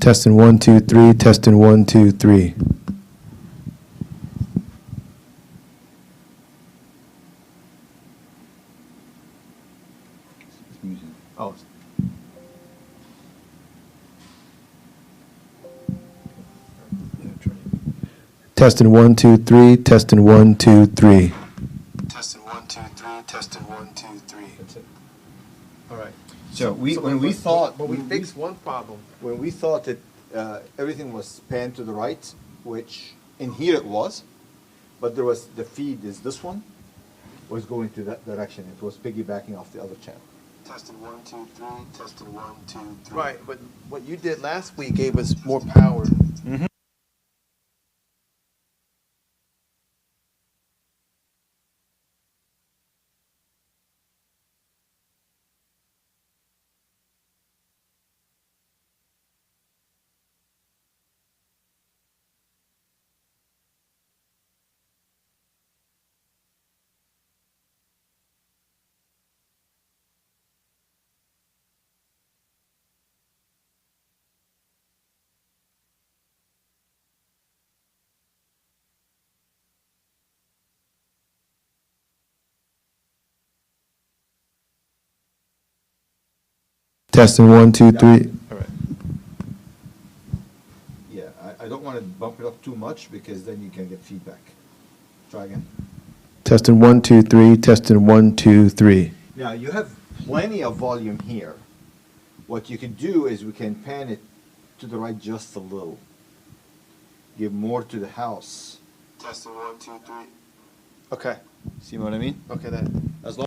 Testing 1, 2, 3. Testing 1, 2, 3. Oh. Testing 1, 2, 3. Testing 1, 2, 3. Testing 1, 2, 3. Testing 1, 2, 3. That's it. All right. So we fixed one problem. when we thought that everything was panned to the right, which in here it was, but there was the feed is this one was going to that direction. It was piggybacking off the other channel. Testing 1, 2, 3. Testing 1, 2, 3. Right, but what you did last week gave us more power. Testing 1, 2, 3. All right. Yeah, I don't want to bump it up too much because then you can get feedback. Try again. Testing 1, 2, 3. Testing 1, 2, 3. Now you have plenty of volume here. What you can do is we can pan it to the right just a little. Give more to the house. Testing 1, 2, 3. Okay. See what I mean? Okay, that. As long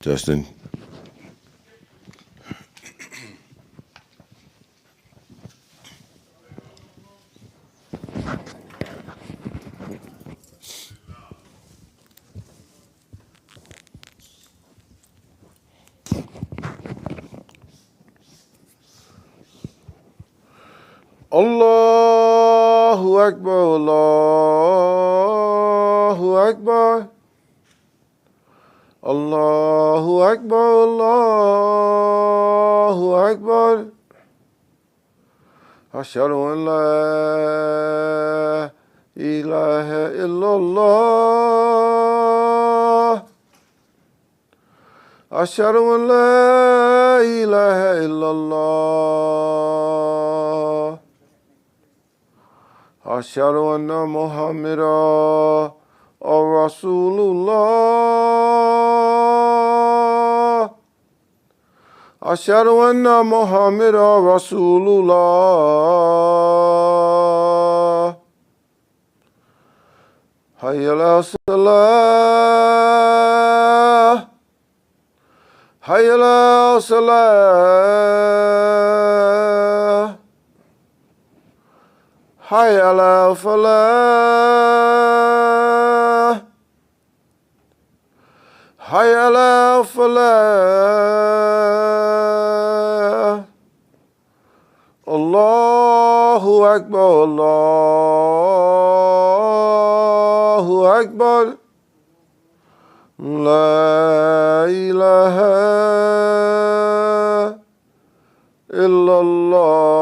Testing. Allahu Akbar, Allahu Akbar. Allahu Akbar, Allahu Akbar. Ashhadu an la ilaha illallah. Ashhadu an la ilaha illallah. Ashhadu anna Muhammadan Rasulullah. Ashhadu anna Muhammadan Rasulullah. Hayya ala salah. Hayya ala salah. Hayya ala falah. Hayya ala falah. Allahu Akbar, Allahu Akbar. La ilaha illallah.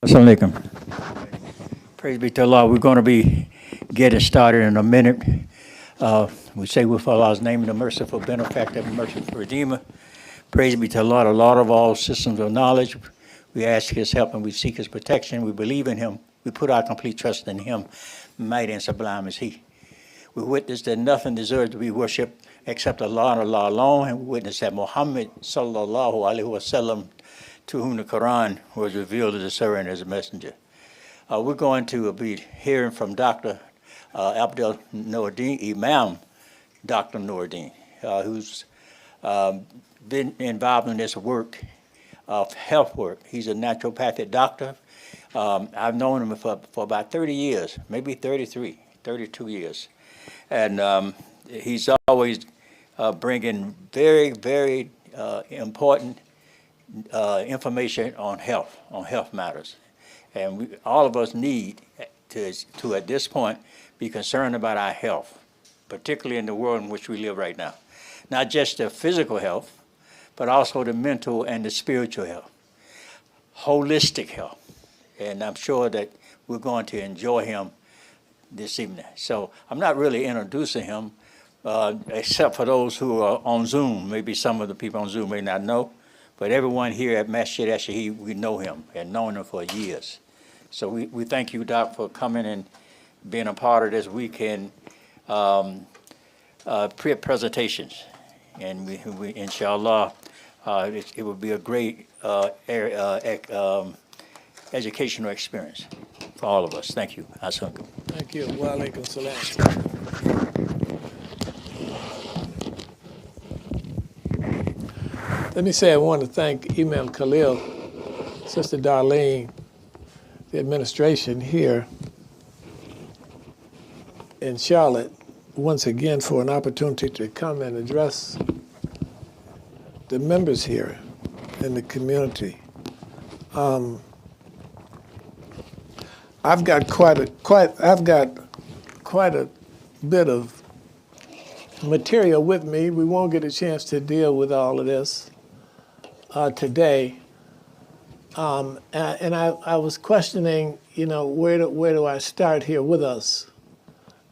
Assalamu alaikum. Praise be to Allah. We're going to be getting started in a minute. We say with Allah's name, the merciful benefactor, the merciful redeemer. Praise be to Allah, the Lord of all systems of knowledge. We ask His help and we seek His protection. We believe in Him. We put our complete trust in Him. Mighty and sublime is He. We witness that nothing deserves to be worshipped except Allah and Allah alone. And we witness that Muhammad sallallahu alaihi wasallam, to whom the Quran was revealed as a servant, as a messenger. We're going to be hearing from Dr. Abdel Nurridin, Imam Dr. Nurridin, who's been involved in this work of health work. He's a naturopathic doctor. I've known him for about 30 years, maybe 33, 32 years. And he's always bringing very, very important information on health matters. And all of us need to, at this point, be concerned about our health, particularly in the world in which we live right now. Not just the physical health, but also the mental and the spiritual health, holistic health. And I'm sure that we're going to enjoy him this evening. So I'm not really introducing him, except for those who are on Zoom. Maybe some of the people on Zoom may not know, but everyone here at Masjid Ash-Shaheed, we know him and known him for years. So we thank you, Doc, for coming and being a part of this weekend presentations. And we inshallah, it will be a great educational experience for all of us. Thank you. Assalamu alaikum. Thank you. Wa alaikum salam. Let me say I want to thank Imam Khalil, Sister Darlene, the administration here in Charlotte, once again for an opportunity to come and address the members here in the community. I've got quite a bit of material with me. We won't get a chance to deal with all of this today. And I was questioning, where do I start here with us?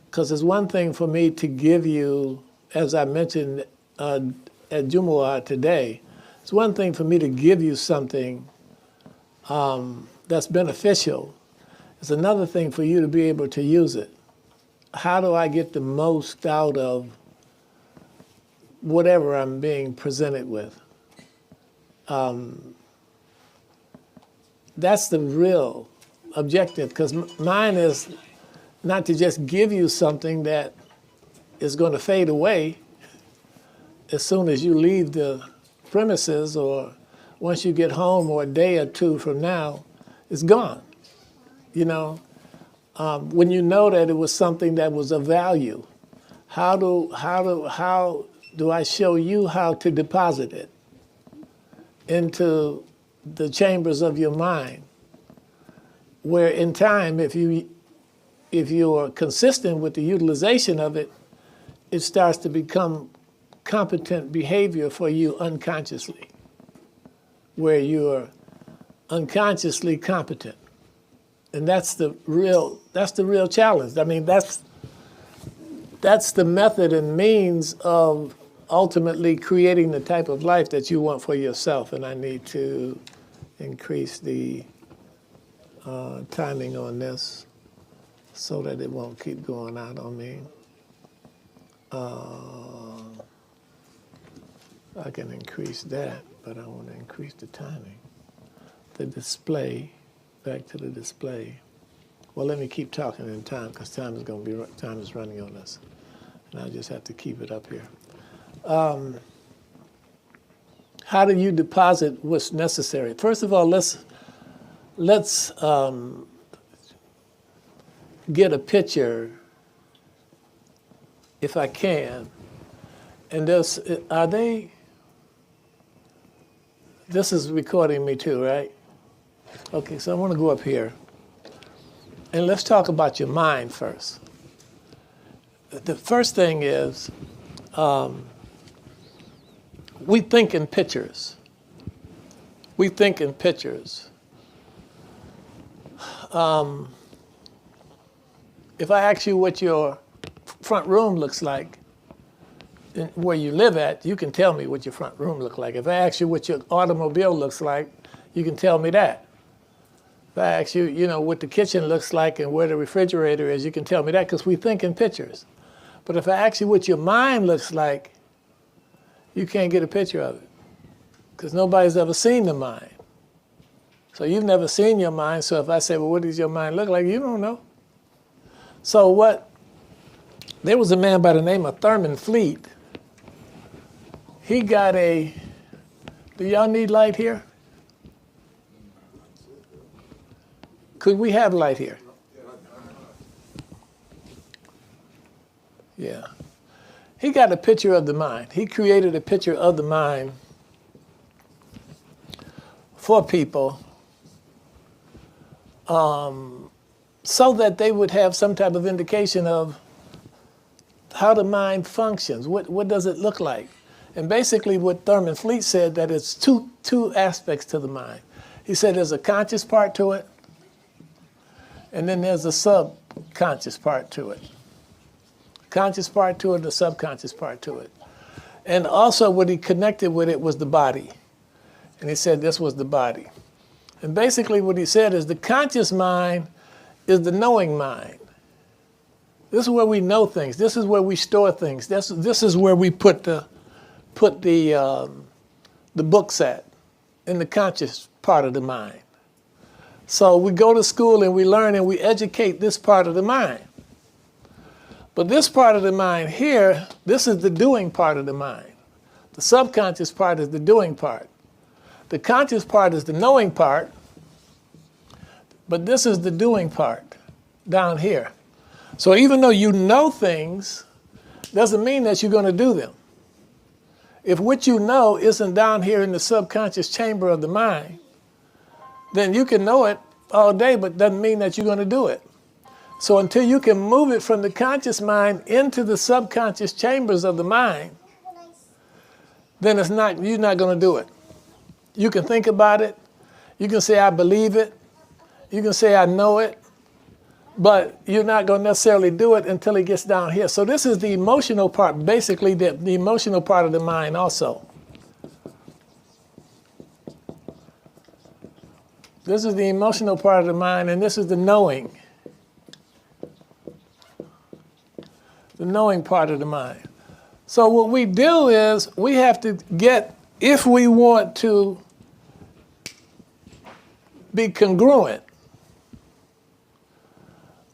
Because it's one thing for me to give you, as I mentioned at Jumu'ah today, it's one thing for me to give you something that's beneficial. It's another thing for you to be able to use it. How do I get the most out of whatever I'm being presented with? That's the real objective, because mine is not to just give you something that is going to fade away as soon as you leave the premises, or once you get home, or a day or two from now, it's gone. When you know that it was something that was of value, how do I show you how to deposit it into the chambers of your mind, where in time, if you are consistent with the utilization of it, it starts to become competent behavior for you unconsciously, where you're unconsciously competent. And that's the real challenge. I mean, that's the method and means of ultimately creating the type of life that you want for yourself. And I need to increase the timing on this so that it won't keep going out on me. I can increase that, but I want to increase the timing. The display. Back to the display. Well, let me keep talking in time, because time is running on us, and I just have to keep it up here. How do you deposit what's necessary? First of all, let's get a picture, if I can. And this is recording me too, right? Okay, so I want to go up here, and let's talk about your mind first. The first thing is, we think in pictures. We think in pictures. if I ask you what your front room looks like, where you live at, you can tell me what your front room looks like. If I ask you what your automobile looks like, you can tell me that. If I ask you, what the kitchen looks like and where the refrigerator is, you can tell me that because we think in pictures. But if I ask you what your mind looks like, you can't get a picture of it because nobody's ever seen the mind. So you've never seen your mind. So if I say, well, what does your mind look like? You don't know. So there was a man by the name of Thurman Fleet. He got do y'all need light here? Could we have light here? Yeah. He got a picture of the mind. He created a picture of the mind for people so that they would have some type of indication of how the mind functions. What does it look like? And basically what Thurman Fleet said, that it's two aspects to the mind. He said there's a conscious part to it, and then there's a subconscious part to it. Conscious part to it, the subconscious part to it. And also what he connected with it was the body. And he said this was the body. And basically what he said is the conscious mind is the knowing mind. This is where we know things. This is where we store things. This is where we put the books at, in the conscious part of the mind. So we go to school and we learn and we educate this part of the mind. But this part of the mind here, this is the doing part of the mind. The subconscious part is the doing part. The conscious part is the knowing part, but this is the doing part down here. So even though you know things, doesn't mean that you're going to do them. If what you know isn't down here in the subconscious chamber of the mind, then you can know it all day, but doesn't mean that you're going to do it. So until you can move it from the conscious mind into the subconscious chambers of the mind, then you're not going to do it. You can think about it. You can say, I believe it. You can say, I know it. But you're not going to necessarily do it until it gets down here. So this is the emotional part, basically the emotional part of the mind also. This is the emotional part of the mind, and this is the knowing. The knowing part of the mind. So what we do is we have to if we want to be congruent,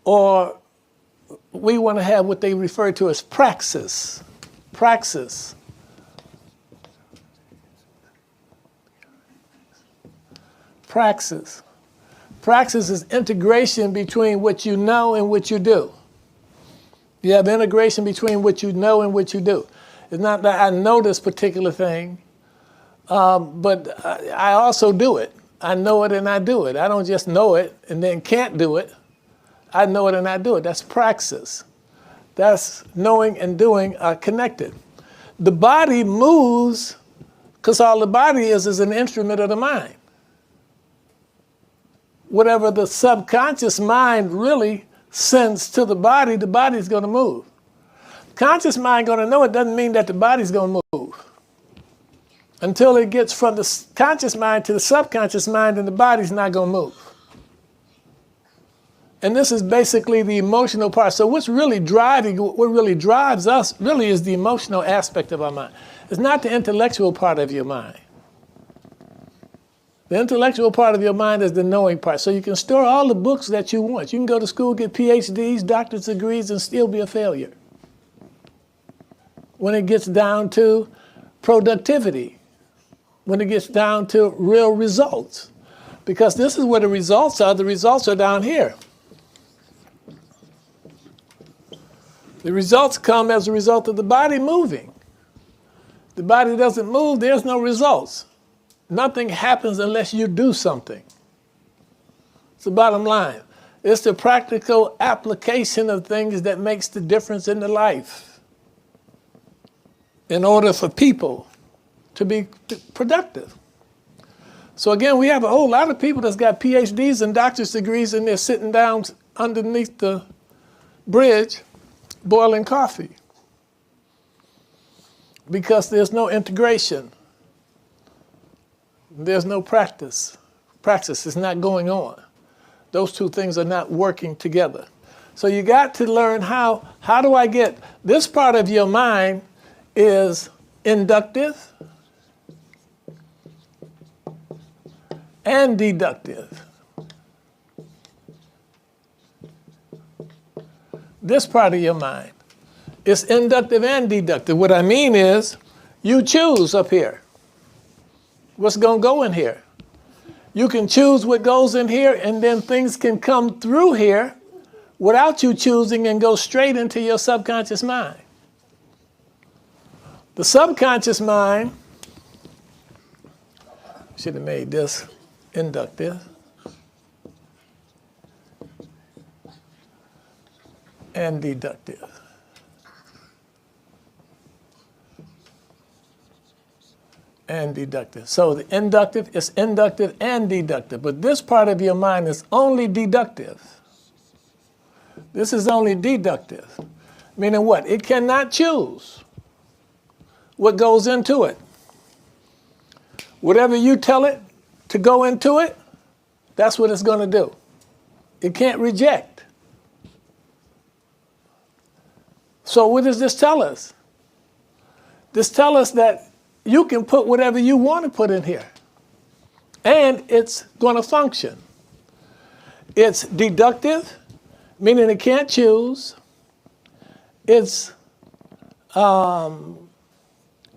or we want to have what they refer to as praxis. Praxis. Praxis. Praxis is integration between what you know and what you do. You have integration between what you know and what you do. It's not that I know this particular thing, but I also do it. I know it and I do it. I don't just know it and then can't do it. I know it and I do it. That's praxis. That's knowing and doing are connected. The body moves because all the body is an instrument of the mind. Whatever the subconscious mind really sends to the body's going to move. Conscious mind going to know it doesn't mean that the body's going to move. Until it gets from the conscious mind to the subconscious mind, and the body's not going to move. And this is basically the emotional part. So what really drives us really is the emotional aspect of our mind. It's not the intellectual part of your mind. The intellectual part of your mind is the knowing part. So you can store all the books that you want. You can go to school, get PhDs, doctorate degrees, and still be a failure. When it gets down to productivity, when it gets down to real results. Because this is where the results are down here. The results come as a result of the body moving. The body doesn't move, there's no results. Nothing happens unless you do something. It's the bottom line. It's the practical application of things that makes the difference in the life. In order for people to be productive. So again, we have a whole lot of people that's got PhDs and doctor's degrees, and they're sitting down underneath the bridge boiling coffee because there's no integration. There's no practice. Practice is not going on. Those two things are not working together. So you got to learn how do I get, this part of your mind is inductive and deductive. This part of your mind is inductive and deductive. What I mean is you choose up here what's going to go in here. You can choose what goes in here, and then things can come through here without you choosing and go straight into your subconscious mind. The subconscious mind, should have made this inductive and deductive. And deductive. So the inductive is inductive and deductive, but this part of your mind is only deductive. This is only deductive. Meaning what? It cannot choose what goes into it. Whatever you tell it to go into it, that's what it's going to do. It can't reject. So what does this tell us? This tells us that you can put whatever you want to put in here, and it's going to function. It's deductive, meaning it can't choose. It's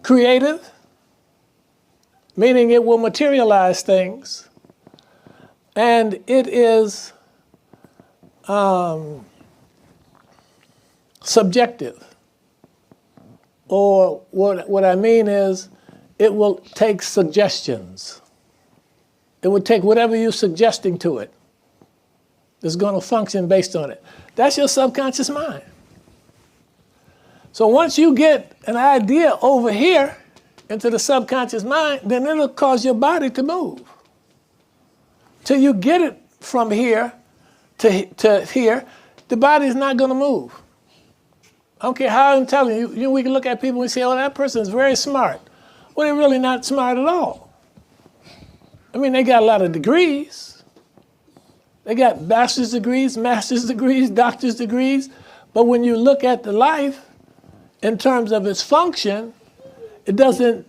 creative, meaning it will materialize things. And it is subjective. Or what I mean is, it will take suggestions. It would take whatever you're suggesting to it. It's going to function based on it. That's your subconscious mind. So once you get an idea over here into the subconscious mind, then it'll cause your body to move. Till you get it from here to here, the body is not going to move. I don't care how I'm telling you, we can look at people and say, oh, that person is very smart. Well, they're really not smart at all. I mean, they got a lot of degrees. They got bachelor's degrees, master's degrees, doctor's degrees. But when you look at the life in terms of its function, it doesn't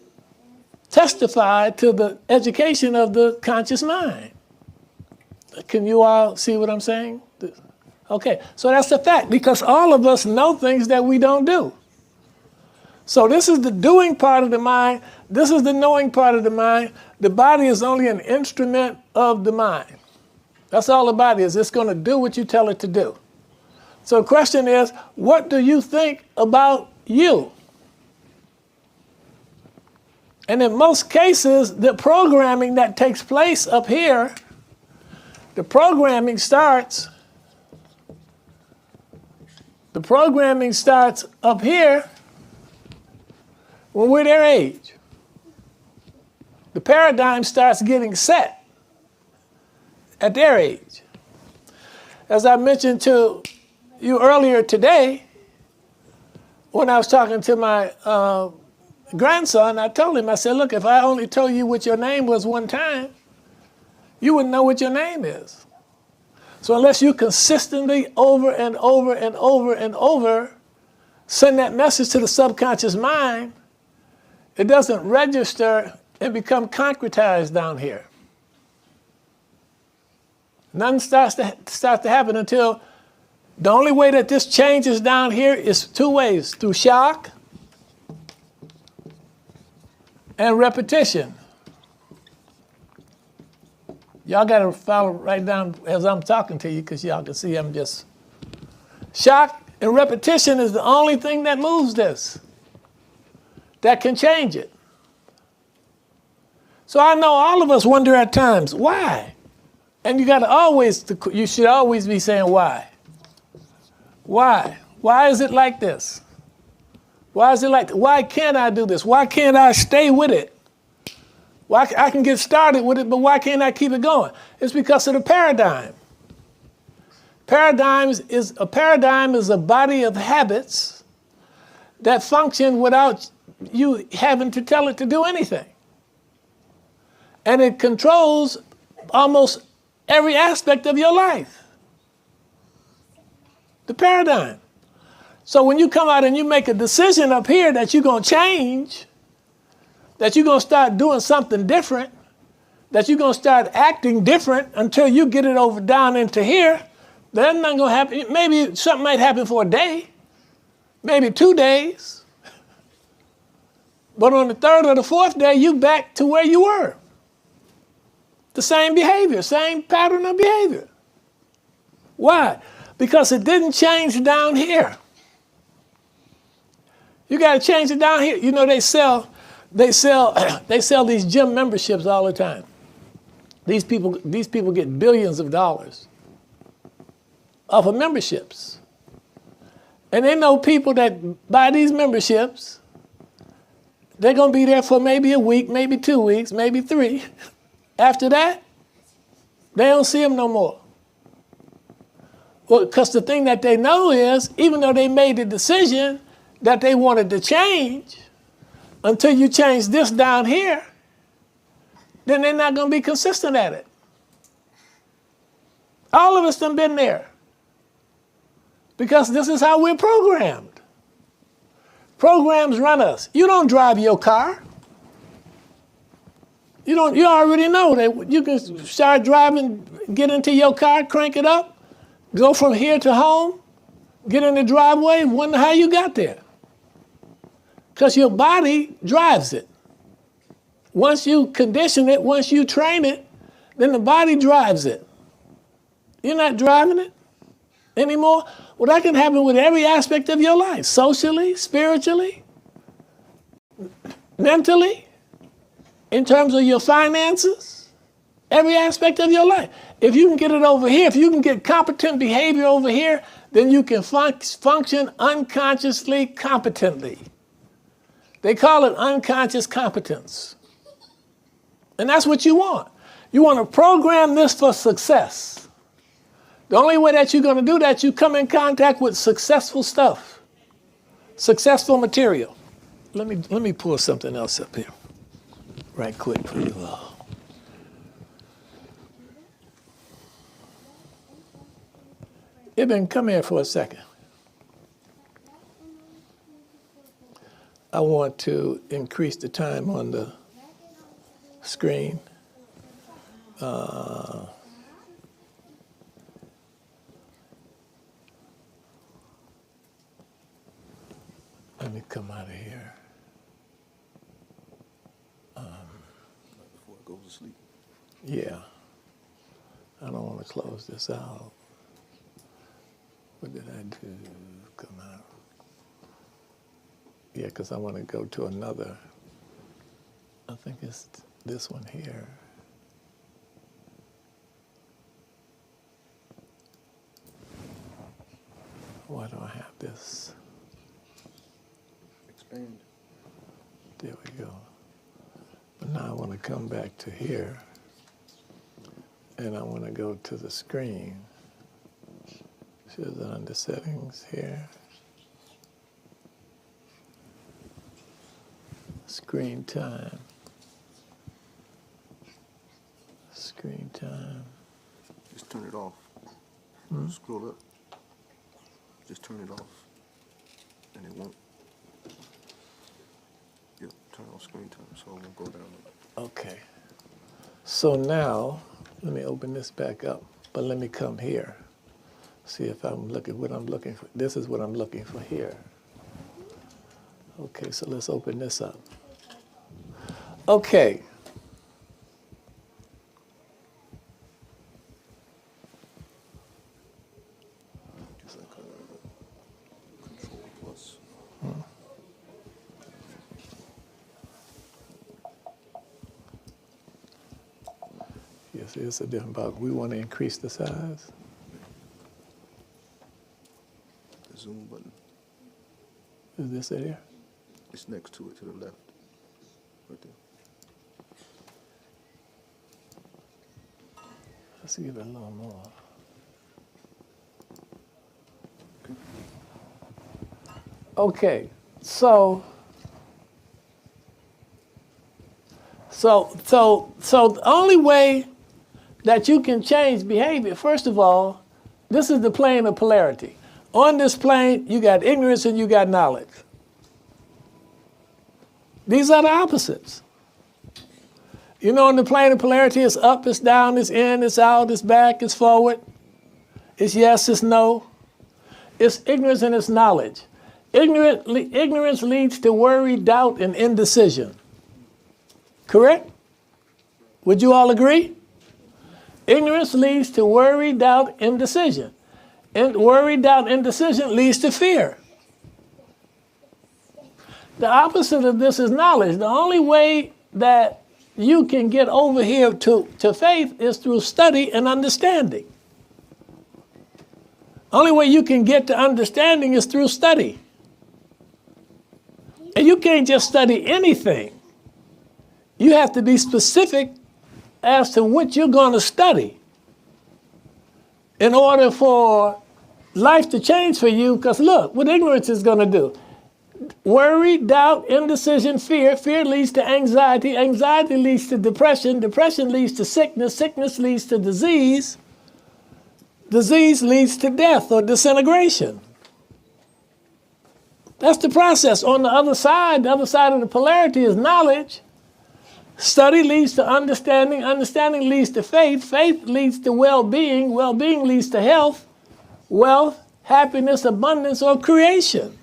testify to the education of the conscious mind. Can you all see what I'm saying? Okay, so that's a fact, because all of us know things that we don't do. So this is the doing part of the mind. This is the knowing part of the mind. The body is only an instrument of the mind. That's all the body is. It's going to do what you tell it to do. So the question is, what do you think about you? And in most cases, the programming that takes place up here, the programming starts up here when we're their age. The paradigm starts getting set at their age. As I mentioned to you earlier today, when I was talking to my grandson, I told him, I said, look, if I only told you what your name was one time, you wouldn't know what your name is. So unless you consistently over and over and over and over send that message to the subconscious mind, it doesn't register and become concretized down here. Nothing starts to happen until the only way that this changes down here is two ways: through shock and repetition. Y'all got to follow right down as I'm talking to you, because y'all can see I'm just... Shock and repetition is the only thing that moves this, that can change it. So I know all of us wonder at times, why? And you should always be saying why. Why? Why is it like this? Why is it like, why can't I do this? Why can't I stay with it? Why I can get started with it, but why can't I keep it going? It's because of the paradigm. Paradigm is a body of habits that function without you having to tell it to do anything. And it controls almost every aspect of your life. The paradigm. So when you come out and you make a decision up here that you're going to change, that you're going to start doing something different, that you're going to start acting different until you get it over down into here, that's not going to happen. Maybe something might happen for a day, maybe 2 days. But on the third or the fourth day, you back to where you were. The same behavior, same pattern of behavior. Why? Because it didn't change down here. You got to change it down here. You know, they sell these gym memberships all the time. These people get billions of dollars off of memberships. And they know people that buy these memberships, they're going to be there for maybe a week, maybe 2 weeks, maybe 3. After that, they don't see them no more. Well, because the thing that they know is, even though they made the decision that they wanted to change, until you change this down here, then they're not going to be consistent at it. All of us have been there. Because this is how we're programmed. Programs run us. You don't drive your car. You already know that you can start driving, get into your car, crank it up, go from here to home, get in the driveway, wonder how you got there. Because your body drives it. Once you condition it, once you train it, then the body drives it. You're not driving it anymore. Well, that can happen with every aspect of your life, socially, spiritually, mentally, in terms of your finances, every aspect of your life. If you can get it over here, if you can get competent behavior over here, then you can function unconsciously competently. They call it unconscious competence. And that's what you want. You want to program this for success. The only way that you're going to do that, you come in contact with successful stuff, successful material. Let me pull something else up here right quick for you all. Ibn, come here for a second. I want to increase the time on the screen. Let me come out of here. Before it goes to sleep. Yeah. I don't want to close this out. What did I do? Come out. Yeah, because I want to go to another. I think it's this one here. Why do I have this? Expand. There we go. But now I want to come back to here, and I want to go to the screen. Shows it under settings here. Screen time. Screen time. Just turn it off. Scroll up. Just turn it off. And it won't. Yep, turn off screen time so it won't go down. Okay. So now, let me open this back up, but let me come here. See if I'm looking what I'm looking for. This is what I'm looking for here. Okay, so let's open this up. Okay. It's like Control plus. Yes, it's a different box. We want to increase the size. The zoom button. Is this it here? It's next to it to the left. Right there. Let's give it a little more. Okay, so the only way that you can change behavior, first of all, this is the plane of polarity. On this plane, you got ignorance and you got knowledge. These are the opposites. You know, on the plane of polarity, it's up, it's down, it's in, it's out, it's back, it's forward. It's yes, it's no. It's ignorance and it's knowledge. Ignorance leads to worry, doubt, and indecision. Correct? Would you all agree? Ignorance leads to worry, doubt, indecision. And worry, doubt, indecision leads to fear. The opposite of this is knowledge. The only way that you can get over here to faith is through study and understanding. Only way you can get to understanding is through study. And you can't just study anything. You have to be specific as to what you're going to study in order for life to change for you. Because look, what ignorance is going to do. Worry, doubt, indecision, fear. Fear leads to anxiety. Anxiety leads to depression. Depression leads to sickness. Sickness leads to disease. Disease leads to death or disintegration. That's the process. On the other side of the polarity is knowledge. Study leads to understanding. Understanding leads to faith. Faith leads to well-being. Well-being leads to health, wealth, happiness, abundance, or creation.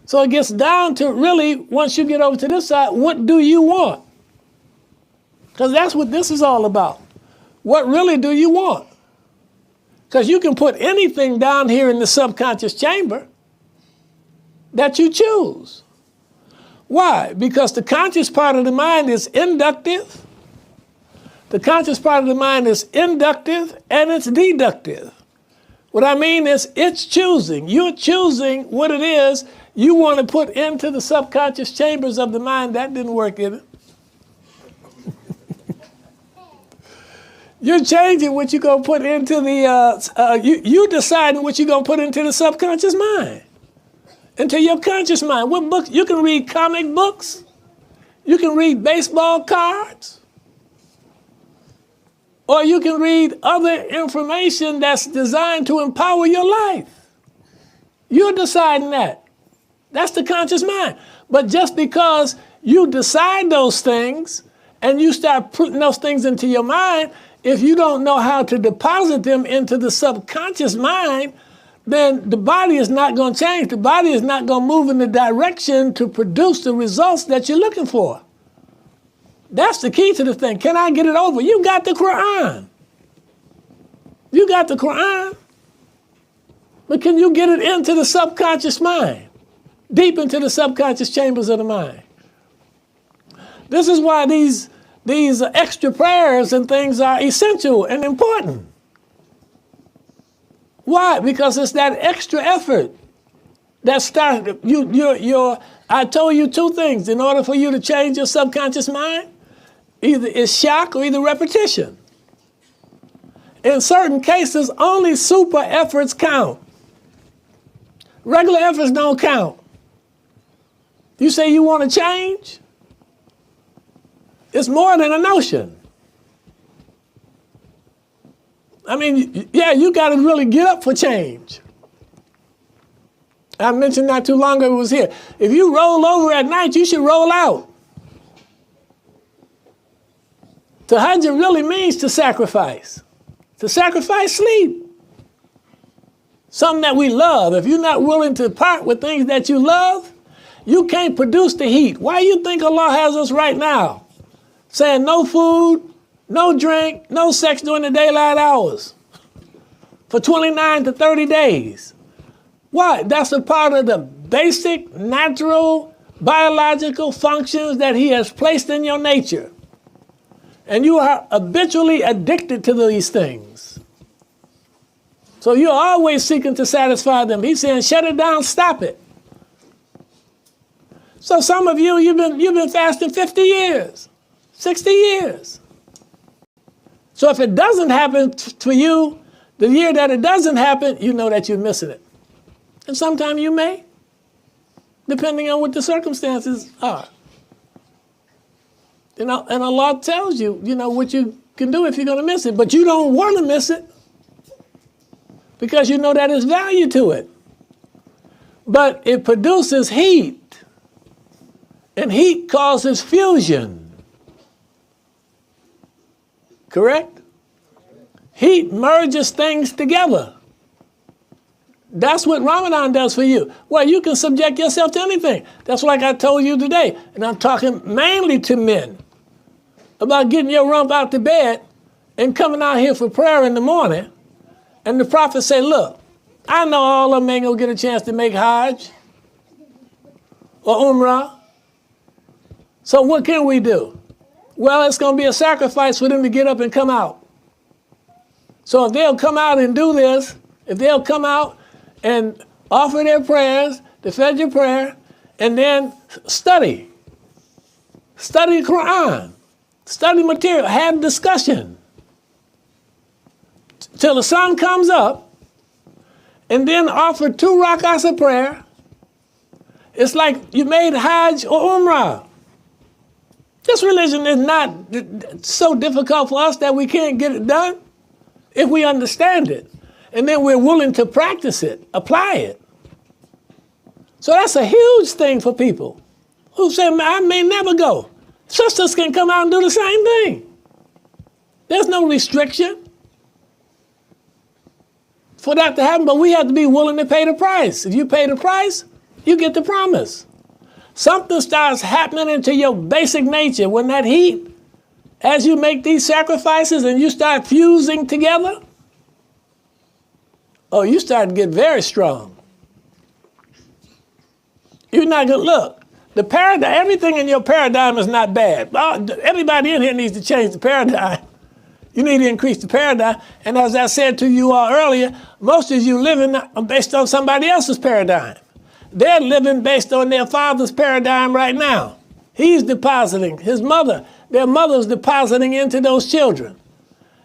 So it gets down to really, once you get over to this side, what do you want? Because that's what this is all about. What really do you want? Because you can put anything down here in the subconscious chamber that you choose. Why? Because the conscious part of the mind is inductive. The conscious part of the mind is inductive and it's deductive. What I mean is it's choosing. You're choosing what it is you want to put into the subconscious chambers of the mind. That didn't work, did it? You're changing what you're going to put into the, you deciding what you're going to put into the subconscious mind, into your conscious mind. What books? You can read comic books. You can read baseball cards. Or you can read other information that's designed to empower your life. You're deciding that. That's the conscious mind. But just because you decide those things and you start putting those things into your mind, if you don't know how to deposit them into the subconscious mind, then the body is not going to change. The body is not going to move in the direction to produce the results that you're looking for. That's the key to the thing. Can I get it over? You got the Quran. You got the Quran. But can you get it into the subconscious mind? Deep into the subconscious chambers of the mind. This is why these extra prayers and things are essential and important. Why? Because it's that extra effort that started. I told you two things. In order for you to change your subconscious mind, either it's shock or either repetition. In certain cases, only super efforts count. Regular efforts don't count. You say you want to change? It's more than a notion. I mean, yeah, you got to really get up for change. I mentioned not too long ago it was here. If you roll over at night, you should roll out. Tahajjud really means to sacrifice. To sacrifice sleep. Something that we love. If you're not willing to part with things that you love, you can't produce the heat. Why do you think Allah has us right now saying no food, no drink, no sex during the daylight hours for 29 to 30 days? Why? That's a part of the basic, natural, biological functions that He has placed in your nature. And you are habitually addicted to these things. So you're always seeking to satisfy them. He's saying, shut it down, stop it. So some of you, you've been fasting 50 years, 60 years. So if it doesn't happen for you, the year that it doesn't happen, you know that you're missing it. And sometimes you may, depending on what the circumstances are. You know, and Allah tells you, you know, what you can do if you're going to miss it. But you don't want to miss it because you know that there's value to it. But it produces heat, and heat causes fusion. Correct? Heat merges things together. That's what Ramadan does for you. Well, you can subject yourself to anything. That's like I told you today, and I'm talking mainly to men, about getting your rump out the bed and coming out here for prayer in the morning, and the prophet say, look, I know all of them ain't gonna get a chance to make Hajj or Umrah, so what can we do? Well, it's gonna be a sacrifice for them to get up and come out. So if they'll come out and do this, if they'll come out and offer their prayers, the Fajr prayer, and then study Quran, study material, have discussion till the sun comes up, and then offer 2 rak'ahs of prayer. It's like you made Hajj or Umrah. This religion is not so difficult for us that we can't get it done if we understand it. And then we're willing to practice it, apply it. So that's a huge thing for people who say, I may never go. Sisters can come out and do the same thing. There's no restriction for that to happen, but we have to be willing to pay the price. If you pay the price, you get the promise. Something starts happening into your basic nature when that heat, as you make these sacrifices and you start fusing together, oh, you start to get very strong. You're not gonna look. The paradigm, everything in your paradigm is not bad. Everybody in here needs to change the paradigm. You need to increase the paradigm. And as I said to you all earlier, most of you living based on somebody else's paradigm. They're living based on their father's paradigm right now. He's depositing, their mother's depositing into those children.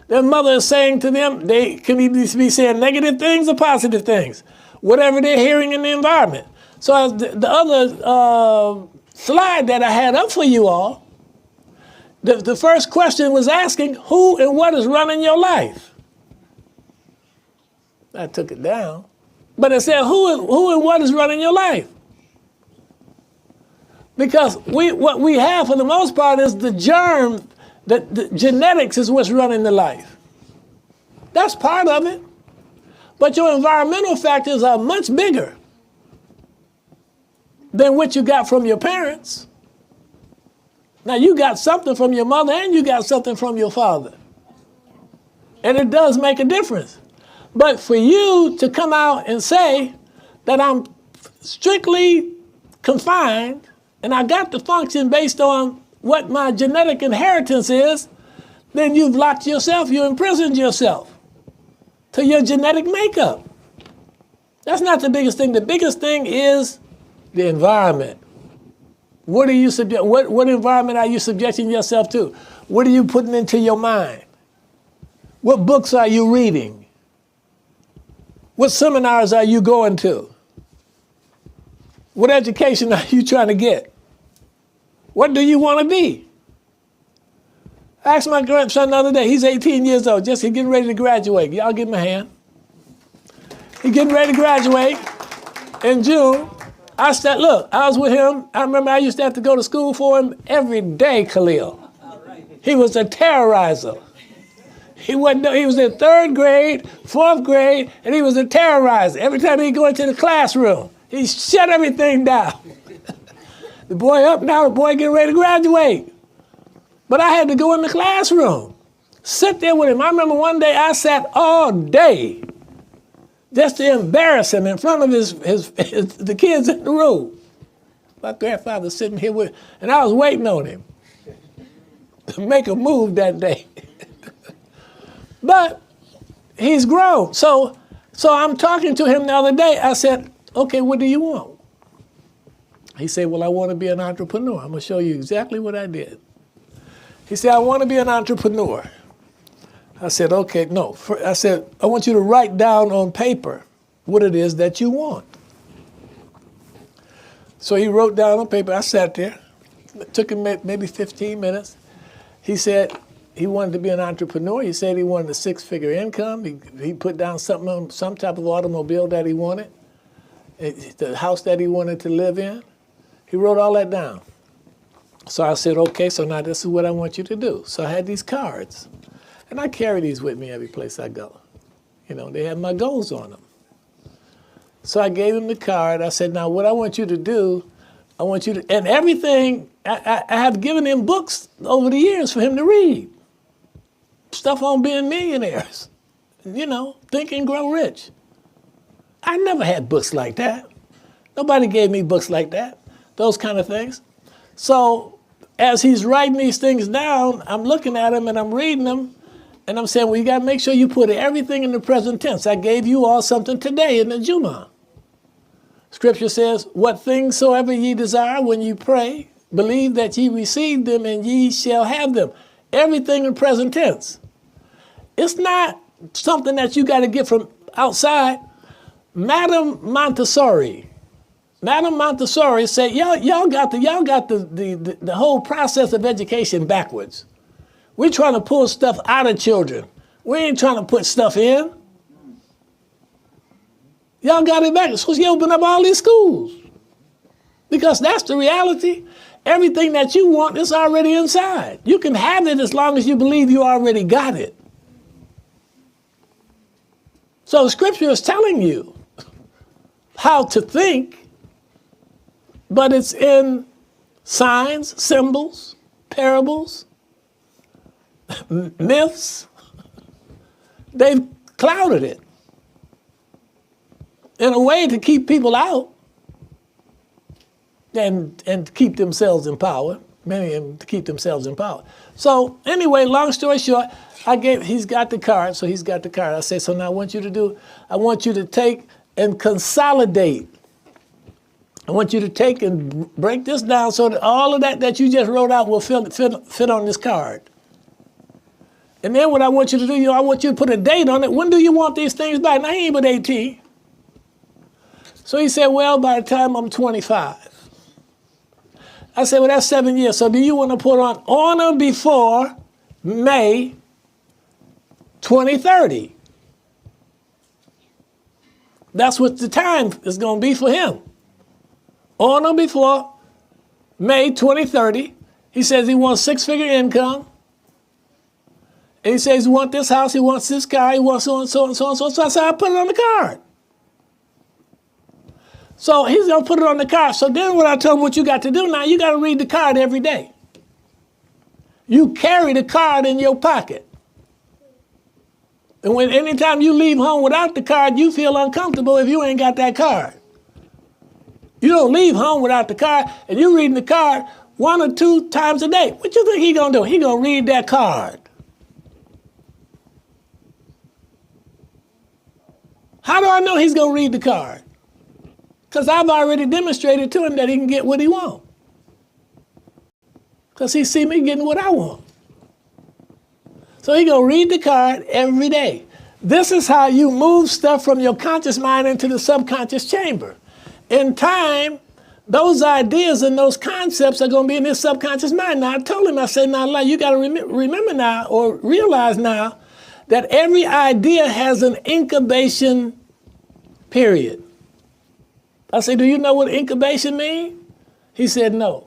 Their mother is saying to them, they can be saying negative things or positive things, whatever they're hearing in the environment. So as the other slide that I had up for you all, the first question was asking, who and what is running your life? I took it down. But it said, who and what is running your life? Because what we have for the most part is the germ, the genetics is what's running the life. That's part of it. But your environmental factors are much bigger than what you got from your parents. Now you got something from your mother and you got something from your father. And it does make a difference. But for you to come out and say that I'm strictly confined and I got to function based on what my genetic inheritance is, then you've locked yourself, you imprisoned yourself to your genetic makeup. That's not the biggest thing. The biggest thing is the environment. What environment are you subjecting yourself to? What are you putting into your mind? What books are you reading? What seminars are you going to? What education are you trying to get? What do you want to be? I asked my grandson the other day, he's 18 years old, he's getting ready to graduate. Y'all give him a hand. He's getting ready to graduate in June. I said, look, I was with him. I remember I used to have to go to school for him every day, Khalil. He was a terrorizer. He was in 3rd grade, 4th grade, and he was a terrorizer. Every time he'd go into the classroom, he shut everything down. The boy up now, the boy getting ready to graduate. But I had to go in the classroom, sit there with him. I remember one day I sat all day just to embarrass him in front of the kids in the room. My grandfather sitting here with, and I was waiting on him to make a move that day. But he's grown. So I'm talking to him the other day. I said, okay, what do you want? He said, well, I want to be an entrepreneur. I'm going to show you exactly what I did. He said, I want to be an entrepreneur. I said, okay, no. I said, I want you to write down on paper what it is that you want. So he wrote down on paper. I sat there. It took him maybe 15 minutes. He said he wanted to be an entrepreneur. He said he wanted a 6-figure income. He put down something on some type of automobile that he wanted, the house that he wanted to live in. He wrote all that down. So I said, okay, so now this is what I want you to do. So I had these cards, and I carry these with me every place I go. You know, they have my goals on them. So I gave him the card. I said, now what I want you to do, I want you to, and everything, I have given him books over the years for him to read. Stuff on being millionaires, you know, Think and Grow Rich. I never had books like that. Nobody gave me books like that, those kind of things. So as he's writing these things down, I'm looking at them and I'm reading them, and I'm saying, well, you got to make sure you put everything in the present tense. I gave you all something today in the Jumu'ah. Scripture says, what things soever ye desire when you pray, believe that ye receive them and ye shall have them. Everything in present tense. It's not something that you got to get from outside. Madame Montessori said, y'all got the whole process of education backwards. We're trying to pull stuff out of children. We ain't trying to put stuff in. Y'all got it back. So you open up all these schools. Because that's the reality. Everything that you want is already inside. You can have it as long as you believe you already got it. So the scripture is telling you how to think, but it's in signs, symbols, parables, myths. They've clouded it in a way to keep people out and to keep themselves in power, many of them to keep themselves in power. So anyway, long story short, he's got the card, so he's got the card. I say, so now I want you to take and consolidate. I want you to take and break this down so that all of that you just wrote out will fit on this card. And then what I want you to do, I want you to put a date on it. When do you want these things back? Now, he ain't but 18. So he said, well, by the time I'm 25. I said, well, that's 7 years. So do you want to put on or before May 2030? That's what the time is going to be for him. On or before May 2030. He says he wants 6-figure income. And he says he wants this house, he wants this car, he wants so and so and so and so. So I said, I put it on the card. So he's going to put it on the card. So then what I told him, what you got to do now, you got to read the card every day. You carry the card in your pocket. And anytime you leave home without the card, you feel uncomfortable if you ain't got that card. You don't leave home without the card, and you're reading the card 1 or 2 times a day. What you think he going to do? He going to read that card. How do I know he's going to read the card? Because I've already demonstrated to him that he can get what he wants. Because he see me getting what I want. So he going to read the card every day. This is how you move stuff from your conscious mind into the subconscious chamber. In time, those ideas and those concepts are going to be in his subconscious mind. Now, I told him, I said, now, you got to remember now or realize now that every idea has an incubation period. I said, do you know what incubation means? He said, no.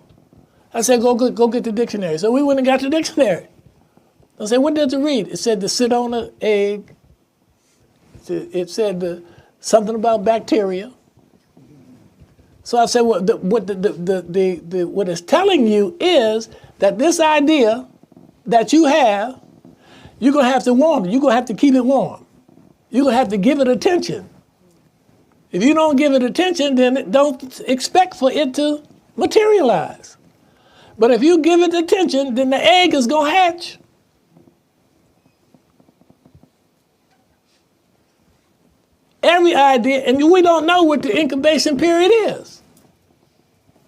I said, go get the dictionary. So we went and got the dictionary. I said, what does it read? It said to sit on an egg. It said something about bacteria. So I said, well, what it's telling you is that this idea that you have, you're going to have to warm it. You're going to have to keep it warm. You're going to have to give it attention. If you don't give it attention, then don't expect for it to materialize. But if you give it attention, then the egg is going to hatch. Every idea, and we don't know what the incubation period is.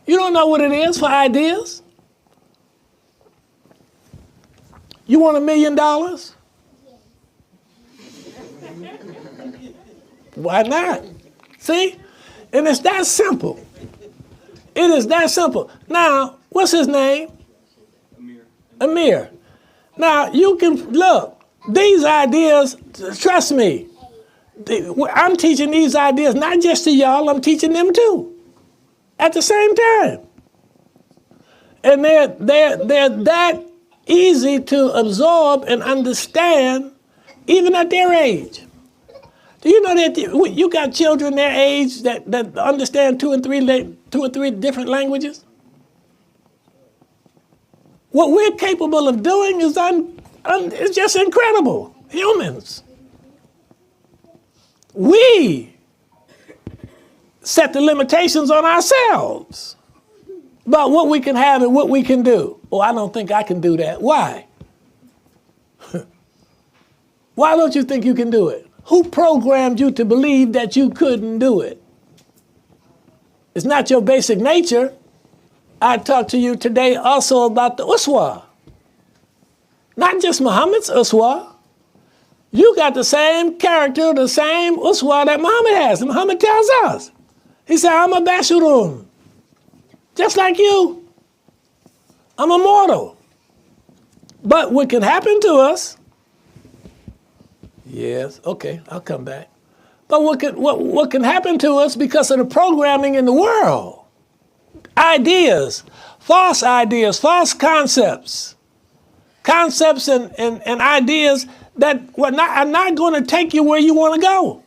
You don't know what it is for ideas. You want $1 million? Why not? See? And it's that simple. It is that simple. Now, what's his name? Amir. Now, you can, look, these ideas, trust me, I'm teaching these ideas not just to y'all, I'm teaching them too, at the same time. And they're that easy to absorb and understand, even at their age. Do you know that you got children their age that understand two or three different languages? What we're capable of doing is it's just incredible. Humans. We set the limitations on ourselves about what we can have and what we can do. Oh, I don't think I can do that. Why? Why don't you think you can do it? Who programmed you to believe that you couldn't do it? It's not your basic nature. I talked to you today also about the uswa. Not just Muhammad's uswa. You got the same character, the same uswa that Muhammad has. And Muhammad tells us. He said, I'm a bashurun. Just like you. I'm a mortal. But what can happen to us, yes, okay, I'll come back. But what can happen to us because of the programming in the world? Ideas, false concepts. Concepts and ideas that are not going to take you where you want to go.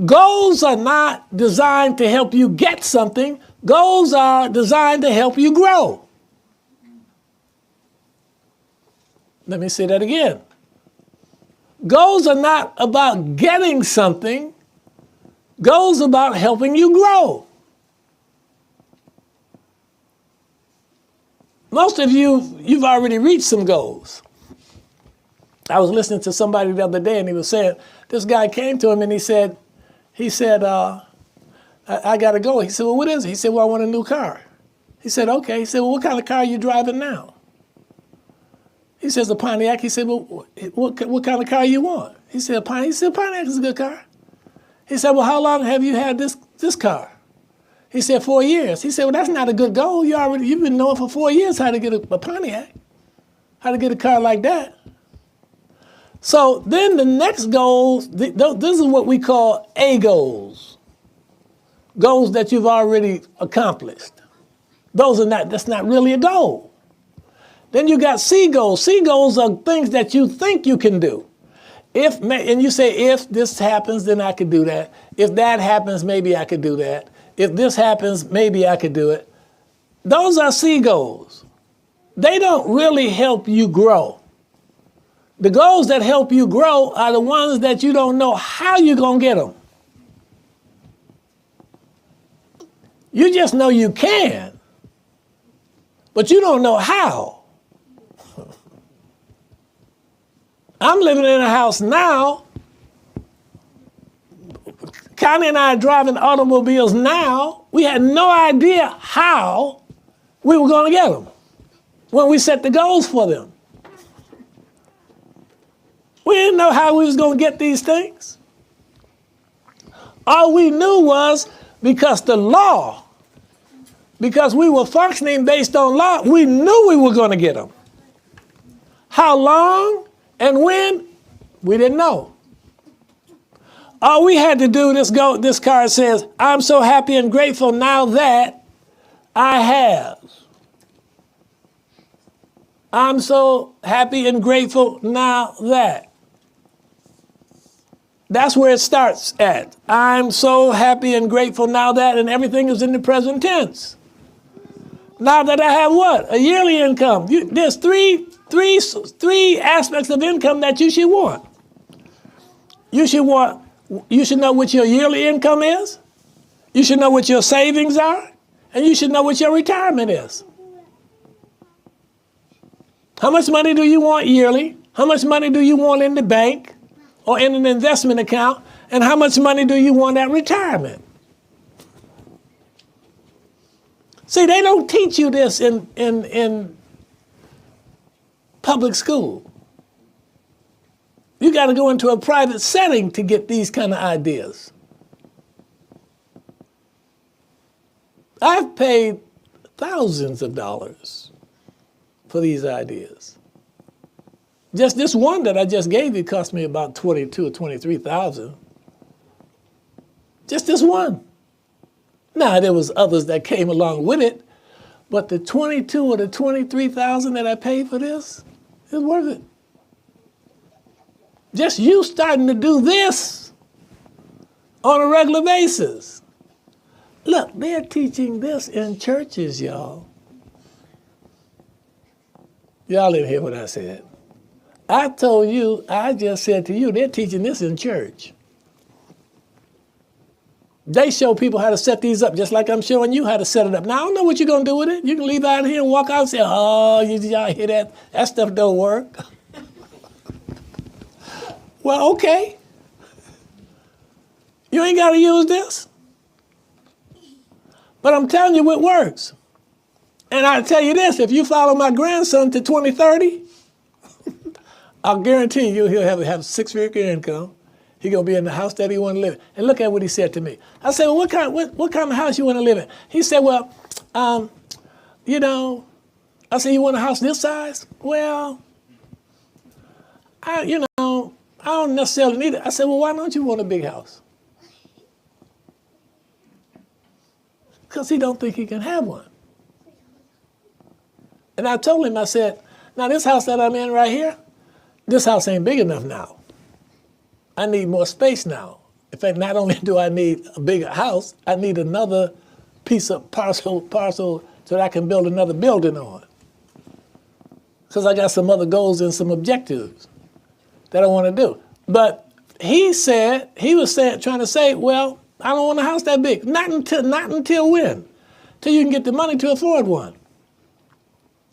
Goals are not designed to help you get something. Goals are designed to help you grow. Let me say that again. Goals are not about getting something. Goals are about helping you grow. Most of you've already reached some goals. I was listening to somebody the other day and he was saying, this guy came to him and he said, I got to go. He said, well, what is it? He said, well, I want a new car. He said, okay. He said, well, what kind of car are you driving now? He says, a Pontiac. He said, well, what kind of car you want? He said, Pontiac. He said, Pontiac is a good car. He said, well, how long have you had this car? He said, 4 years. He said, well, that's not a good goal. You've been knowing for 4 years how to get a Pontiac, how to get a car like that. So then the next goals, this is what we call A goals. Goals that you've already accomplished. That's not really a goal. Then you got C goals. C goals are things that you think you can do. And you say, if this happens, then I could do that. If that happens, maybe I could do that. If this happens, maybe I could do it. Those are C goals. They don't really help you grow. The goals that help you grow are the ones that you don't know how you're going to get them. You just know you can, but you don't know how. I'm living in a house now. Connie and I are driving automobiles now. We had no idea how we were going to get them when we set the goals for them. We didn't know how we was going to get these things. All we knew was because we were functioning based on law, we knew we were going to get them. How long and when, we didn't know. All we had to do, this card says, I'm so happy and grateful now that I have. I'm so happy and grateful now that. That's where it starts at. I'm so happy and grateful now that, and everything is in the present tense. Now that I have what? A yearly income. There's three aspects of income that you should want. You should know what your yearly income is. You should know what your savings are. And you should know what your retirement is. How much money do you want yearly? How much money do you want in the bank or in an investment account? And how much money do you want at retirement? See, they don't teach you this in public school. You got to go into a private setting to get these kind of ideas. I've paid thousands of dollars for these ideas. Just this one that I just gave you cost me about 22 or 23,000. Just this one. Now there was others that came along with it, but the 22 or the 23,000 that I paid for this is worth it. Just you starting to do this on a regular basis. Look, they're teaching this in churches, y'all. Y'all didn't hear what I said. I told you, I just said to you, they're teaching this in church. They show people how to set these up, just like I'm showing you how to set it up. Now, I don't know what you're going to do with it. You can leave out here and walk out and say, oh, y'all hear that? That stuff don't work. Well, okay. You ain't got to use this. But I'm telling you it works. And I'll tell you this, if you follow my grandson to 2030, I'll guarantee you he'll have a six-figure income. He's going to be in the house that he want to live in. And look at what he said to me. I said, well, what kind of house you want to live in? He said, well, you know, I said, you want a house this size? Well, I don't necessarily need it. I said, well, why don't you want a big house? Because he don't think he can have one. And I told him, I said, now this house that I'm in right here, this house ain't big enough now. I need more space now. In fact, not only do I need a bigger house, I need another piece of parcel so that I can build another building on. Because I got some other goals and some objectives that I want to do. But he was trying to say, well, I don't want a house that big. Not until when? Till you can get the money to afford one.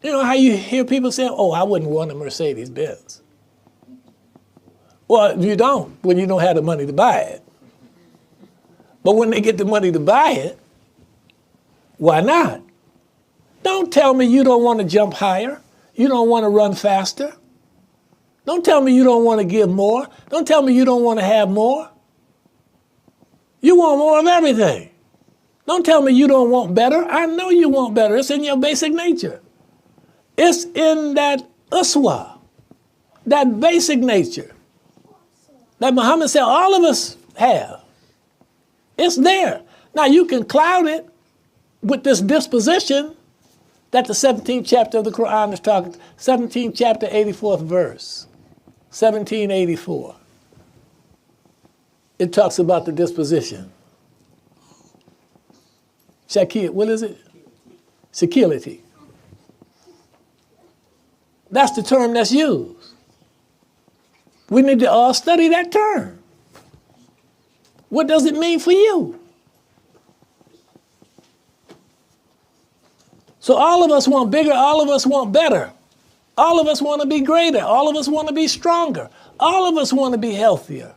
You know how you hear people say, oh, I wouldn't want a Mercedes-Benz. Well, you don't when you don't have the money to buy it. But when they get the money to buy it, why not? Don't tell me you don't want to jump higher. You don't want to run faster. Don't tell me you don't want to give more. Don't tell me you don't want to have more. You want more of everything. Don't tell me you don't want better. I know you want better. It's in your basic nature. It's in that uswa, that basic nature that Muhammad said all of us have. It's there. Now you can cloud it with this disposition that the 17th chapter of the Quran is talking, 17th chapter, 84th verse, 1784. It talks about the disposition. Shakir, what is it? Security. That's the term that's used. We need to all study that term. What does it mean for you? So all of us want bigger, all of us want better. All of us want to be greater, all of us want to be stronger. All of us want to be healthier.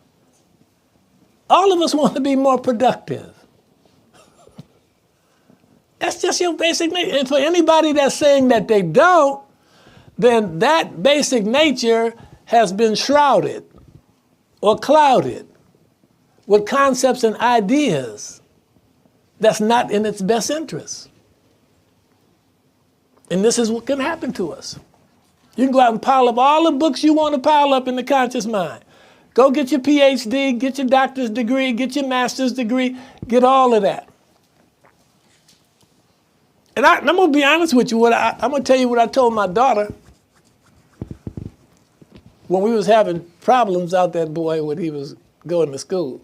All of us want to be more productive. That's just your basic nature. And for anybody that's saying that they don't, then that basic nature has been shrouded or clouded with concepts and ideas that's not in its best interest. And this is what can happen to us. You can go out and pile up all the books you want to pile up in the conscious mind. Go get your PhD, get your doctor's degree, get your master's degree, get all of that. And I'm going to be honest with you. I'm going to tell you what I told my daughter when we was having problems out that boy when he was going to school.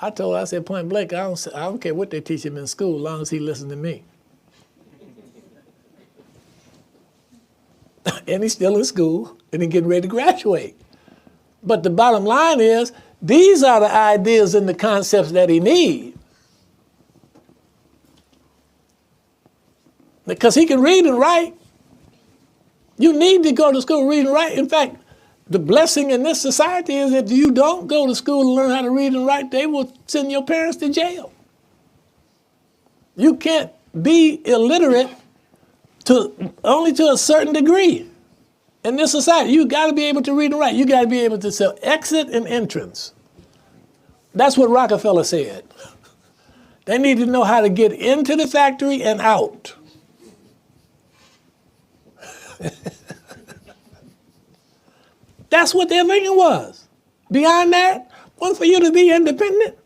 I told her, I said, point blank, I don't care what they teach him in school as long as he listens to me. And he's still in school and he's getting ready to graduate. But the bottom line is, these are the ideas and the concepts that he needs. Because he can read and write. You need to go to school, read and write. In fact, the blessing in this society is if you don't go to school and learn how to read and write, they will send your parents to jail. You can't be illiterate only to a certain degree. In this society, you got to be able to read and write. You got to be able to sell exit and entrance. That's what Rockefeller said. They need to know how to get into the factory and out. That's what their thinking was. Beyond that, one for you to be independent.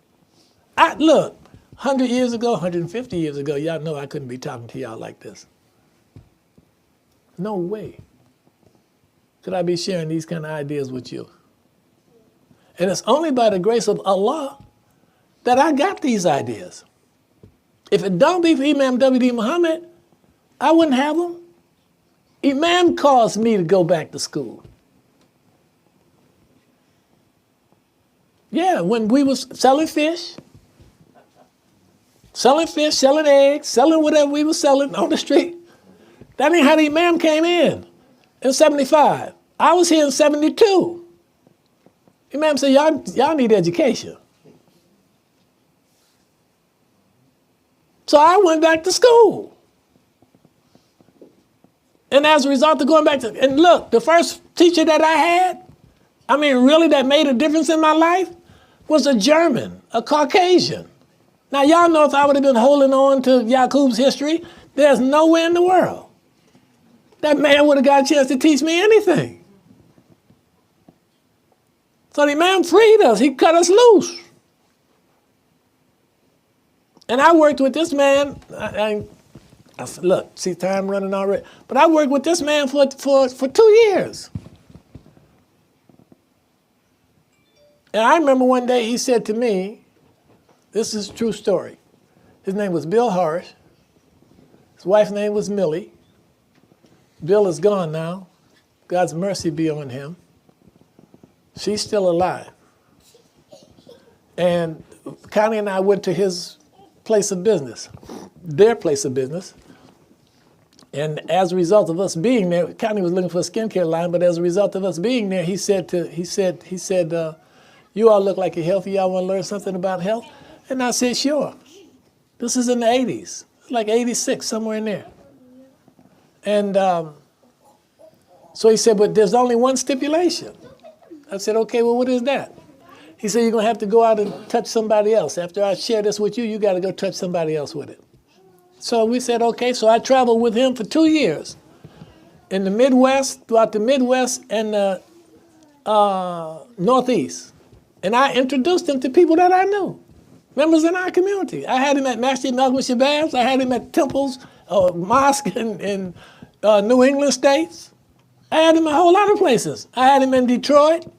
Look, 100 years ago, 150 years ago, y'all know I couldn't be talking to y'all like this. No way could I be sharing these kind of ideas with you. And it's only by the grace of Allah that I got these ideas. If it don't be for Imam W.D. Muhammad, I wouldn't have them. Imam caused me to go back to school. Yeah, when we was selling fish, selling eggs, selling whatever we was selling on the street. That ain't how the Imam came in 75. I was here in 72. Imam said, y'all need education. So I went back to school. And as a result of going back to, and look, the first teacher that I had, I mean, really that made a difference in my life, was a German, a Caucasian. Now, y'all know if I would have been holding on to Yaqub's history, there's nowhere in the world that man would have got a chance to teach me anything. So the man freed us. He cut us loose. And I worked with this man. I said, look, see time running already. But I worked with this man for 2 years. And I remember one day he said to me, this is a true story. His name was Bill Harris. His wife's name was Millie. Bill is gone now. God's mercy be on him. She's still alive. And Connie and I went to his place of business, their place of business. And as a result of us being there, Connie was looking for a skincare line, but as a result of us being there, he said, you all look like you're healthy. Y'all want to learn something about health? And I said, sure. This is in the 80s, like 86, somewhere in there. And so he said, but there's only one stipulation. I said, okay, well, what is that? He said, you're going to have to go out and touch somebody else. After I share this with you, you got to go touch somebody else with it. So we said, okay. So I traveled with him for 2 years in the Midwest, throughout the Midwest and the Northeast. And I introduced him to people that I knew, members in our community. I had him at Masjid Malcolm Shabazz. I had him at temples, mosque in New England states. I had him in a whole lot of places. I had him in Detroit.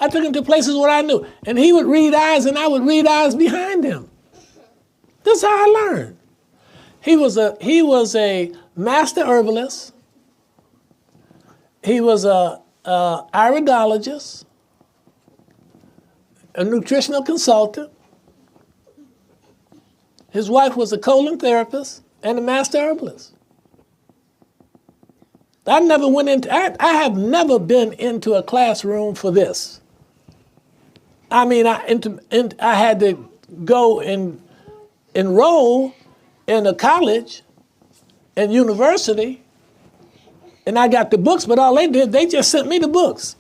I took him to places where I knew. And he would read eyes and I would read eyes behind him. This is how I learned. He was a master herbalist. He was a iridologist, a nutritional consultant. His wife was a colon therapist and a master herbalist. I have never been into a classroom for this. I mean, I had to go and enroll in a college and university, and I got the books, but all they did, they just sent me the books.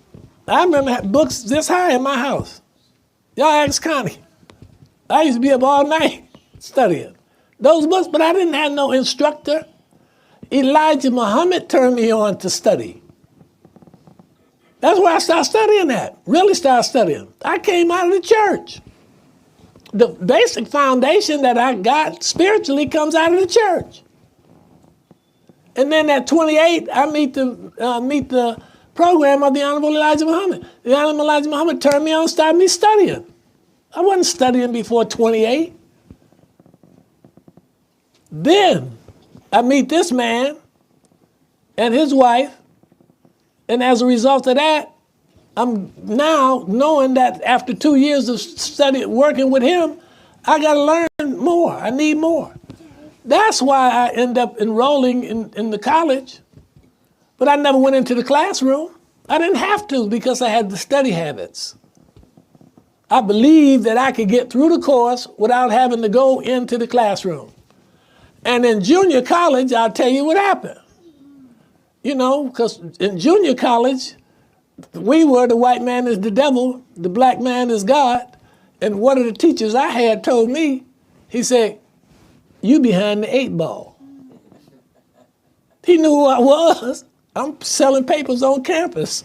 I remember having books this high in my house. Y'all ask Connie. I used to be up all night studying those books, but I didn't have no instructor. Elijah Muhammad turned me on to study. That's where I started studying at, really started studying. I came out of the church. The basic foundation that I got spiritually comes out of the church. And then at 28, I meet the program of the Honorable Elijah Muhammad. The Honorable Elijah Muhammad turned me on, started me studying. I wasn't studying before 28. Then I meet this man and his wife, and as a result of that, I'm now knowing that after 2 years of working with him, I got to learn more. I need more. That's why I end up enrolling in the college, but I never went into the classroom. I didn't have to because I had the study habits. I believed that I could get through the course without having to go into the classroom. And in junior college, I'll tell you what happened. You know, because in junior college, we were the white man is the devil, the black man is God. And one of the teachers I had told me, he said, you behind the 8 ball. He knew who I was. I'm selling papers on campus.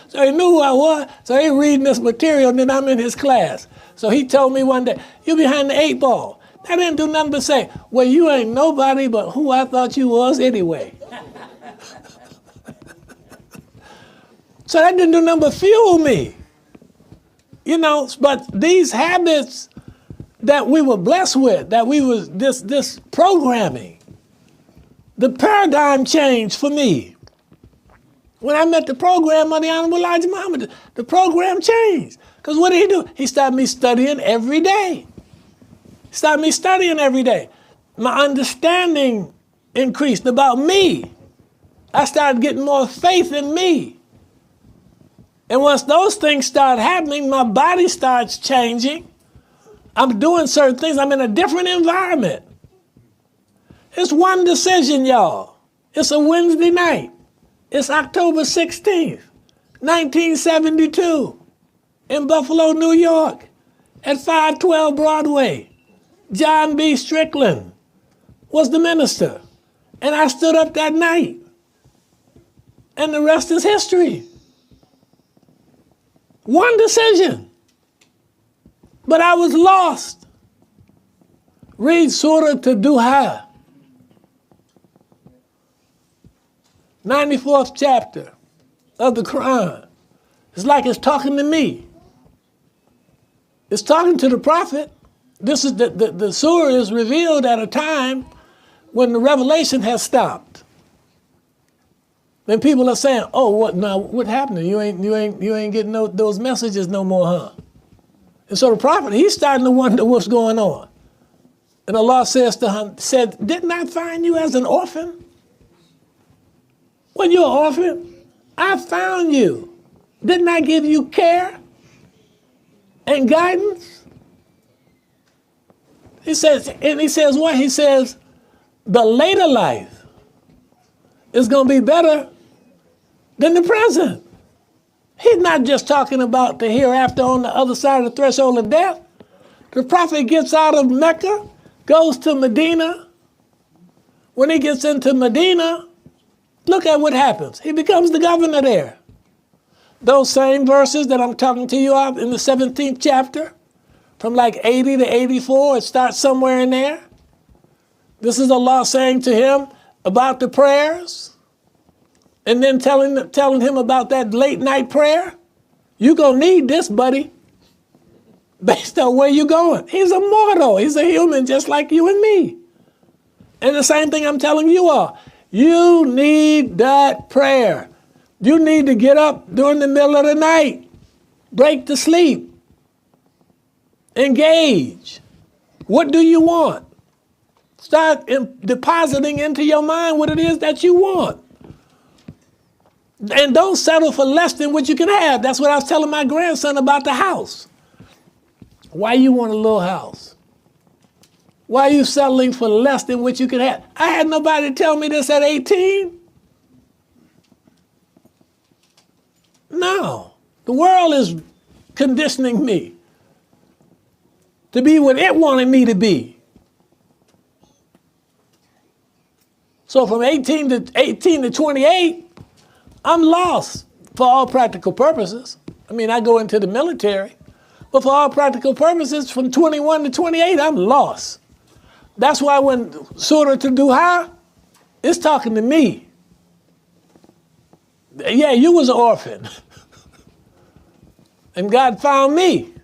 So he knew who I was. So he reading this material, and then I'm in his class. So he told me one day, you behind the 8 ball. I didn't do nothing but say, well, you ain't nobody but who I thought you was anyway. So that didn't do nothing but fuel me. You know, but these habits that we were blessed with, that we was this programming, the paradigm changed for me. When I met the program of the Honorable Elijah Muhammad, the program changed. Because what did he do? He started me studying every day. My understanding increased about me. I started getting more faith in me. And once those things start happening, my body starts changing. I'm doing certain things. I'm in a different environment. It's one decision, y'all. It's a Wednesday night. It's October 16th, 1972, in Buffalo, New York, at 512 Broadway. John B. Strickland was the minister. And I stood up that night. And the rest is history. One decision. But I was lost. Read Surah Duha, 94th chapter of the Quran. It's like it's talking to me. It's talking to the prophet. This is the surah is revealed at a time when the revelation has stopped. Then people are saying, "Oh, what happened? You ain't getting those messages no more, huh?" And so the prophet, he's starting to wonder what's going on. And Allah says to him, "Didn't I find you as an orphan? When you're an orphan, I found you. Didn't I give you care and guidance?" He says what? He says, the later life is going to be better than the present. He's not just talking about the hereafter on the other side of the threshold of death. The prophet gets out of Mecca, goes to Medina. When he gets into Medina, look at what happens. He becomes the governor there. Those same verses that I'm talking to you of in the 17th chapter, from like 80 to 84, it starts somewhere in there. This is Allah saying to him about the prayers, and then telling him about that late night prayer. You're going to need this, buddy, based on where you're going. He's a mortal. He's a human just like you and me. And the same thing I'm telling you all. You need that prayer. You need to get up during the middle of the night. Break the sleep. Engage. What do you want? Start depositing into your mind what it is that you want. And don't settle for less than what you can have. That's what I was telling my grandson about the house. Why you want a little house? Why are you settling for less than what you can have? I had nobody tell me this at 18. No. The world is conditioning me to be what it wanted me to be. So from 18 to 28, I'm lost for all practical purposes. I mean, I go into the military, but for all practical purposes, from 21 to 28, I'm lost. That's why when Surah Duha, it's talking to me. Yeah, you was an orphan. And God found me.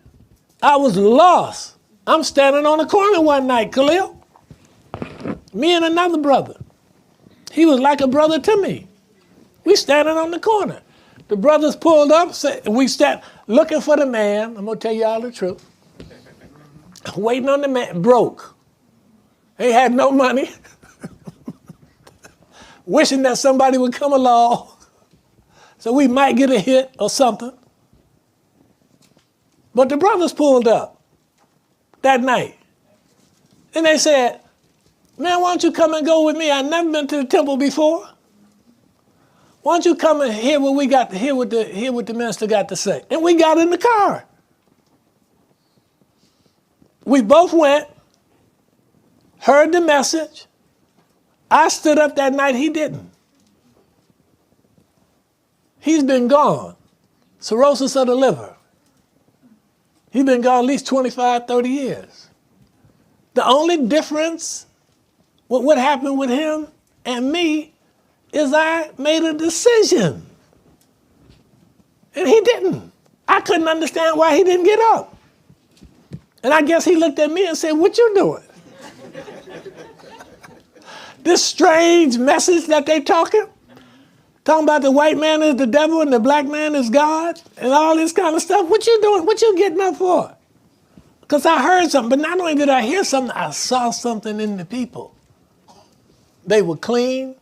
I was lost. I'm standing on the corner one night, Khalil. Me and another brother. He was like a brother to me. We standing on the corner. The brothers pulled up, we stand looking for the man. I'm gonna tell you all the truth. Waiting on the man, broke. He had no money. Wishing that somebody would come along so we might get a hit or something. But the brothers pulled up that night. And they said, "Man, why don't you come and go with me? I've never been to the temple before. Why don't you come and hear what we got to hear what the minister got to say? And we got in the car. We both went, heard the message. I stood up that night, he didn't. He's been gone. Cirrhosis of the liver. He's been gone at least 25, 30 years. The only difference with what happened with him and me is I made a decision. And he didn't. I couldn't understand why he didn't get up. And I guess he looked at me and said, what you doing? This strange message that they talking about the white man is the devil and the black man is God and all this kind of stuff. What you doing? What you getting up for? Because I heard something, but not only did I hear something, I saw something in the people. They were clean.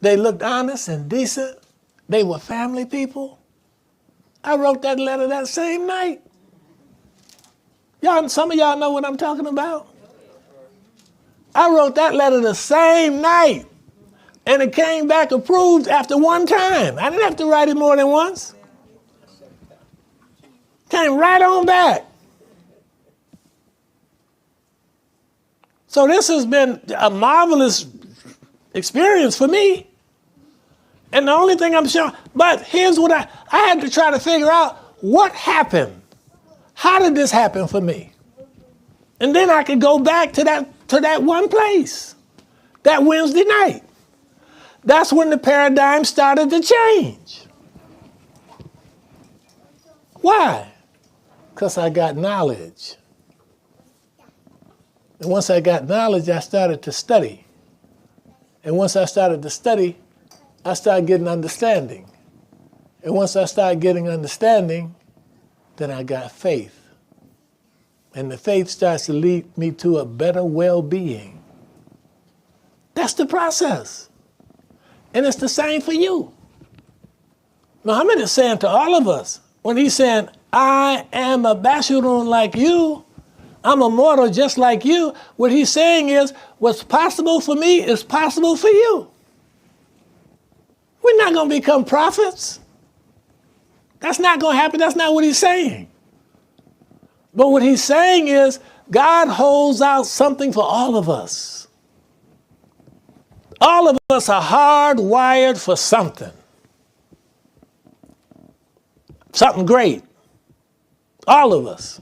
They looked honest and decent. They were family people. I wrote that letter that same night. Some of y'all know what I'm talking about. I wrote that letter the same night, and it came back approved after one time. I didn't have to write it more than once. Came right on back. So this has been a marvelous experience for me. And the only thing I'm sure, but here's what I had to try to figure out what happened. How did this happen for me? And then I could go back to that one place, that Wednesday night. That's when the paradigm started to change. Why? Because I got knowledge. And once I got knowledge, I started to study. And once I started to study, I started getting understanding. And once I started getting understanding, then I got faith. And the faith starts to lead me to a better well-being. That's the process. And it's the same for you. Muhammad is saying to all of us, when he's saying, I am a Bashirun like you, I'm a mortal just like you, what he's saying is, what's possible for me is possible for you. We're not going to become prophets. That's not going to happen. That's not what he's saying. But what he's saying is, God holds out something for all of us. All of us are hardwired for something. Something great. All of us.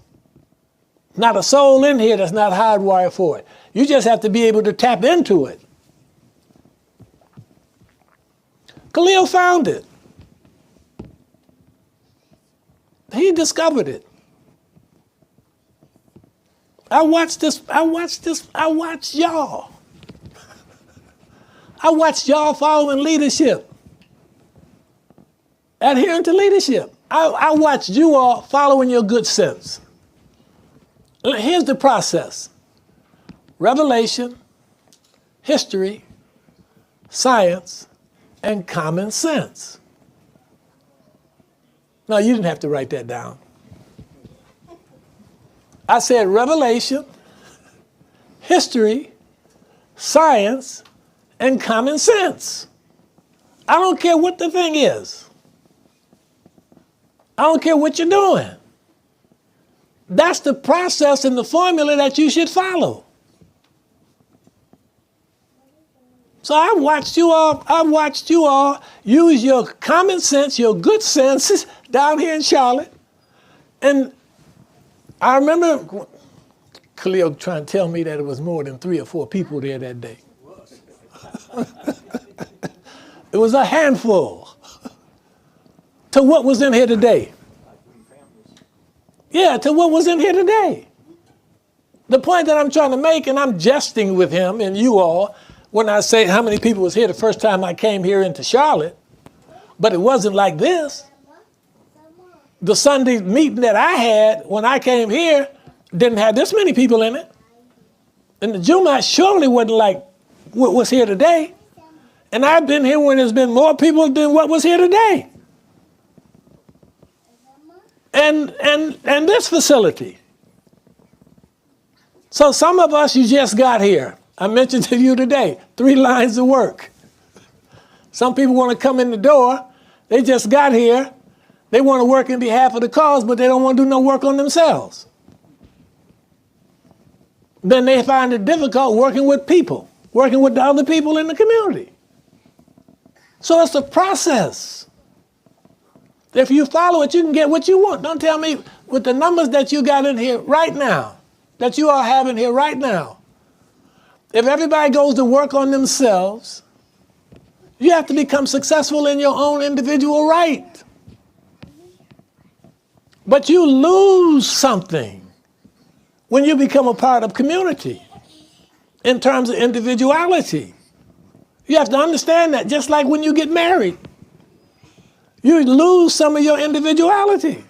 Not a soul in here that's not hardwired for it. You just have to be able to tap into it. Khalil found it. He discovered it. I watched y'all. I watched y'all following leadership. Adhering to leadership. I watched you all following your good sense. Here's the process. Revelation, history, science, and common sense. No, you didn't have to write that down. I said revelation, history, science, and common sense. I don't care what the thing is. I don't care what you're doing. That's the process and the formula that you should follow. So I watched you all use your common sense, your good senses down here in Charlotte. And I remember Khalil trying to tell me that it was more than 3 or 4 people there that day. It was a handful to what was in here today. Yeah, to what was in here today. The point that I'm trying to make, and I'm jesting with him and you all, when I say how many people was here the first time I came here into Charlotte, but it wasn't like this. The Sunday meeting that I had when I came here didn't have this many people in it. And the Jumu'ah surely wasn't like what was here today. And I've been here when there's been more people than what was here today. And this facility. So some of us, you just got here. I mentioned to you today, 3 lines of work. Some people want to come in the door. They just got here. They want to work in behalf of the cause, but they don't want to do no work on themselves. Then they find it difficult working with people, working with the other people in the community. So it's a process. If you follow it, you can get what you want. Don't tell me with the numbers that you got in here right now, that you all have in here right now, if everybody goes to work on themselves, you have to become successful in your own individual right. But you lose something when you become a part of community in terms of individuality. You have to understand that, just like when you get married, you lose some of your individuality.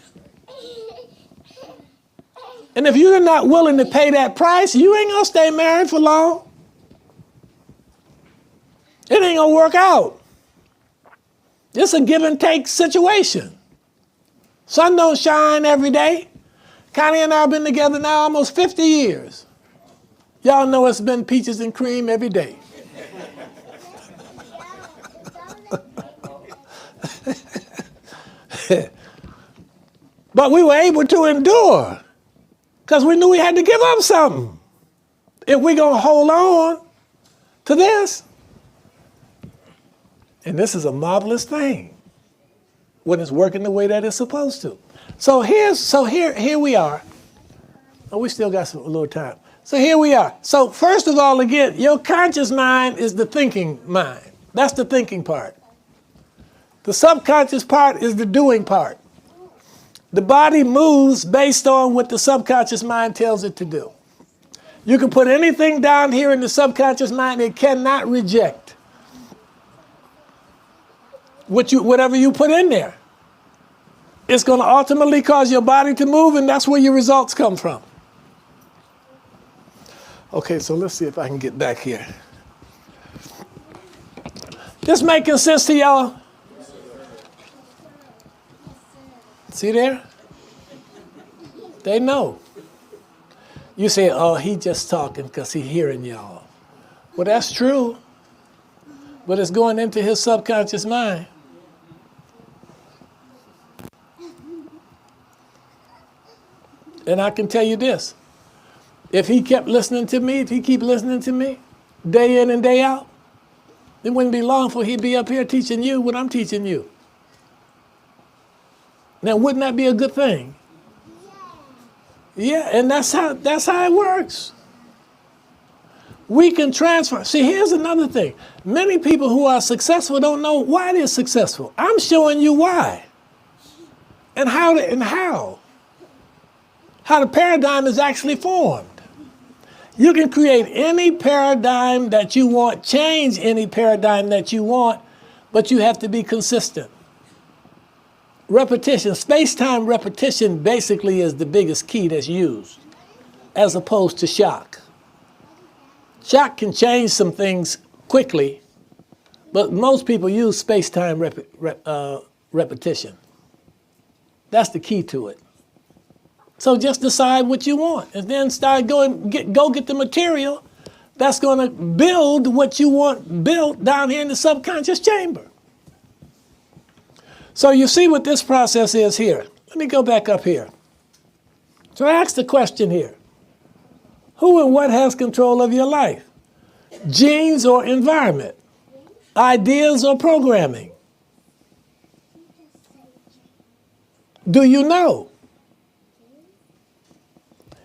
And if you're not willing to pay that price, you ain't gonna stay married for long. It ain't gonna work out. It's a give and take situation. Sun don't shine every day. Connie and I have been together now almost 50 years. Y'all know it's been peaches and cream every day. But we were able to endure because we knew we had to give up something. If we're going to hold on to this, and this is a marvelous thing when it's working the way that it's supposed to. So here we are. Oh, we still got a little time. So here we are. So first of all, again, your conscious mind is the thinking mind. That's the thinking part. The subconscious part is the doing part. The body moves based on what the subconscious mind tells it to do. You can put anything down here in the subconscious mind, it cannot reject whatever you put in there. It's going to ultimately cause your body to move, and that's where your results come from. Okay, so let's see if I can get back here. This making sense to y'all? See there? They know. You say, oh, he just talking because he hearing y'all. Well, that's true, but it's going into his subconscious mind. And I can tell you this, if he kept listening to me, if he keep listening to me day in and day out, it wouldn't be long before he'd be up here teaching you what I'm teaching you. Now, wouldn't that be a good thing? Yeah, and that's how it works. We can transfer. See, here's another thing. Many people who are successful don't know why they're successful. I'm showing you why. And how the paradigm is actually formed. You can create any paradigm that you want, change any paradigm that you want, but you have to be consistent. Repetition, space-time repetition basically is the biggest key that's used, as opposed to shock. Shock can change some things quickly, but most people use space-time repetition. That's the key to it. So just decide what you want, and then start go get the material that's going to build what you want built down here in the subconscious chamber. So you see what this process is here. Let me go back up here. So I asked the question here. Who and what has control of your life? Genes or environment? Ideas or programming? Do you know?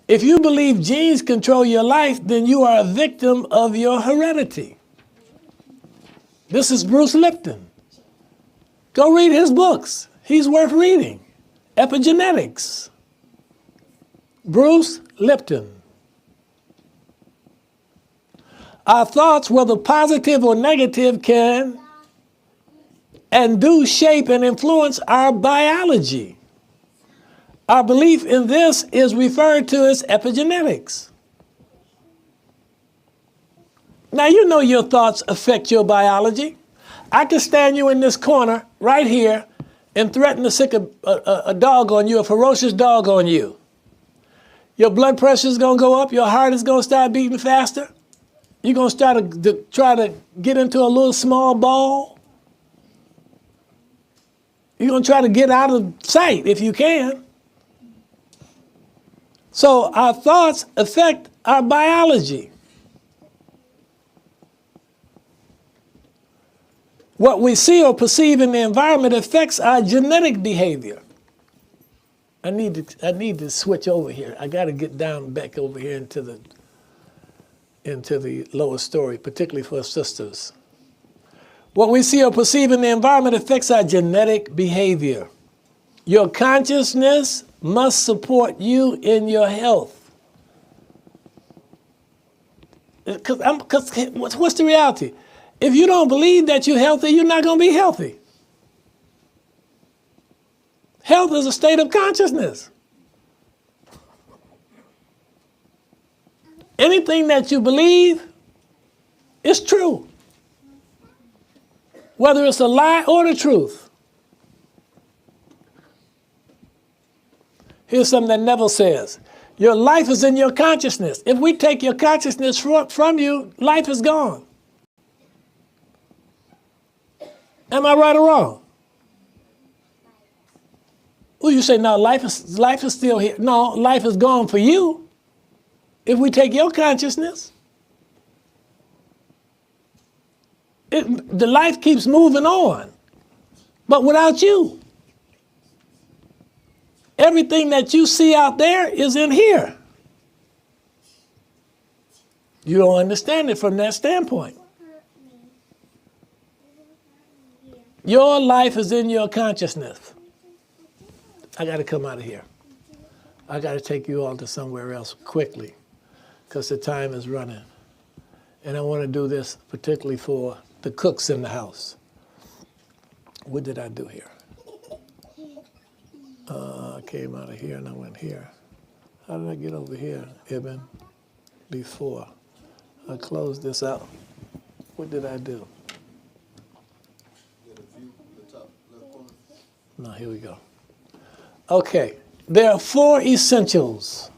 If you believe genes control your life, then you are a victim of your heredity. This is Bruce Lipton. Go read his books. He's worth reading. Epigenetics. Bruce Lipton. Our thoughts, whether positive or negative, can and do shape and influence our biology. Our belief in this is referred to as epigenetics. Now, you know your thoughts affect your biology. I could stand you in this corner right here and threaten to sick a dog on you, a ferocious dog on you. Your blood pressure is going to go up. Your heart is going to start beating faster. You're going to start to try to get into a little small ball. You're going to try to get out of sight if you can. So our thoughts affect our biology. What we see or perceive in the environment affects our genetic behavior. I need to switch over here. I got to get down back over here into the lower story, particularly for sisters. What we see or perceive in the environment affects our genetic behavior. Your consciousness must support you in your health. Because what's the reality? If you don't believe that you're healthy, you're not going to be healthy. Health is a state of consciousness. Anything that you believe is true, whether it's a lie or the truth. Here's something that Neville says. Your life is in your consciousness. If we take your consciousness from you, life is gone. Am I right or wrong? Well, you say, no, life is still here. No, life is gone for you. If we take your consciousness, the life keeps moving on, but without you. Everything that you see out there is in here. You don't understand it from that standpoint. Your life is in your consciousness. I got to come out of here. I got to take you all to somewhere else quickly because the time is running. And I want to do this particularly for the cooks in the house. What did I do here? I came out of here and I went here. How did I get over here, Ibn? Before I closed this out. What did I do? No, here we go. Okay, there are 4 essentials.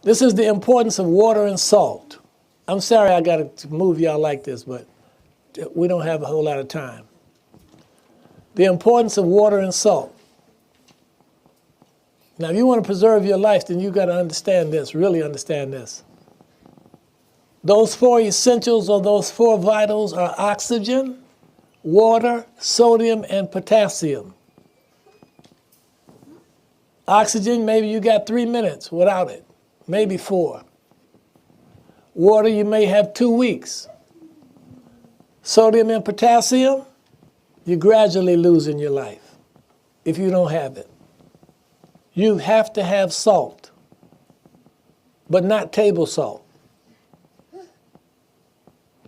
This is the importance of water and salt. I'm sorry I got to move y'all like this, but we don't have a whole lot of time. The importance of water and salt. Now, if you want to preserve your life, then you got to understand this, really understand this. Those 4 essentials or those 4 vitals are oxygen, water, sodium, and potassium. Oxygen, maybe you got 3 minutes without it, maybe 4. Water, you may have 2 weeks. Sodium and potassium, you're gradually losing your life if you don't have it. You have to have salt, but not table salt.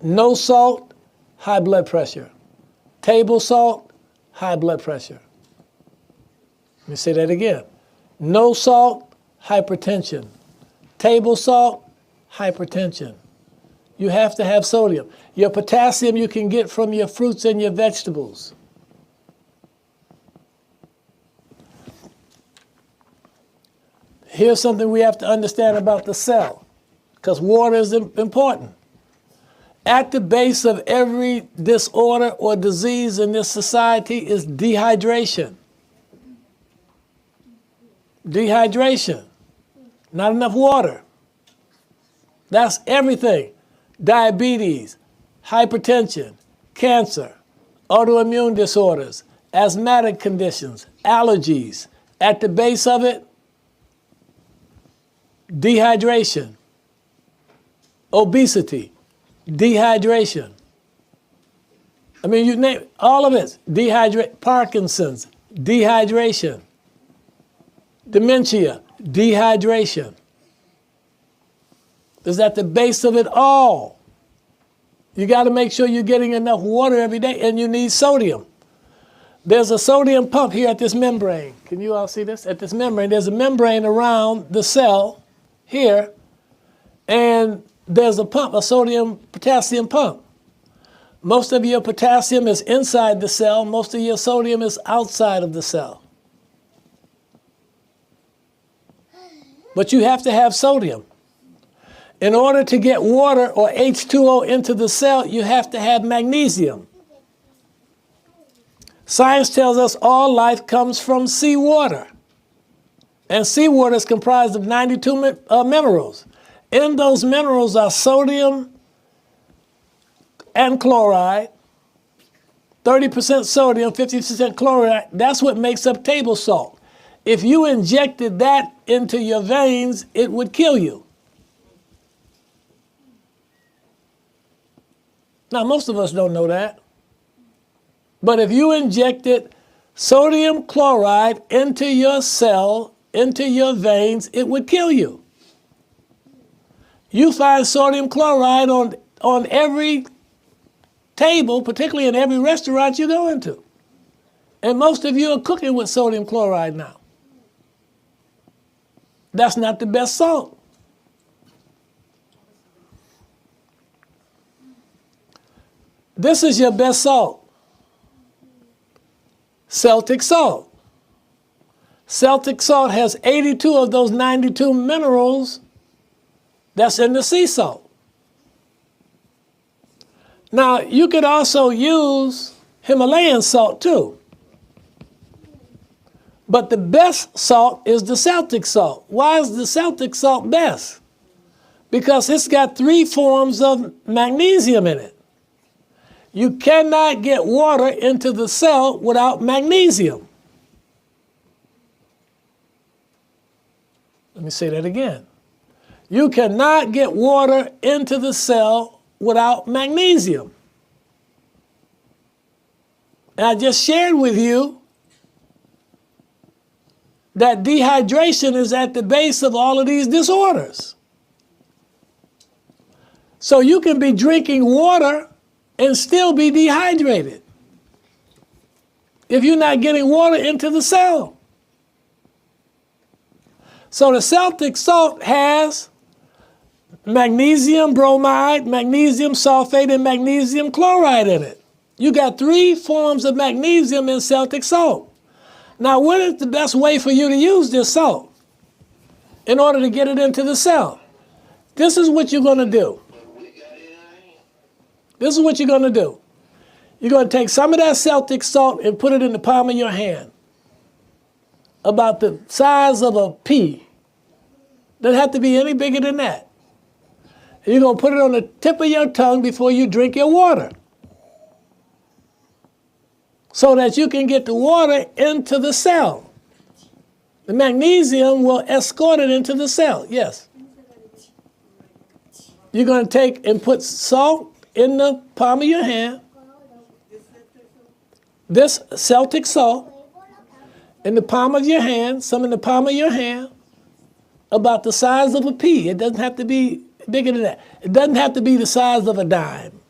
No salt, high blood pressure. Table salt, high blood pressure. Let me say that again. No salt, hypertension. Table salt, hypertension. You have to have sodium. Your potassium you can get from your fruits and your vegetables. Here's something we have to understand about the cell, because water is important. At the base of every disorder or disease in this society is dehydration. Dehydration. Not enough water. That's everything. Diabetes, hypertension, cancer, autoimmune disorders, asthmatic conditions, allergies. At the base of it, dehydration, obesity, dehydration. I mean, you name all of it. Parkinson's, dehydration. Dementia, dehydration. Is at the base of it all. You got to make sure you're getting enough water every day, and you need sodium. There's a sodium pump here at this membrane. Can you all see this? At this membrane, there's a membrane around the cell here, and there's a pump, a sodium-potassium pump. Most of your potassium is inside the cell. Most of your sodium is outside of the cell. But you have to have sodium. In order to get water or H2O into the cell, you have to have magnesium. Science tells us all life comes from seawater. And seawater is comprised of 92 minerals. In those minerals are sodium and chloride, 30% sodium, 50% chloride. That's what makes up table salt. If you injected that into your veins, it would kill you. Now, most of us don't know that. But if you injected sodium chloride into your cell, into your veins, it would kill you. You find sodium chloride on every table, particularly in every restaurant you go into. And most of you are cooking with sodium chloride now. That's not the best salt. This is your best salt. Celtic salt. Celtic salt has 82 of those 92 minerals that's in the sea salt. Now, you could also use Himalayan salt too. But the best salt is the Celtic salt. Why is the Celtic salt best? Because it's got 3 forms of magnesium in it. You cannot get water into the cell without magnesium. Let me say that again. You cannot get water into the cell without magnesium. And I just shared with you that dehydration is at the base of all of these disorders. So you can be drinking water and still be dehydrated if you're not getting water into the cell. So the Celtic salt has magnesium bromide, magnesium sulfate, and magnesium chloride in it. You got 3 forms of magnesium in Celtic salt. Now, what is the best way for you to use this salt in order to get it into the cell? This is what you're going to do. This is what you're going to do. You're going to take some of that Celtic salt and put it in the palm of your hand, about the size of a pea. Doesn't have to be any bigger than that. And you're going to put it on the tip of your tongue before you drink your water, so that you can get the water into the cell. The magnesium will escort it into the cell. Yes. You're going to take and put salt in the palm of your hand, this Celtic salt in the palm of your hand, some in the palm of your hand, about the size of a pea. It doesn't have to be bigger than that. It doesn't have to be the size of a dime.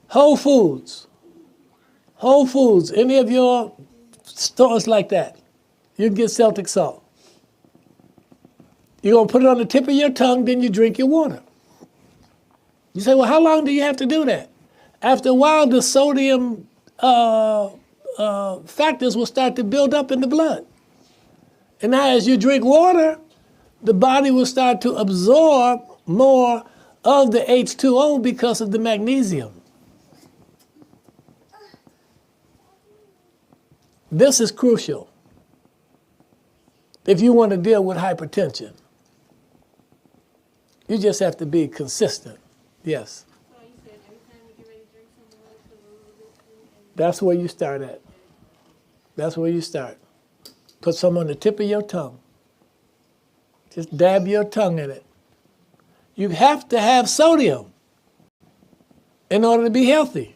Whole Foods. Whole Foods, any of your stores like that, you can get Celtic salt. You're going to put it on the tip of your tongue, then you drink your water. You say, well, how long do you have to do that? After a while, the sodium factors will start to build up in the blood. And now as you drink water, the body will start to absorb more of the H2O because of the magnesium. This is crucial if you want to deal with hypertension. You just have to be consistent. Yes. So you said every time you get ready to drink some water, put a little bit in. That's where you start at. That's where you start. Put some on the tip of your tongue. Just dab your tongue in it. You have to have sodium in order to be healthy.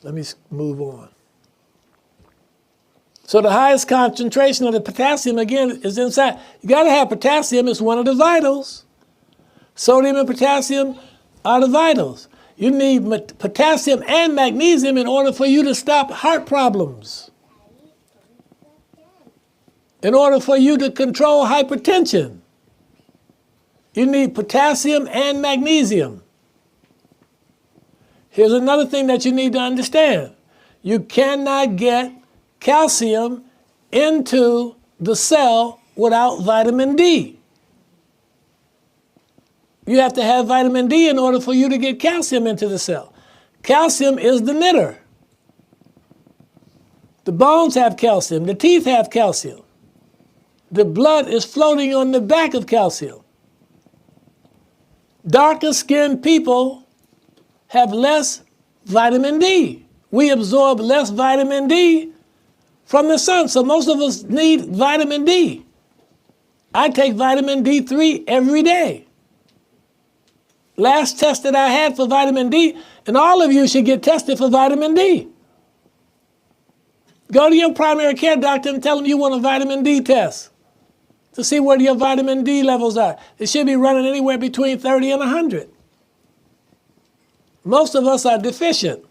Let me move on. So the highest concentration of the potassium, again, is inside. You got to have potassium. It's one of the vitals. Sodium and potassium are the vitals. You need potassium and magnesium in order for you to stop heart problems, in order for you to control hypertension. You need potassium and magnesium. Here's another thing that you need to understand. You cannot get calcium into the cell without vitamin D. You have to have vitamin D in order for you to get calcium into the cell. Calcium is the knitter. The bones have calcium. The teeth have calcium. The blood is floating on the back of calcium. Darker skinned people have less vitamin D. We absorb less vitamin D from the sun, so most of us need vitamin D. I take vitamin D3 every day. Last test that I had for vitamin D, and all of you should get tested for vitamin D. Go to your primary care doctor and tell them you want a vitamin D test to see where your vitamin D levels are. It should be running anywhere between 30 and 100. Most of us are deficient.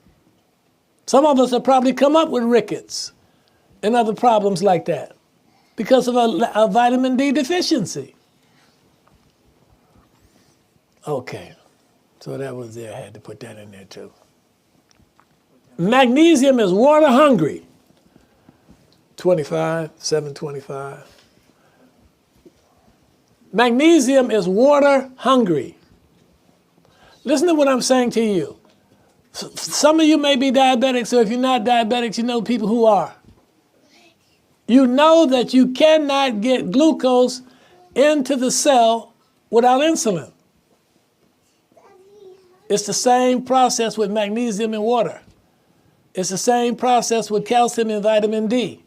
Some of us have probably come up with rickets and other problems like that because of a vitamin D deficiency. Okay, so that was there. I had to put that in there too. Magnesium is water hungry. 725. Magnesium is water hungry. Listen to what I'm saying to you. Some of you may be diabetics, so if you're not diabetics, you know people who are. You know that you cannot get glucose into the cell without insulin. It's the same process with magnesium and water. It's the same process with calcium and vitamin D.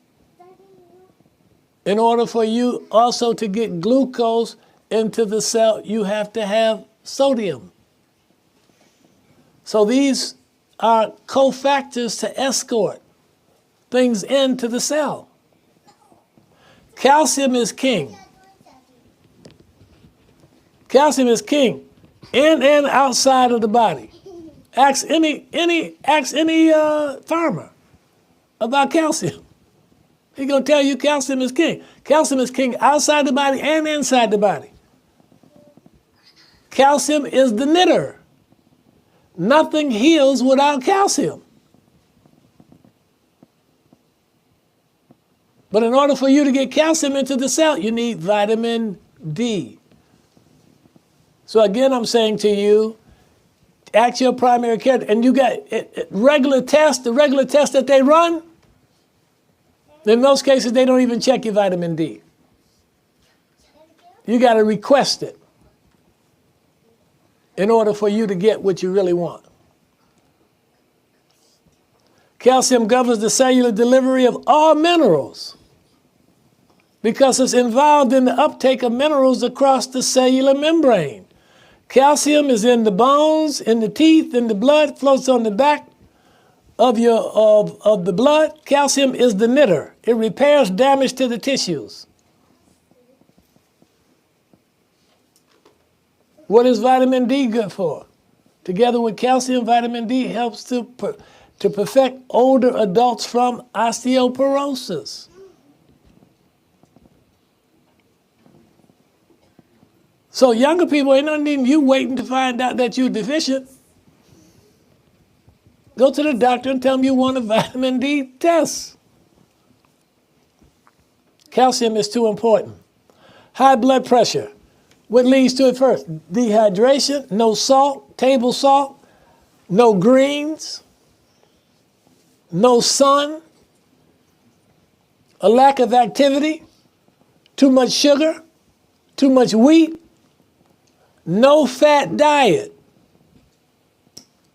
In order for you also to get glucose into the cell, you have to have sodium. So these are cofactors to escort things into the cell. Calcium is king. Calcium is king in and outside of the body. Ask any farmer about calcium. He's going to tell you calcium is king. Calcium is king outside the body and inside the body. Calcium is the knitter. Nothing heals without calcium. But in order for you to get calcium into the cell, you need vitamin D. So again, I'm saying to you, ask your primary care, and you got regular tests, the regular tests that they run, in most cases, they don't even check your vitamin D. You got to request it in order for you to get what you really want. Calcium governs the cellular delivery of all minerals because it's involved in the uptake of minerals across the cellular membrane. Calcium is in the bones, in the teeth, in the blood, floats on the back of the blood. Calcium is the knitter. It repairs damage to the tissues. What is vitamin D good for? Together with calcium, vitamin D helps to perfect older adults from osteoporosis. So younger people, ain't no need you waiting to find out that you're deficient. Go to the doctor and tell them you want a vitamin D test. Calcium is too important. High blood pressure. What leads to it first? Dehydration, no salt, table salt, no greens, no sun, a lack of activity, too much sugar, too much wheat, no fat diet.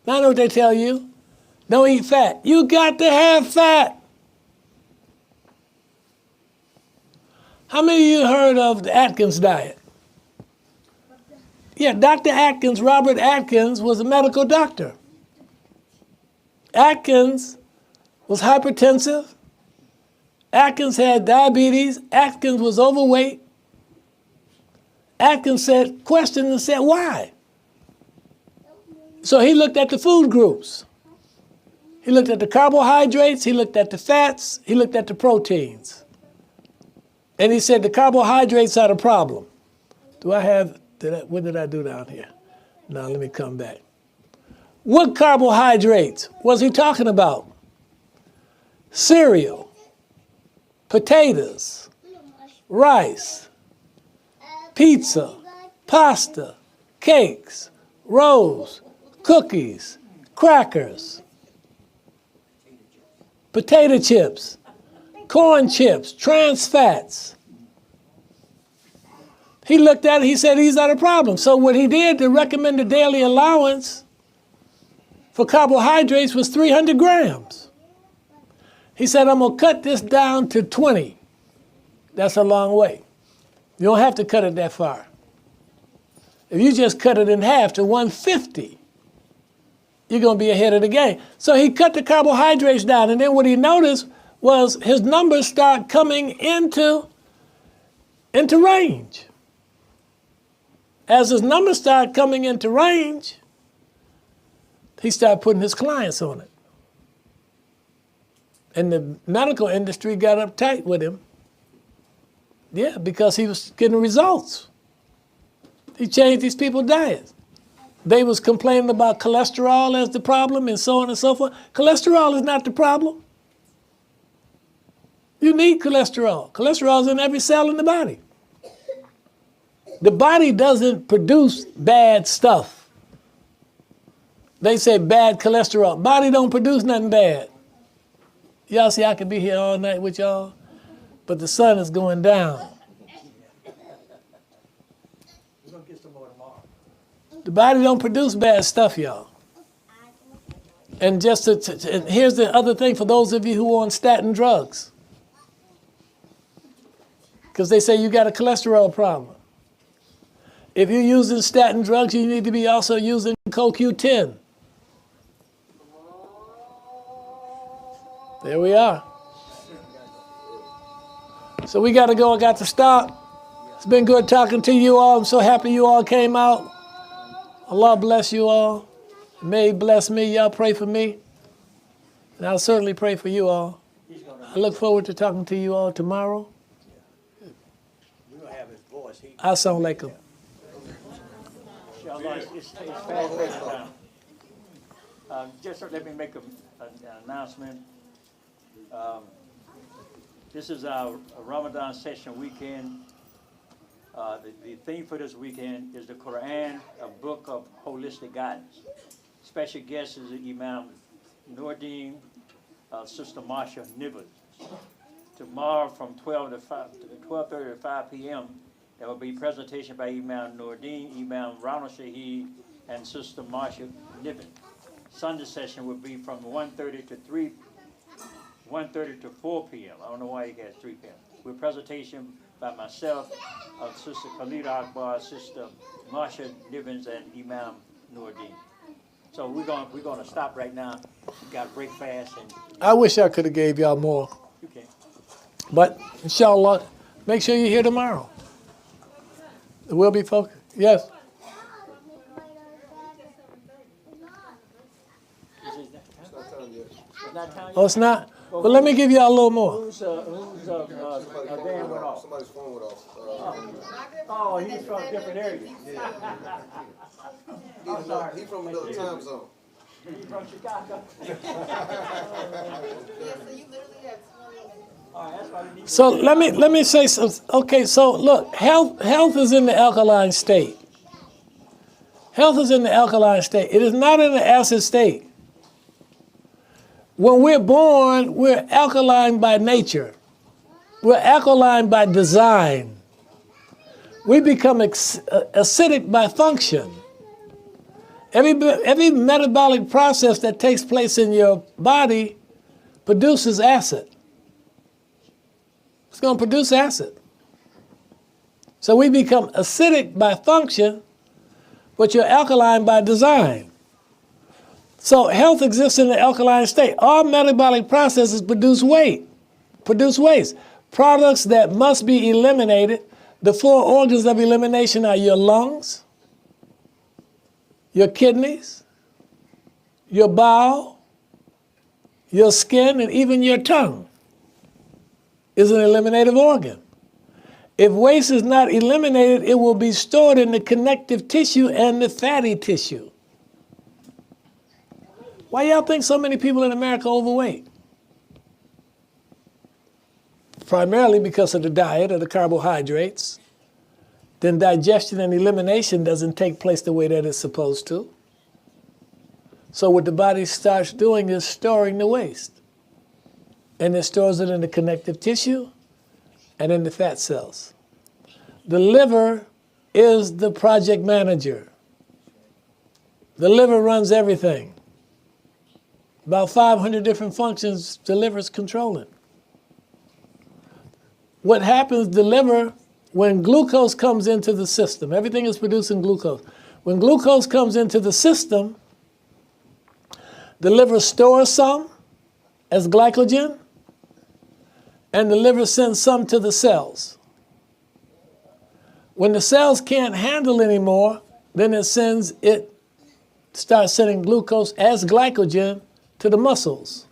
I know what they tell you. Don't eat fat. You got to have fat. How many of you heard of the Atkins diet? Yeah, Dr. Atkins, Robert Atkins, was a medical doctor. Atkins was hypertensive. Atkins had diabetes. Atkins was overweight. Atkins questioned and said, why? So he looked at the food groups. He looked at the carbohydrates, he looked at the fats, he looked at the proteins. And he said the carbohydrates are the problem. What did I do down here? Now let me come back. What carbohydrates was he talking about? Cereal, potatoes, rice, pizza, pasta, cakes, rolls, cookies, crackers, potato chips, corn chips, trans fats. He looked at it, he said these are the problems. So what he did to recommend the daily allowance for carbohydrates was 300 grams. He said, I'm gonna cut this down to 20. That's a long way. You don't have to cut it that far. If you just cut it in half to 150, you're gonna be ahead of the game. So he cut the carbohydrates down, and then what he noticed was his numbers start coming into range. As his numbers started coming into range, he started putting his clients on it. And the medical industry got uptight with him. Yeah, because he was getting results. He changed these people's diets. They was complaining about cholesterol as the problem and so on and so forth. Cholesterol is not the problem. You need cholesterol. Cholesterol is in every cell in the body. The body doesn't produce bad stuff. They say bad cholesterol. Body don't produce nothing bad. Y'all see, I could be here all night with y'all, but the sun is going down. We're gonna get some more tomorrow. The body don't produce bad stuff, y'all. And just and here's the other thing for those of you who are on statin drugs, because they say you got a cholesterol problem. If you're using statin drugs, you need to be also using CoQ10. There we are. So we got to go. I got to stop. It's been good talking to you all. I'm so happy you all came out. Allah bless you all. May He bless me. Y'all pray for me. And I'll certainly pray for you all. I look forward to talking to you all tomorrow. We're gonna have his voice. I sound like him. Inshallah, it's fast now. Just let me make an announcement. This is our Ramadan session weekend. The theme for this weekend is the Quran, a book of holistic guidance. Special guest is Imam Nurridin, Sister Marsha Nivens. Tomorrow from 12:30 to 5 p.m., there will be presentation by Imam Nurridin, Imam Ash-Shaheed, and Sister Marsha Nivens. Sunday session will be from 1:30 to 4 p.m. I don't know why you got 3 p.m. With presentation by myself, Sister Khalida Akbar, Sister Marsha Nivens, and Imam Nurridin. So we're gonna stop right now. We got to break fast, and I wish I could have gave y'all more. you can. But inshallah, make sure you're here tomorrow. We'll be focused. Yes. It's not time Oh, it's not? Well, let me give y'all a little more. Who's Dan went off? Somebody's phone went off. Oh, he's from a different area. He's from another time zone. He's from Chicago. All right, that's why we need. So let me say something. Okay, so look, health is in the alkaline state. Health is in the alkaline state. It is not in the acid state. When we're born, we're alkaline by nature. We're alkaline by design. We become acidic by function. Every metabolic process that takes place in your body produces acid. It's going to produce acid. So we become acidic by function, but you're alkaline by design. So health exists in the alkaline state. All metabolic processes produce waste. Products that must be eliminated. The 4 organs of elimination are your lungs, your kidneys, your bowel, your skin, and even your tongue is an eliminative organ. If waste is not eliminated, it will be stored in the connective tissue and the fatty tissue. Why y'all think so many people in America are overweight? Primarily because of the diet or the carbohydrates. Then digestion and elimination doesn't take place the way that it's supposed to. So what the body starts doing is storing the waste. And it stores it in the connective tissue and in the fat cells. The liver is the project manager. The liver runs everything. About 500 different functions the liver's controlling. What happens, the liver, when glucose comes into the system, everything is producing glucose. When glucose comes into the system, the liver stores some as glycogen, and the liver sends some to the cells. When the cells can't handle anymore, then it starts sending glucose as glycogen to the muscles.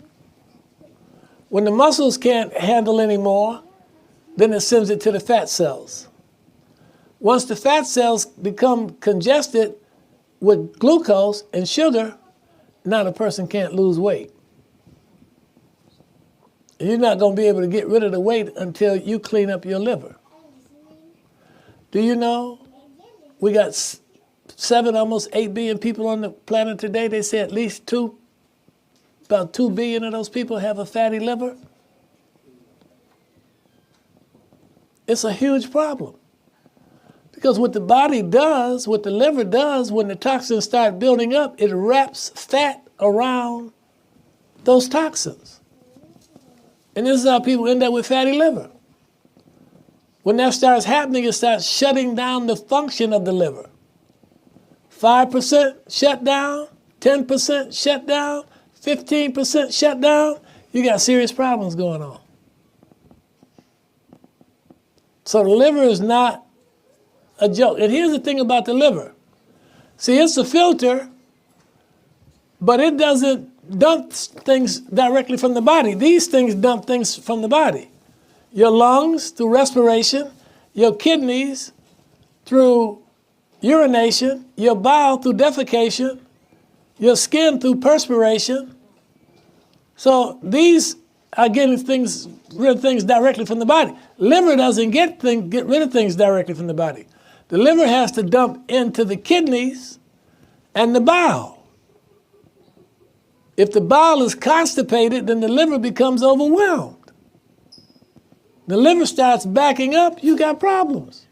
When the muscles can't handle anymore, then it sends it to the fat cells. Once the fat cells become congested with glucose and sugar, now the person can't lose weight. And you're not going to be able to get rid of the weight until you clean up your liver. Do you know we got 7, almost 8 billion people on the planet today? They say at least about 2 billion of those people have a fatty liver. It's a huge problem. Because what the body does, what the liver does, when the toxins start building up, it wraps fat around those toxins. And this is how people end up with fatty liver. When that starts happening, it starts shutting down the function of the liver. 5% shut down, 10% shut down, 15% shut down, you got serious problems going on. So the liver is not a joke. And here's the thing about the liver. See, it's a filter, but it doesn't dump things directly from the body. These things dump things from the body. Your lungs through respiration, your kidneys through urination, your bowel through defecation, your skin through perspiration. So these are getting rid of things directly from the body. Liver doesn't get rid of things directly from the body. The liver has to dump into the kidneys and the bowel. If the bowel is constipated, then the liver becomes overwhelmed. The liver starts backing up, you got problems.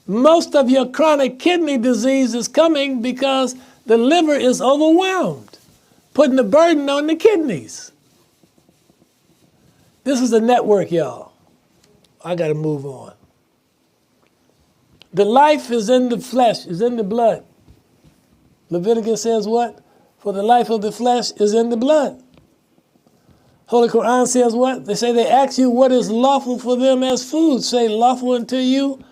Most of your chronic kidney disease is coming because the liver is overwhelmed, putting the burden on the kidneys. This is a network, y'all. I got to move on. The life is in the flesh, is in the blood. Leviticus says what? For the life of the flesh is in the blood. Holy Quran says what? They say they ask you what is lawful for them as food. Say lawful unto you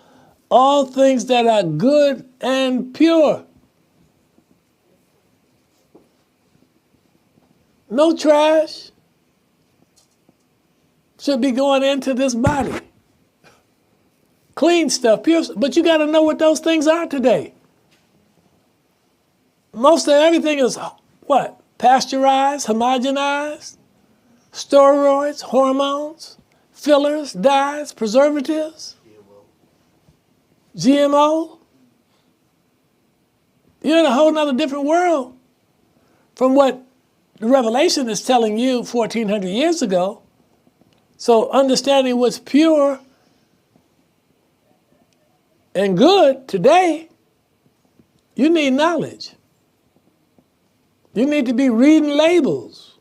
all things that are good and pure. No trash should be going into this body. Clean stuff, pure, but you got to know what those things are today. Most of everything is what? Pasteurized, homogenized, steroids, hormones, fillers, dyes, preservatives, GMO. You're in a whole nother different world from what the Revelation is telling you 1,400 years ago. So understanding what's pure and good today, you need knowledge. You need to be reading labels.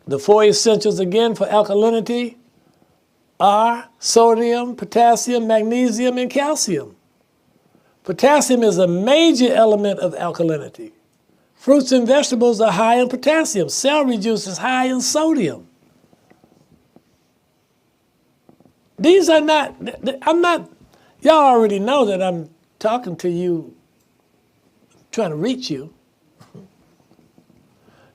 The 4 essentials again for alkalinity are sodium, potassium, magnesium, and calcium. Potassium is a major element of alkalinity. Fruits and vegetables are high in potassium. Celery juice is high in sodium. These are not, y'all already know that I'm talking to you, trying to reach you.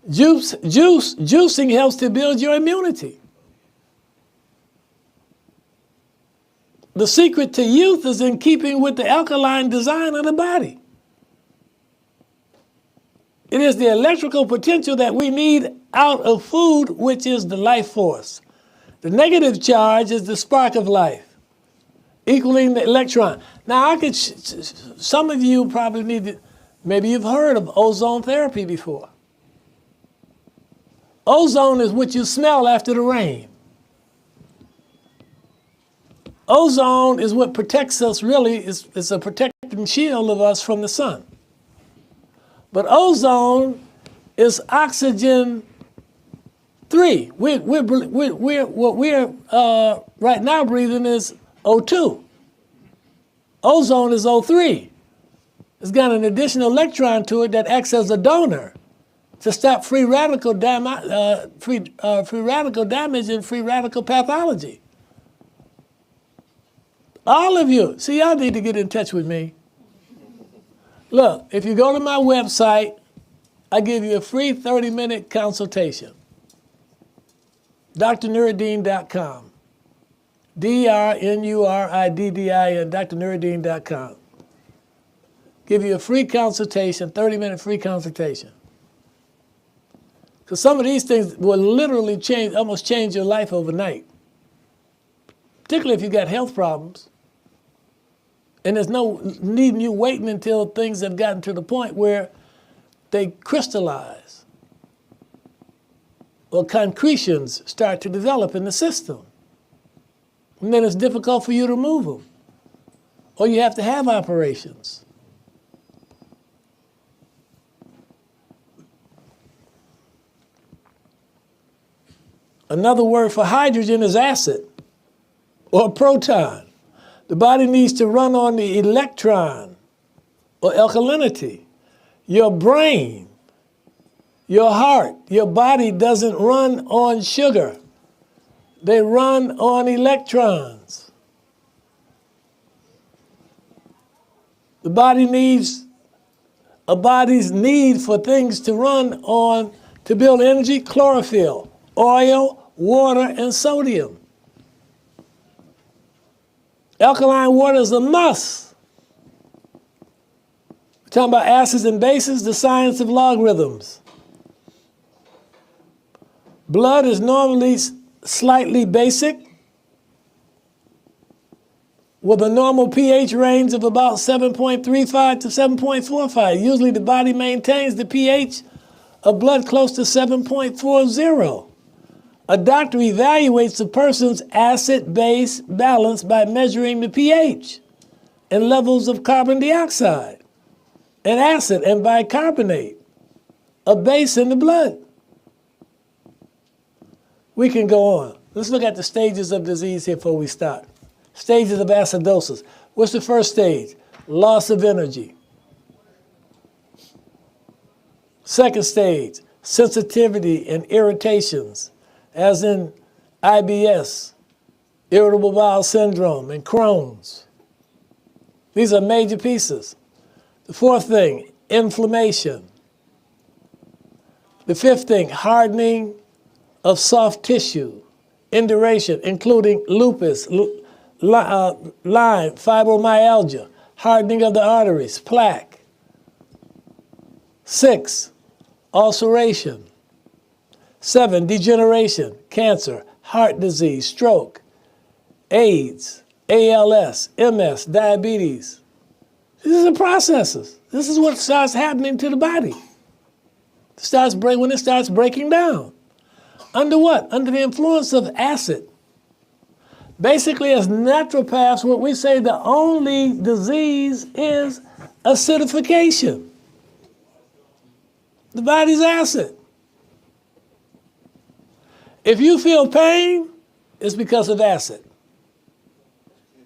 Juicing helps to build your immunity. The secret to youth is in keeping with the alkaline design of the body. It is the electrical potential that we need out of food, which is the life force. The negative charge is the spark of life. equaling the electron. Now, I could, some of you probably need to, maybe you've heard of ozone therapy before. Ozone is what you smell after the rain. Ozone is what protects us, really. It's a protecting shield of us from the sun. But ozone is oxygen 3. What we're right now breathing is O2. Ozone is O3. It's got an additional electron to it that acts as a donor to stop free radical damage and free radical pathology. All of you, see, y'all need to get in touch with me. Look, if you go to my website, I give you a free 30-minute consultation. drnurridin.com. DRNURIDDIN, drnurridin.com. Give you a free consultation, 30-minute free consultation. Because some of these things will literally change, almost change your life overnight. Particularly if you got health problems. And there's no needing you waiting until things have gotten to the point where they crystallize or concretions start to develop in the system. And then it's difficult for you to move them. Or you have to have operations. Another word for hydrogen is acid or proton. The body needs to run on the electron or alkalinity. Your brain, your heart, your body doesn't run on sugar. They run on electrons. The body needs, a body's need for things to run on to build energy, chlorophyll, oil, water, and sodium. Alkaline water is a must. We're talking about acids and bases, the science of logarithms. Blood is normally slightly basic, with a normal pH range of about 7.35 to 7.45. Usually the body maintains the pH of blood close to 7.40. A doctor evaluates a person's acid-base balance by measuring the pH and levels of carbon dioxide and acid and bicarbonate, a base in the blood. We can go on. Let's look at the stages of disease here before we start. Stages of acidosis. What's the first stage? Loss of energy. Second stage, sensitivity and irritations, as in IBS, irritable bowel syndrome, and Crohn's. These are major pieces. The fourth thing, inflammation. The fifth thing, hardening of soft tissue, induration, including lupus, Lyme, fibromyalgia, hardening of the arteries, plaque. 6, ulceration. 7, degeneration, cancer, heart disease, stroke, AIDS, ALS, MS, diabetes. These are the processes. This is what starts happening to the body. When it starts breaking down. Under what? Under the influence of acid. Basically, as naturopaths, what we say the only disease is acidification. The body's acid. If you feel pain, it's because of acid.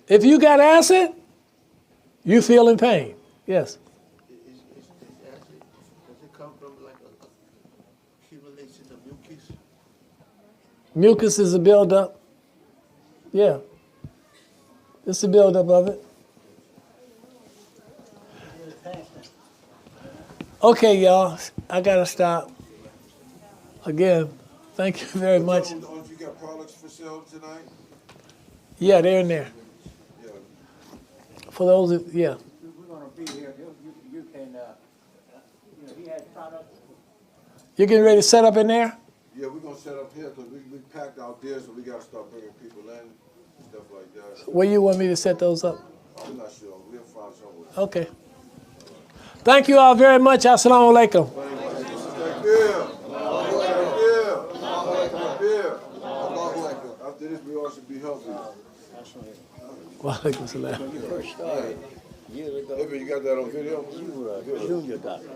If you got acid, you feel in pain. Yes? Is acid, does it come from like a accumulation of mucus? Mucus is a buildup. Yeah. It's a buildup of it. Okay, y'all. I got to stop. Again, thank you very much. Don't you got products for sale tonight? Yeah, they're in there. Yeah. For those, yeah. We're gonna be here, you can, he has products. You're getting ready to set up in there? Yeah, we're gonna set up here because we packed out there, so we gotta start bringing people in and stuff like that. Where you want me to set those up? I'm not sure. We'll find somewhere. Okay. Thank you all very much. Assalamu alaikum. Takbir. Takbir. After this, we all should be healthy. Wa alaikum salam. When you first started, years ago, Baby, you got that on video? you were a junior doctor.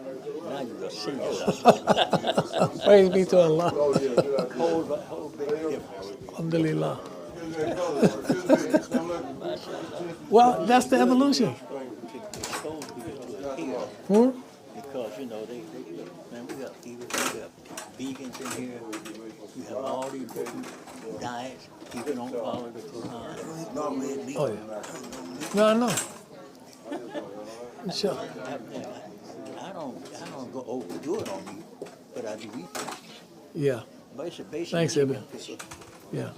Now you're a senior doctor. Praise be to Allah. Oh, yeah. Get out there. Whole big difference. Alhamdulillah. Excuse me. Well, that's the evolution. Expose people to it here. Because, you know, they look, man, we got people, we got vegans in here. We have all these different diets. People don't follow the Quran. Oh, yeah. No, I know. Sure. I don't go overdo it on you, but I do eat them. Yeah. Basically, Thanks, Ibn. Yeah.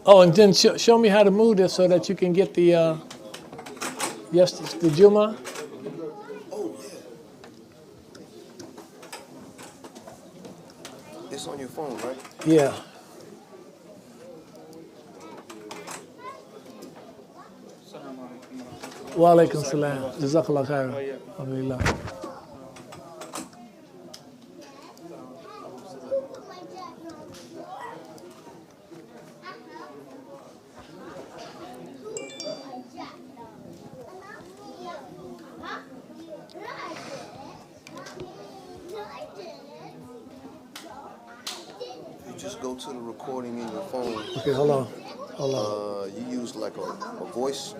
Oh, and then show me how to move this so that you can get the the Jumu'ah. It's on your phone, right? Yeah. Wa alaikum salam. Jazakallah khairan. Alhamdulillah. You just go to the recording in your phone. Okay, hold on. Hold on. You use like a voice.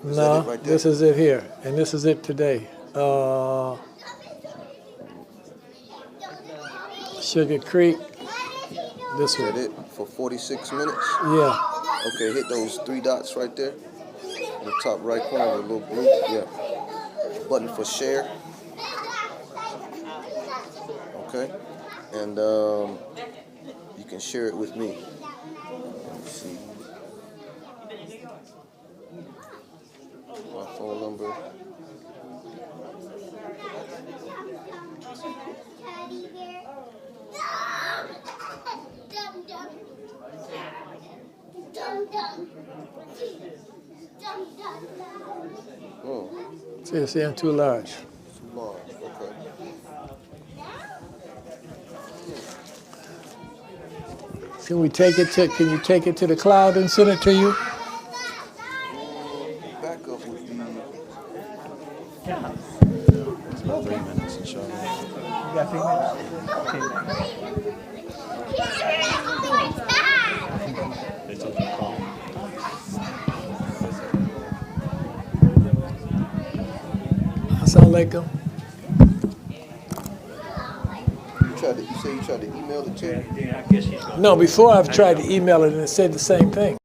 Is No, that it right there? this is it here, and this is it today. Sugar Creek. This Is that one. it for 46 minutes? Yeah. Okay, hit those three dots right there. In the top right corner, the little blue. Yeah. Button for share. Okay. And you can share it with me. Let me see. My phone number. Oh, See, I'm too large. it's large. Okay. Can you take it to the cloud and send it to you? Backup would be. It's about 3 minutes, inshallah. You got 3 minutes? They took the call. Assalamu alaikum. You say you tried to email it to you? Then I guess he's gonna. No, before I've tried to email it and it said the same thing.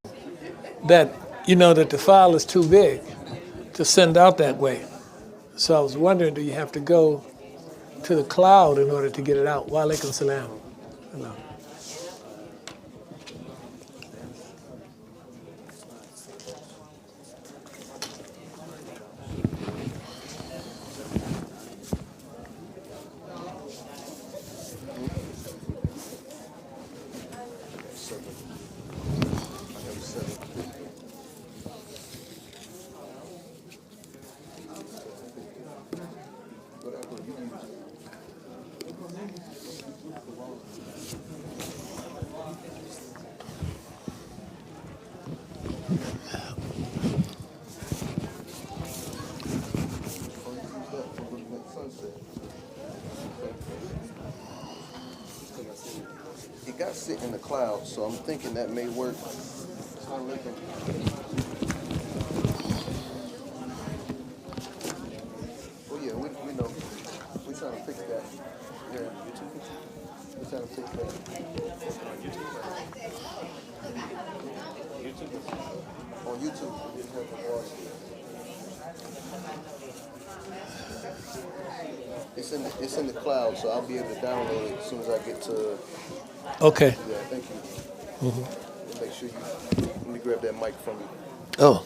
That, that the file is too big to send out that way. So I was wondering, do you have to go to the cloud in order to get it out? Wa alaikum salam. Hello. It got sit in the cloud, so I'm thinking that may work. Assalamu alaikum. Oh yeah, we know. We're trying to fix that. Yeah. We're trying to fix that. On YouTube. We didn't have to watch it. It's in the cloud, so I'll be able to download it as soon as I get to. Okay. Yeah, thank you. Make sure you. Let me grab that mic from you. Oh.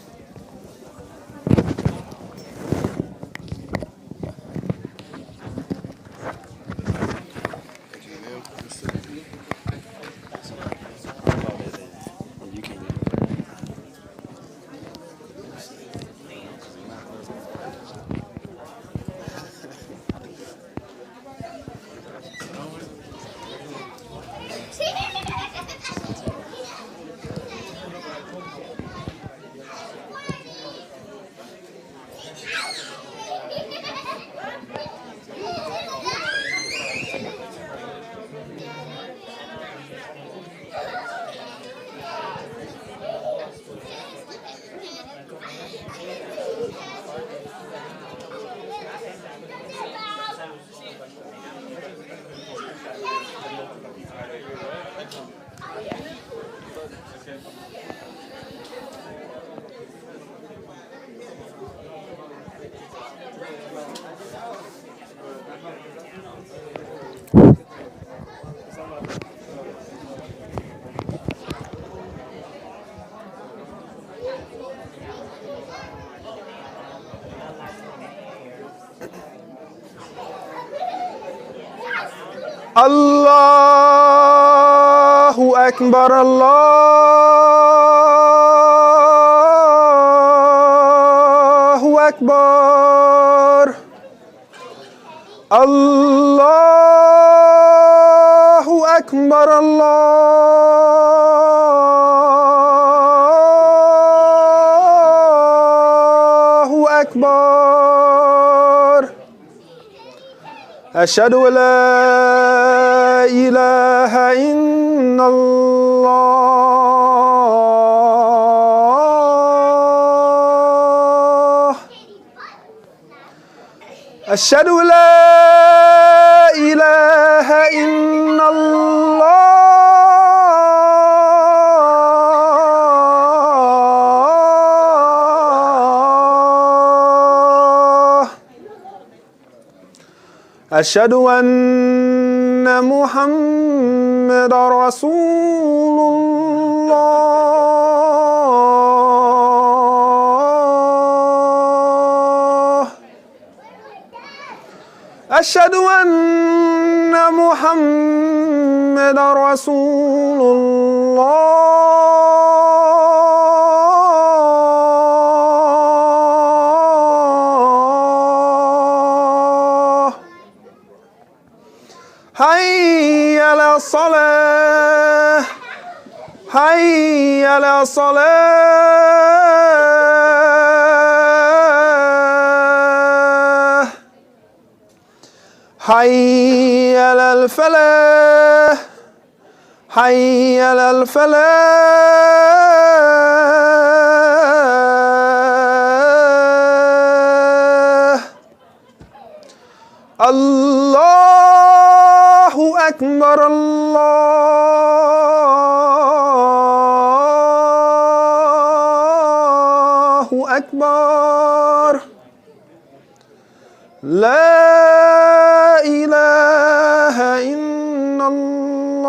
Thank you, ma'am. الله أكبر الله أكبر الله أكبر الله أكبر أشهد أن لا إله إلا الله أشهد أن لا إله إلا الله أشهد أن محمد رسول الله أشهد أن محمد رسول الله حي على الصلاة حي على الصلاة حي على الفلاح حي على الفلاح الله أكبر الله أكبر لا إله إلا الله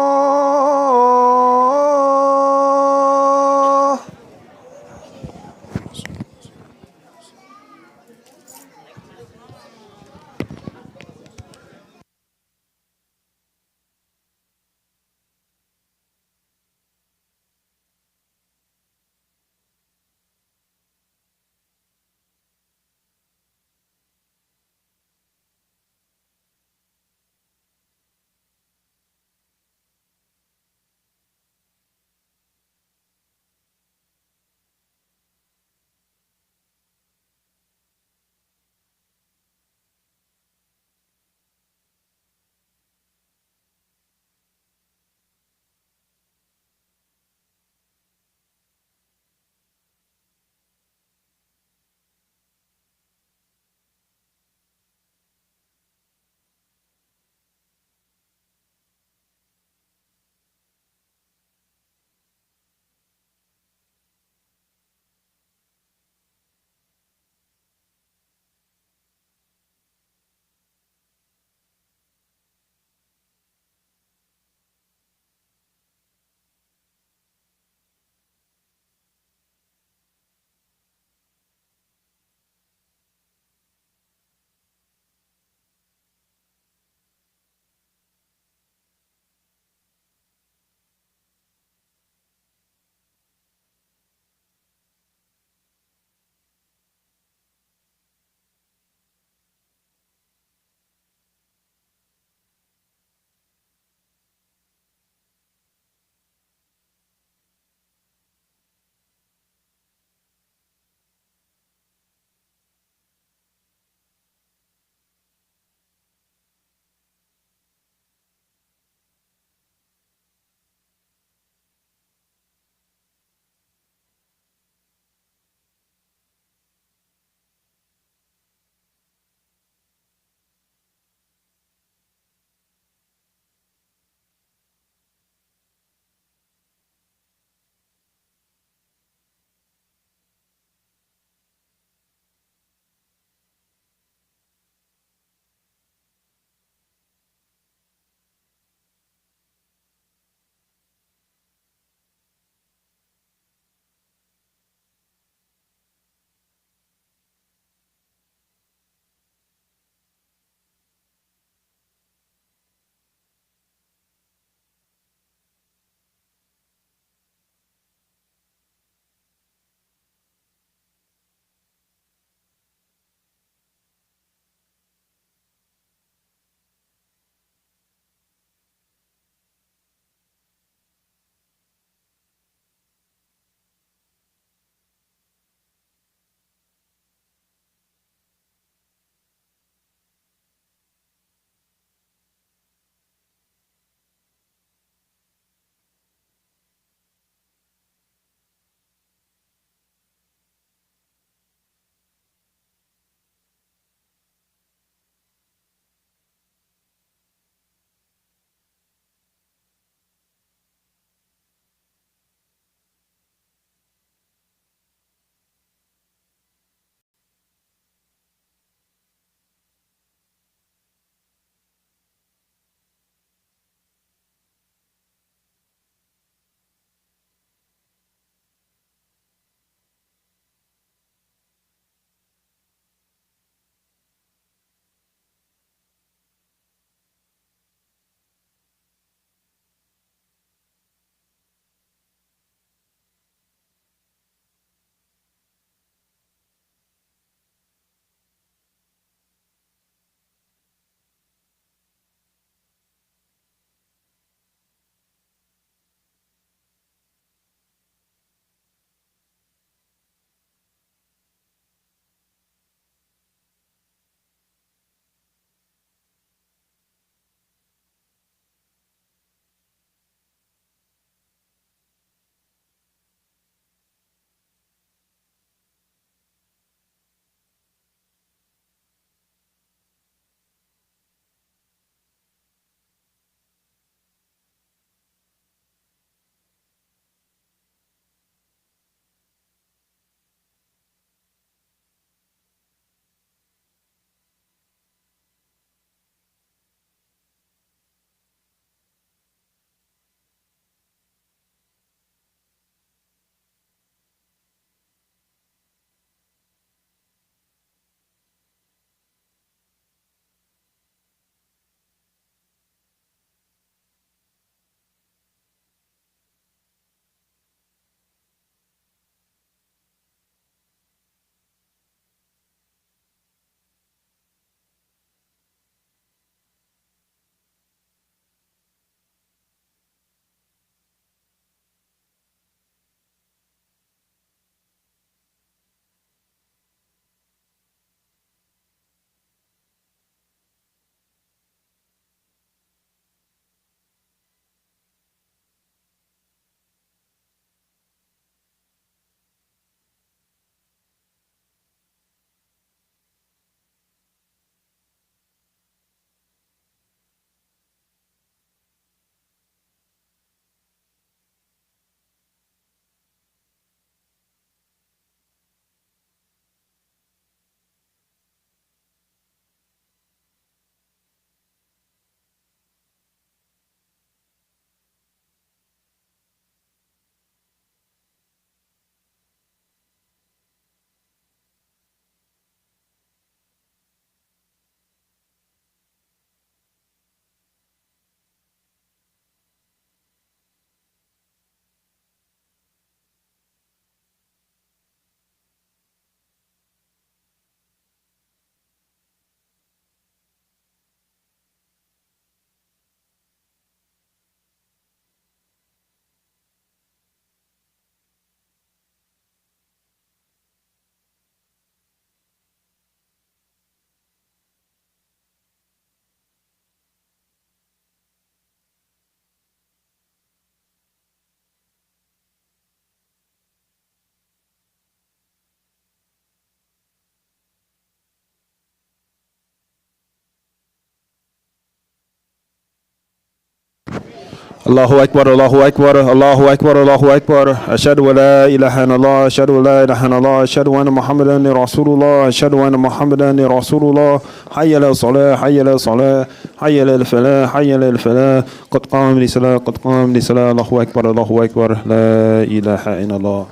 الله أكبر الله أكبر الله أكبر الله أكبر أشهد أن لا إله إلا الله أشهد أن لا إله إلا الله أشهد أن محمدا رسول الله أشهد أن محمدا رسول الله حي على الصلاة حي على الصلاة حي على الفلاح حي على الفلاح قد قام لصلاة قد قام لصلاة الله أكبر الله أكبر لا إله إلا الله.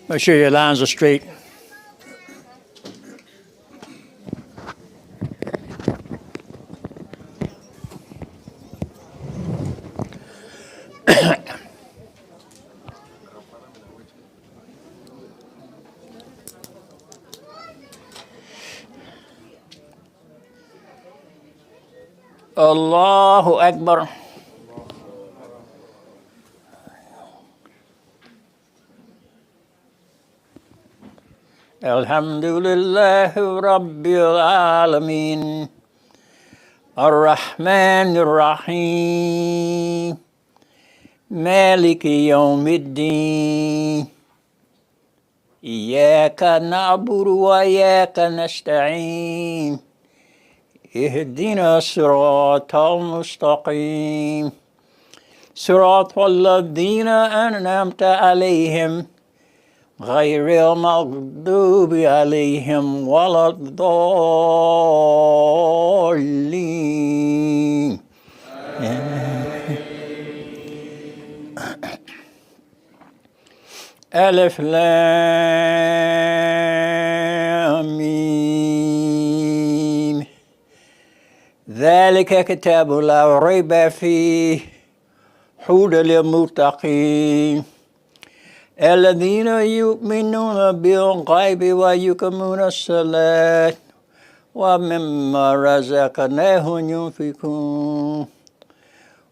Make sure your lines are straight. Allahu Akbar. Alhamdulillahi Rabbil Alameen. Ar-Rahman Ar-Rahim. Maliki Yawmiddin. Iyaka na'budu wa iyaka nasta'in. اهدنا الصراط المستقيم صراط الذين أنعمت عليهم غير المغضوب عليهم ولا الضالين. ألف لام ميم ذلك كتاب لا ريب فيه هدى للمتقين الذين يؤمنون بالغيب ويقيمون الصلاة ومما رزقناهم ينفقون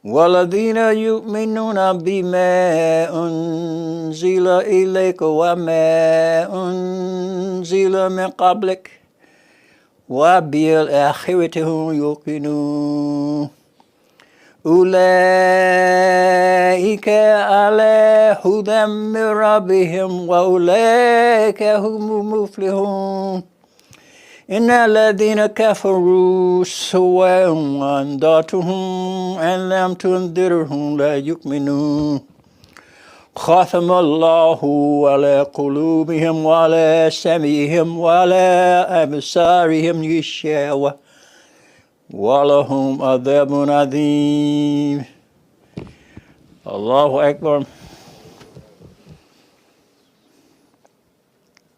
والذين يؤمنون بما أنزل إليك وما أنزل من قبلك وبالآخرة هم يوقنون أولئك على هدى من ربهم وأولئك هم المفلحون إن الذين كفروا سواء أنذرتهم أم لم تنذرهم لا يؤمنون ختم الله على قلوبهم وعلى سمعهم وعلى أبصارهم غشاوة ولهم عذاب عظيم. الله أكبر.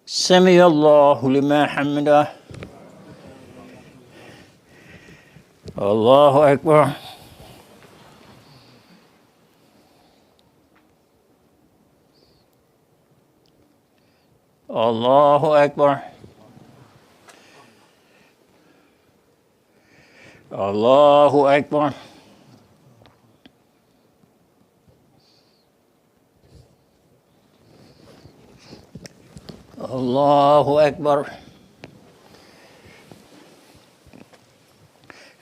سمع الله لمن حمده. الله أكبر. الله أكبر. الله أكبر. الله أكبر.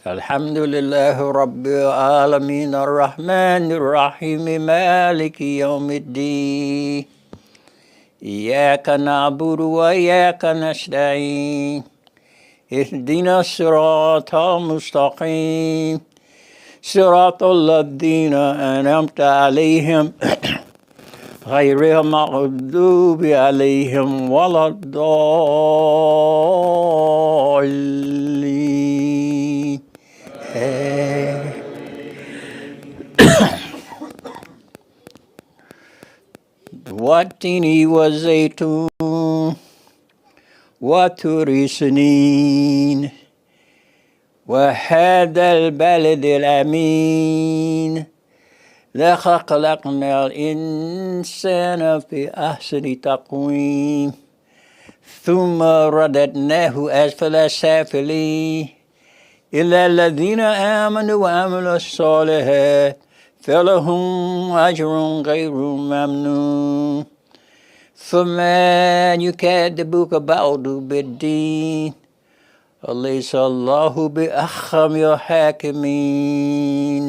الحمد لله رب العالمين الرحمن الرحيم مالك يوم الدين إياك نعبد وإياك نستعين اهدنا الصراط المستقيم صراط الذين أنعمت عليهم غير المغضوب عليهم ولا الضالين. والتين والزيتون وطور سنين وهذا البلد الأمين لقد خلقنا الإنسان في أحسن تقويم ثم رددناه أسفل سافلين إلا الذين آمنوا وعملوا الصالحات فلهم أجر غير ممنون ثم يكذبك بعد بالدين أليس الله بأحكم الحاكمين.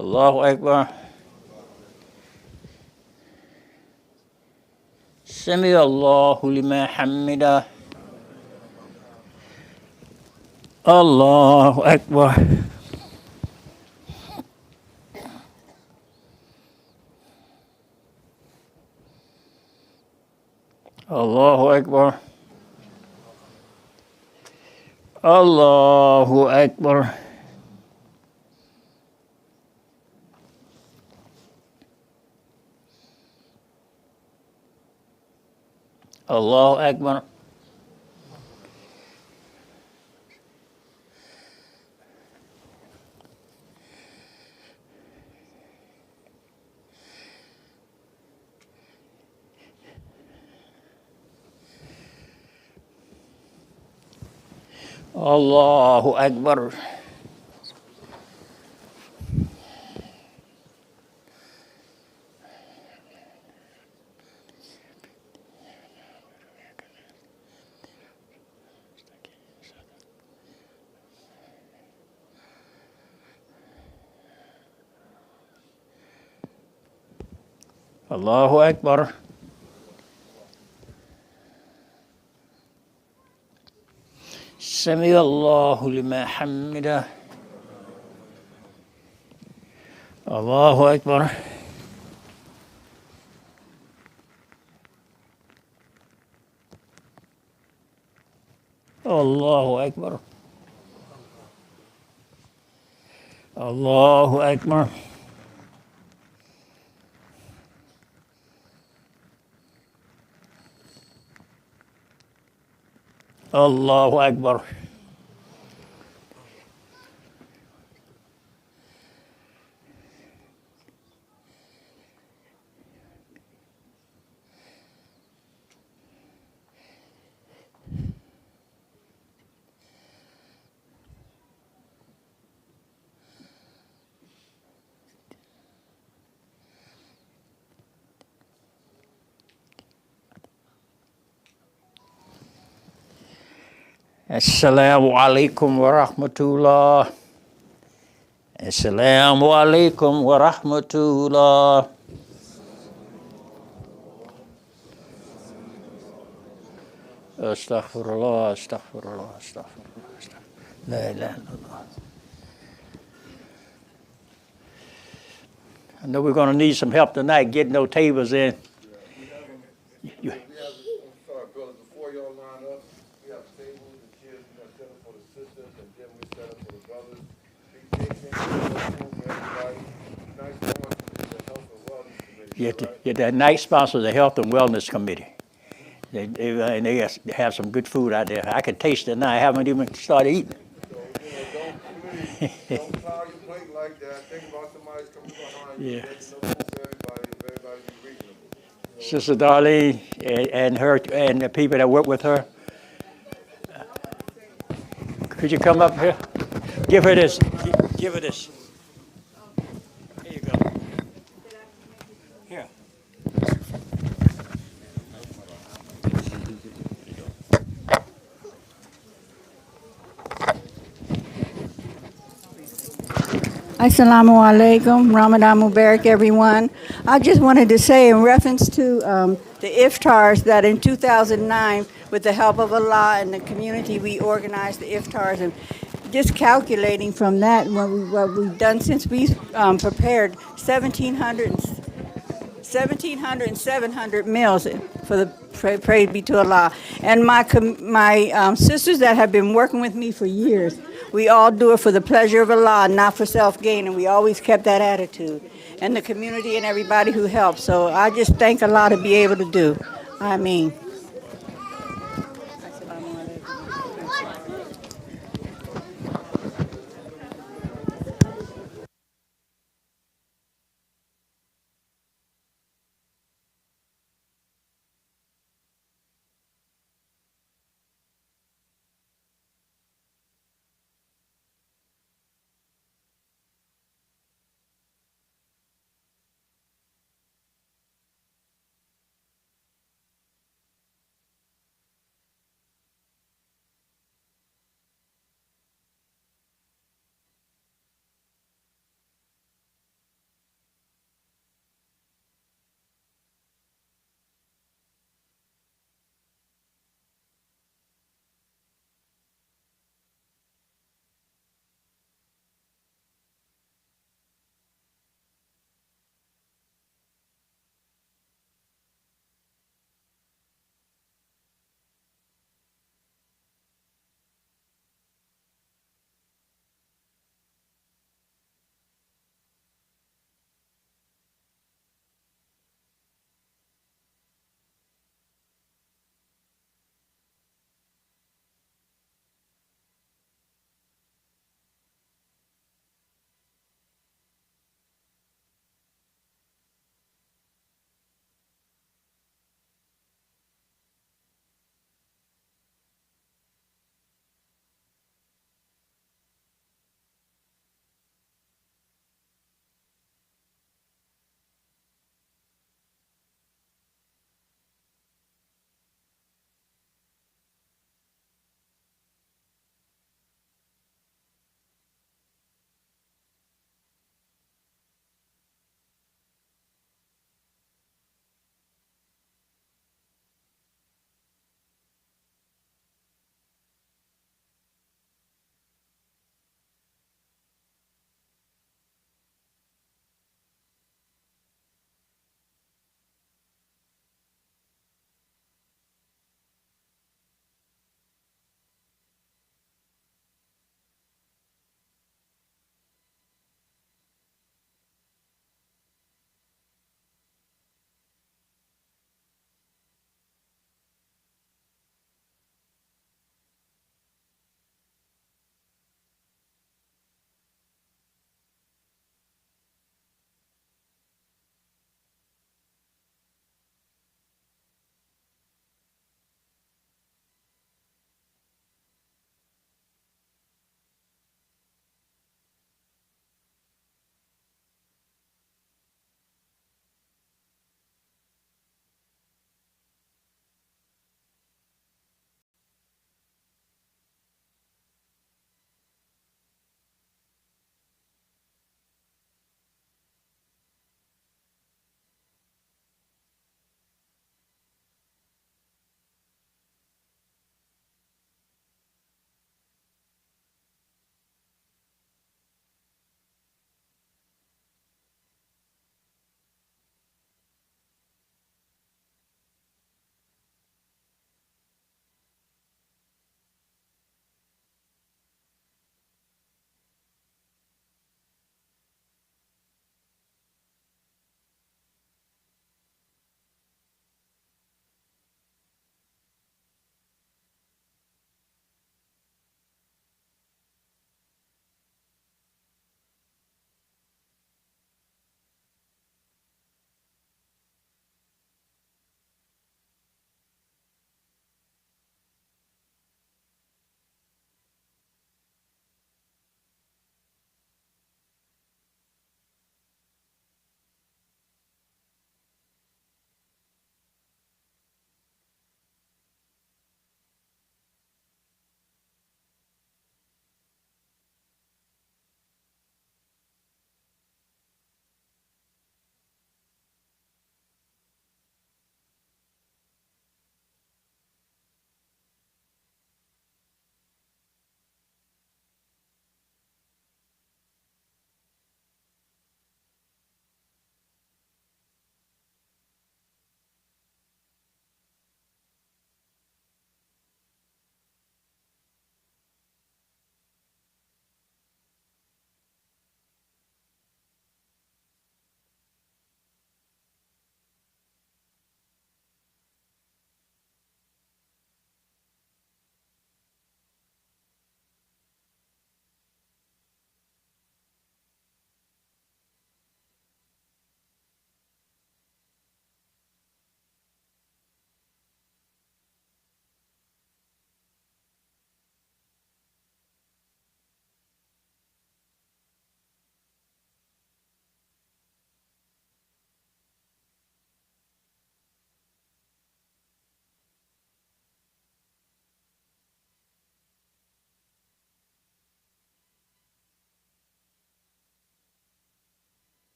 الله أكبر. سمع الله لمن حمده الله أكبر الله أكبر الله أكبر الله أكبر الله أكبر الله أكبر سمع الله لمن حمده الله أكبر الله أكبر الله أكبر الله أكبر السلام عليكم ورحمة الله السلام عليكم ورحمة الله أستغفر الله أستغفر الله أستغفر الله أستغفر الله. لا إله إلا الله. I know we're going to need some help tonight getting those tables in. You- I'm sorry, brothers, before y'all line up, we have tables and chairs we're gonna set up for the sisters, and then we set up for the brothers. Be patient, for everybody. Nice going to the Health and Wellness Committee, Yeah, all right? yeah, that night sponsor the Health and Wellness Committee. And they have some good food out there. I can taste it now. I haven't even started eating. So, don't plow your plate like that. Think about somebody's coming behind you. Yeah. There's no food for everybody, if everybody be reasonable. Sister Darlene and her and the people that work with her. Could you come up here? Give her this. Give her this. Here you go. Here. Assalamu alaikum, Ramadan Mubarak, everyone. I just wanted to say in reference to the iftars that in 2009, with the help of Allah and the community, we organized the iftars, and just calculating from that what we've done since we prepared 1,700 and 700 meals for the praise be to Allah. And my sisters that have been working with me for years, we all do it for the pleasure of Allah, not for self-gain, and we always kept that attitude. And the community and everybody who helped. So I just thank Allah to be able to do. I mean.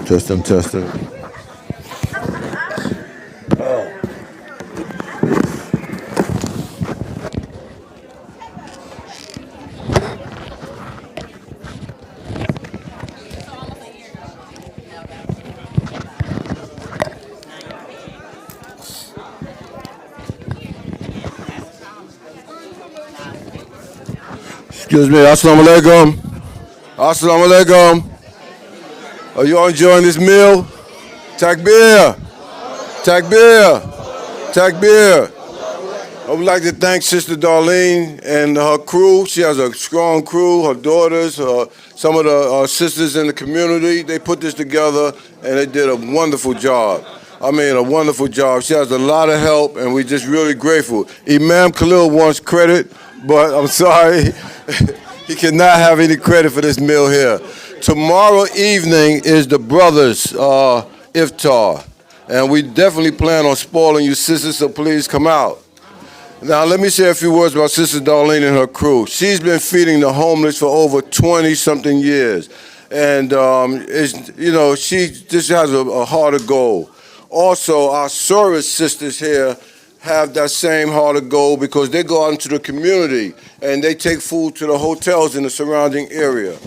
Testing, testing. Excuse me, assalamu alaikum. Assalamu alaikum. Are you all enjoying this meal? Takbir. Takbir. Takbir. I would like to thank Sister Darlene and her crew. She has a strong crew, her daughters, some of the sisters in the community. They put this together and they did a wonderful job. I mean, a wonderful job. She has a lot of help and we're just really grateful. Imam Khalil wants credit, but I'm sorry. He cannot have any credit for this meal here. Tomorrow evening is the brothers' iftar. And we definitely plan on spoiling you sisters, so please come out. Now, let me say a few words about Sister Darlene and her crew. She's been feeding the homeless for over 20-something years. And, she just has a heart of gold. Also, our service sisters here have that same heart of gold because they go out into the community and they take food to the hotels in the surrounding area.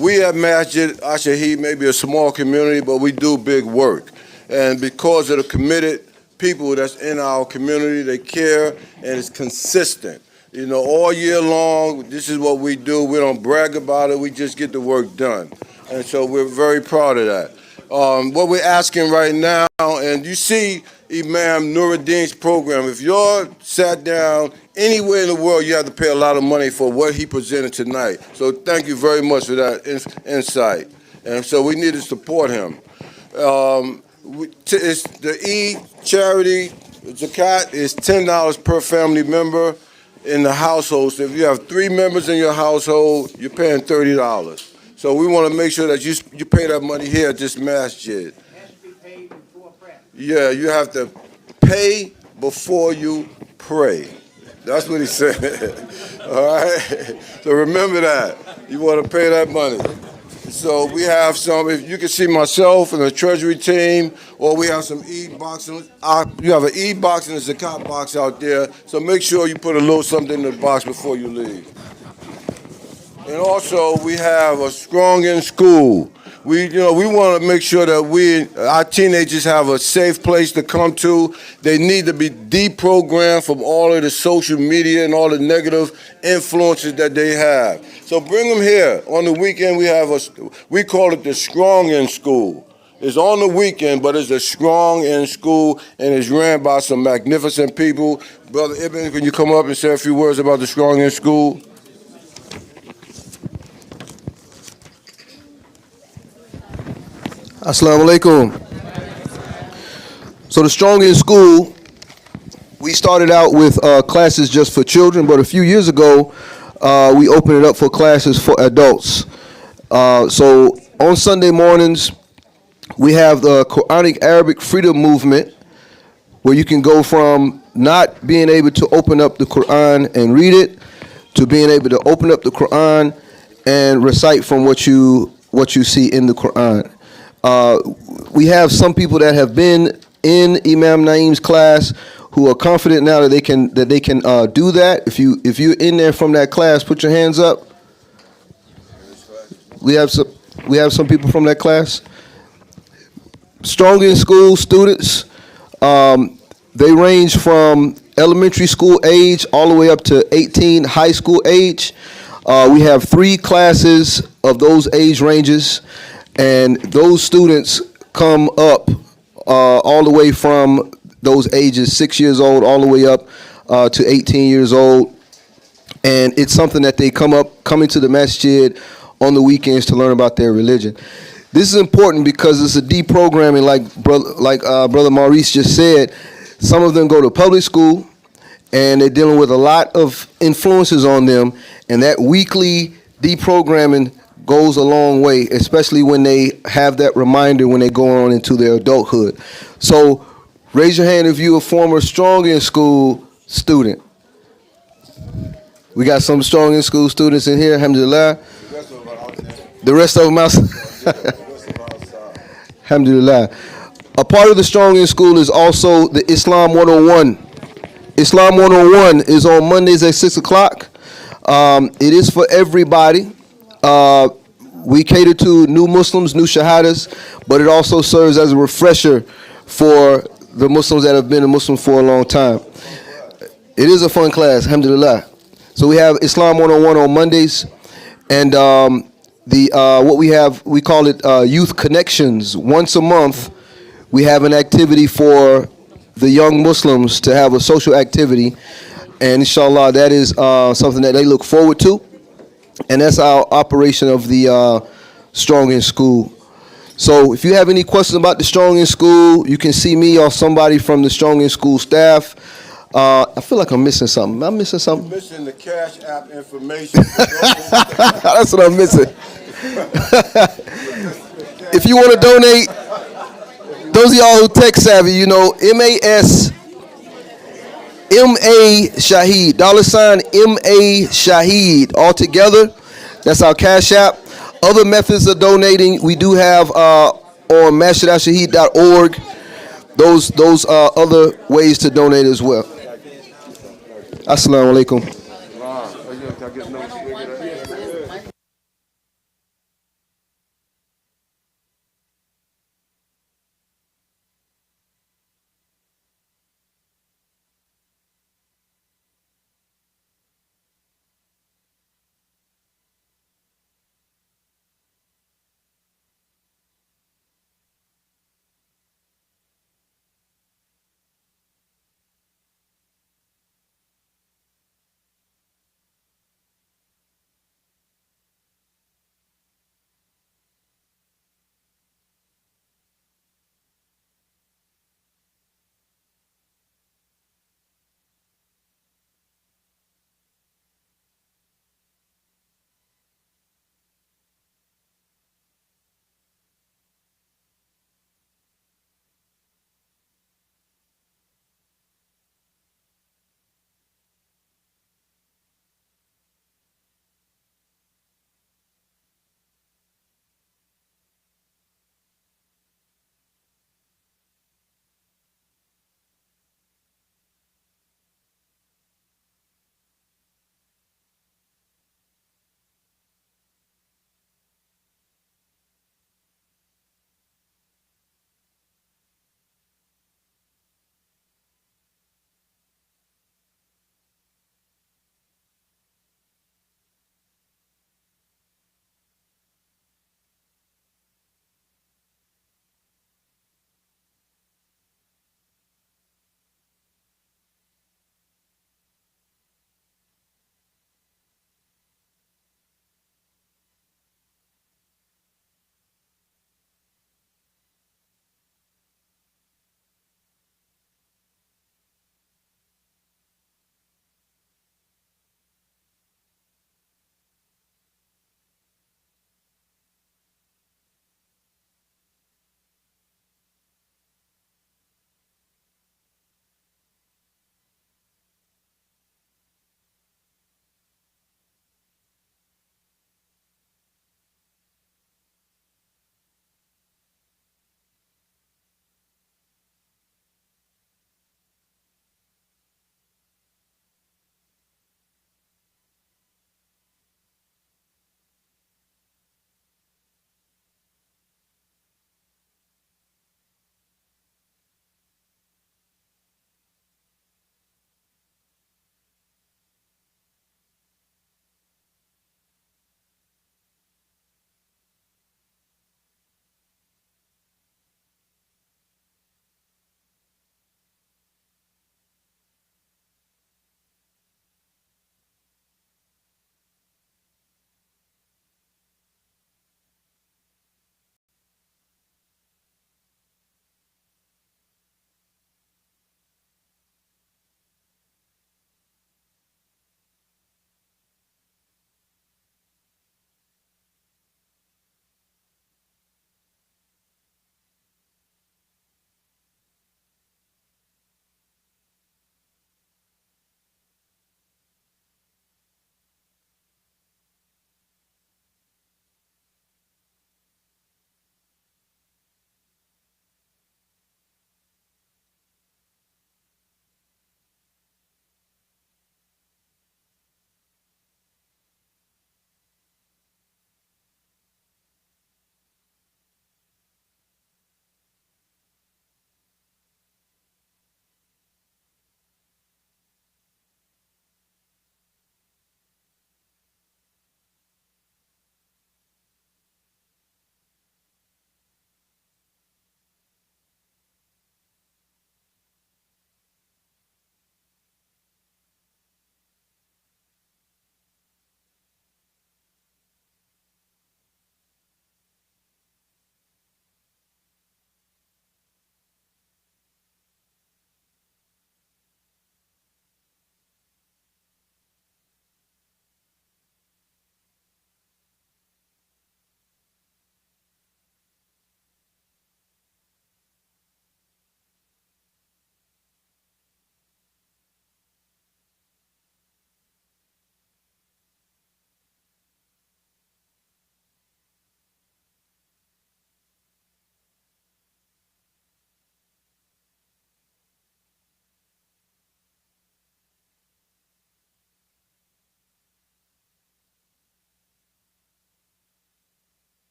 We at Masjid, Ash-Shaheed may be a small community, but we do big work. And because of the committed people that's in our community, they care and it's consistent. You know, all year long, this is what we do. We don't brag about it, we just get the work done. And so we're very proud of that. What we're asking right now, and you see Imam Nurridin's program, if you're sat down anywhere in the world, you have to pay a lot of money for what he presented tonight. So thank you very much for that insight. And so we need to support him. It's the Eid charity zakat is $10 per family member in the household. So if you have 3 members in your household, you're paying $30. So we want to make sure that you pay that money here at this masjid. It has to be paid before prayer. Yeah, you have to pay before you pray. That's what he said. All right? So remember that. You want to pay that money. So we have some, if you can see myself and the treasury team, or we have some Eid boxes. You have an Eid box and a zakat box out there. So make sure you put a little something in the box before you leave. And also, we have a strong in school. We want to make sure that our teenagers have a safe place to come to. They need to be deprogrammed from all of the social media and all the negative influences that they have. So bring them here. On the weekend, we call it the strong in school. It's on the weekend, but it's a strong in school, and it's ran by some magnificent people. Brother Ibn, can you come up and say a few words about the strong in school? Assalamu alaikum. So the Strong in School, we started out with classes just for children, but a few years ago, we opened it up for classes for adults. So on Sunday mornings, we have the Quranic Arabic Freedom Movement, where you can go from not being able to open up the Quran and read it, to being able to open up the Quran and recite from what you see in the Quran. We have some people that have been in Imam Naeem's class who are confident now that they can do that. If you're in there from that class, put your hands up. We have some people from that class. Strong in School students, they range from elementary school age all the way up to 18 high school age. We have 3 classes of those age ranges. And those students come up all the way from those ages, 6 years old, all the way up to 18 years old. And it's something that they come into the masjid on the weekends to learn about their religion. This is important because it's a deprogramming, like Brother Maurice just said. Some of them go to public school, and they're dealing with a lot of influences on them, and that weekly deprogramming goes a long way, especially when they have that reminder when they go on into their adulthood. So raise your hand if you're a former Strong in School student. We got some Strong in School students in here, alhamdulillah. The rest of them outside. Alhamdulillah. A part of the Strong in School is also the Islam 101. Islam 101 is on Mondays at 6 o'clock. It is for everybody. We cater to new Muslims, new Shahadas, but it also serves as a refresher for the Muslims that have been a Muslim for a long time. It is a fun class, alhamdulillah. So we have Islam 101 on Mondays, and what we have, we call it Youth Connections. Once a month, we have an activity for the young Muslims to have a social activity, and inshallah, that is something that they look forward to. And that's our operation of the Strong in School. So if you have any questions about the Strong in School, you can see me or somebody from the Strong in School staff. I feel like I'm missing something. Am I missing something? Missing the Cash App information. That's what I'm missing. If you want to donate, those of y'all who tech savvy, you know, Shaheed, $MA Shaheed, all together. That's our Cash App. Other methods of donating, we do have on Masjid-Ash-Shaheed.org, those other ways to donate as well. Assalamu alaikum.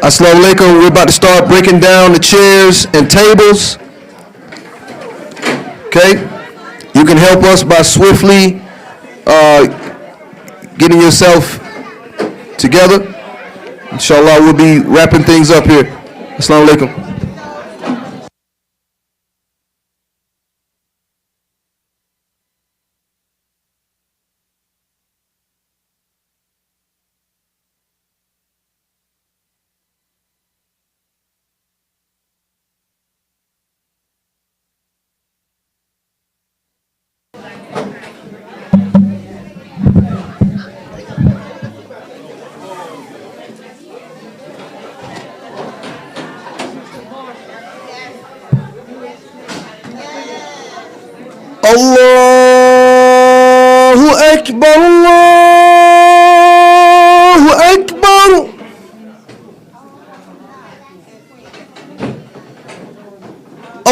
Assalamu alaikum. We're about to start breaking down the chairs and tables. Okay? You can help us by swiftly getting yourself together. Inshallah, we'll be wrapping things up here. Assalamu alaikum. Allahu Akbar, Allahu Akbar.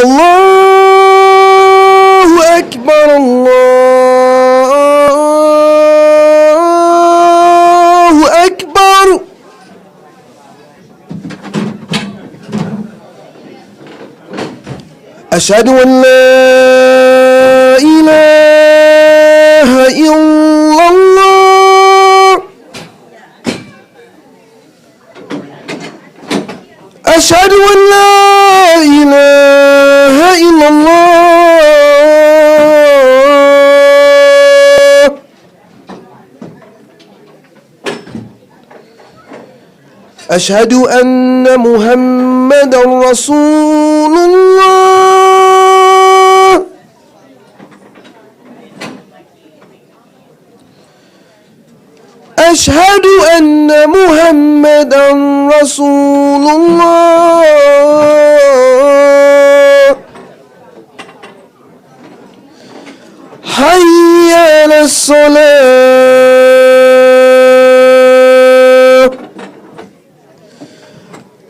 Allahu Akbar, Allahu Akbar. Ashhadu an la ilaha illallah. Ashhadu an la ilaha illallah. Ashhadu anna Muhammadan Rasulullah. أشهد أن محمدا رسول الله. حي على الصلاة.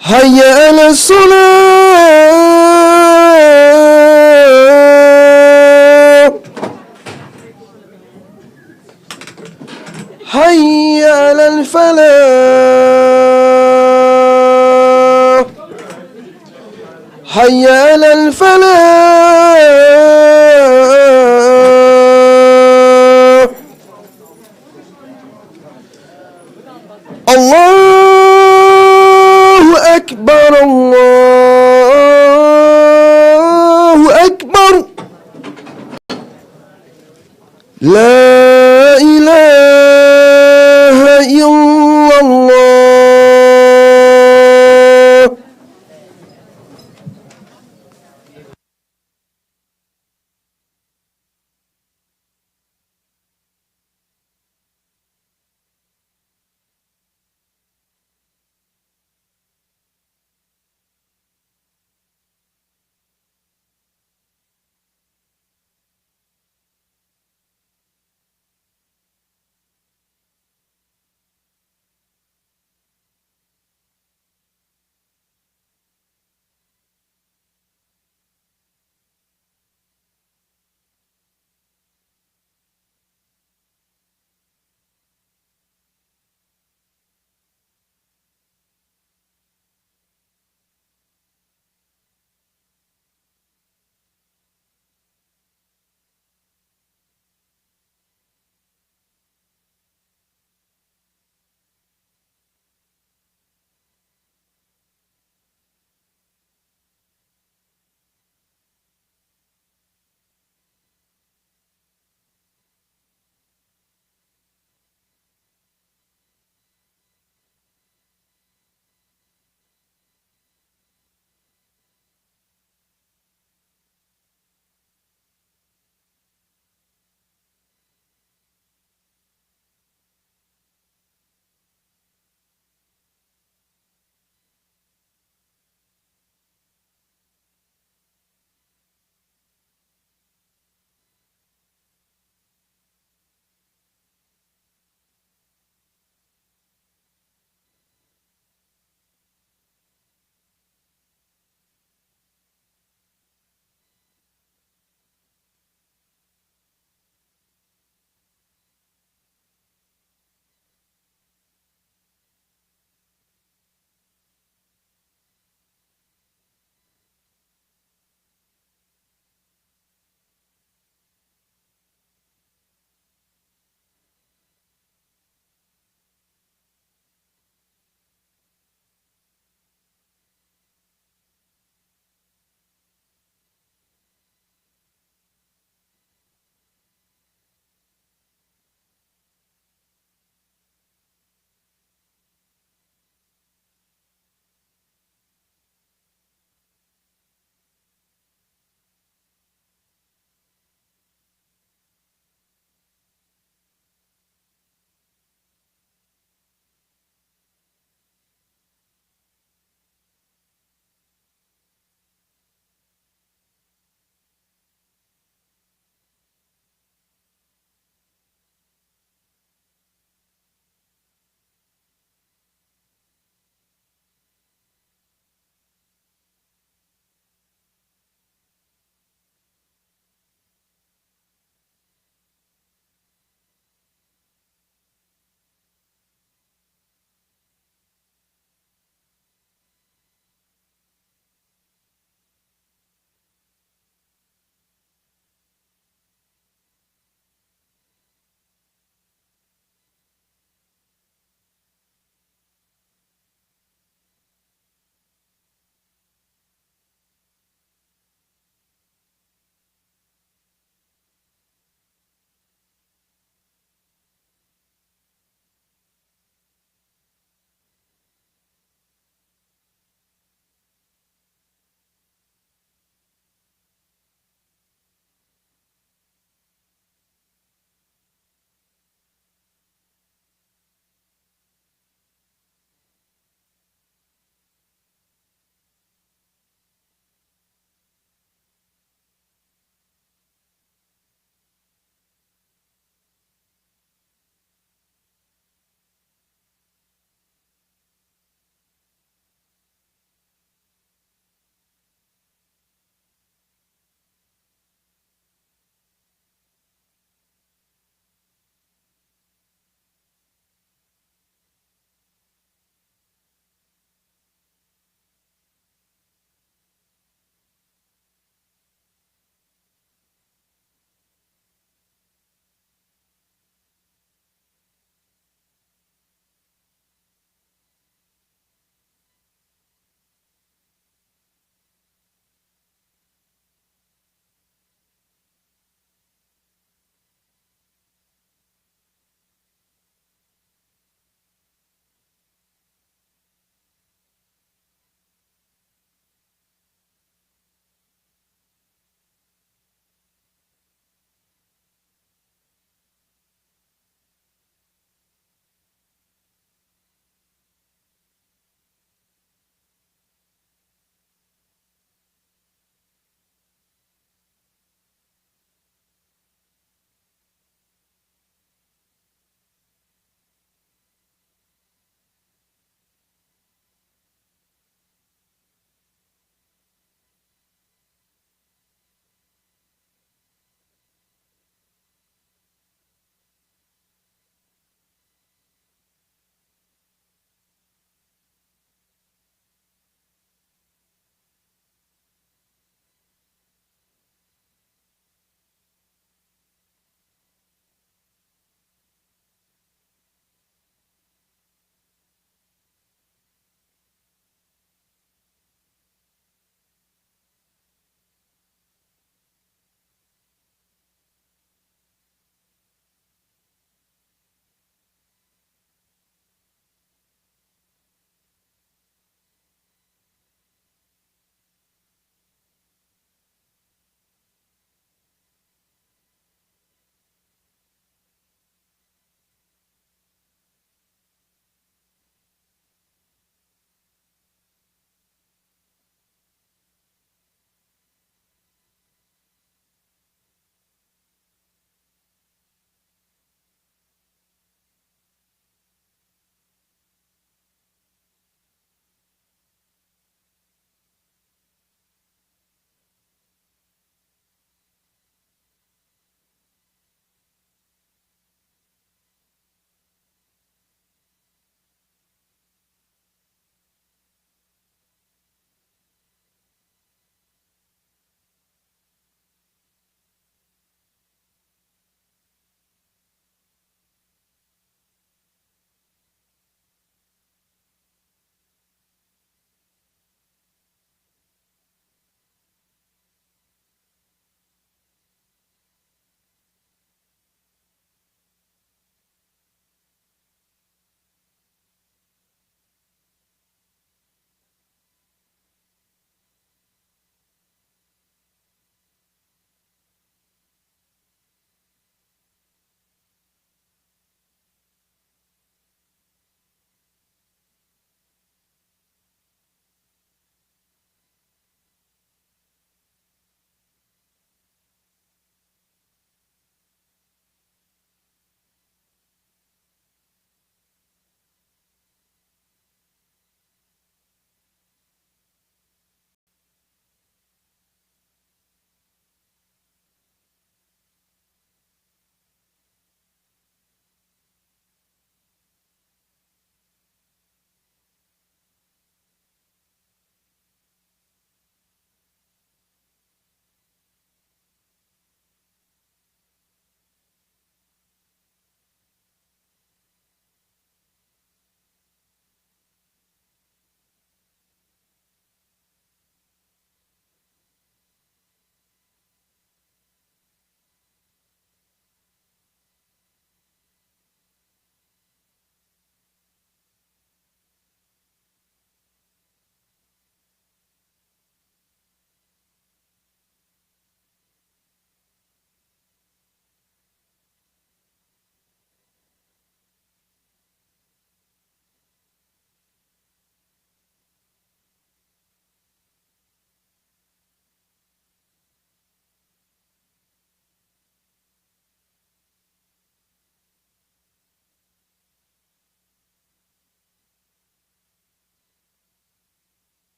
حي على الصلاة. حي على الفلاح. حي على الفلاح. الله أكبر، الله أكبر. لا إله إلا الله.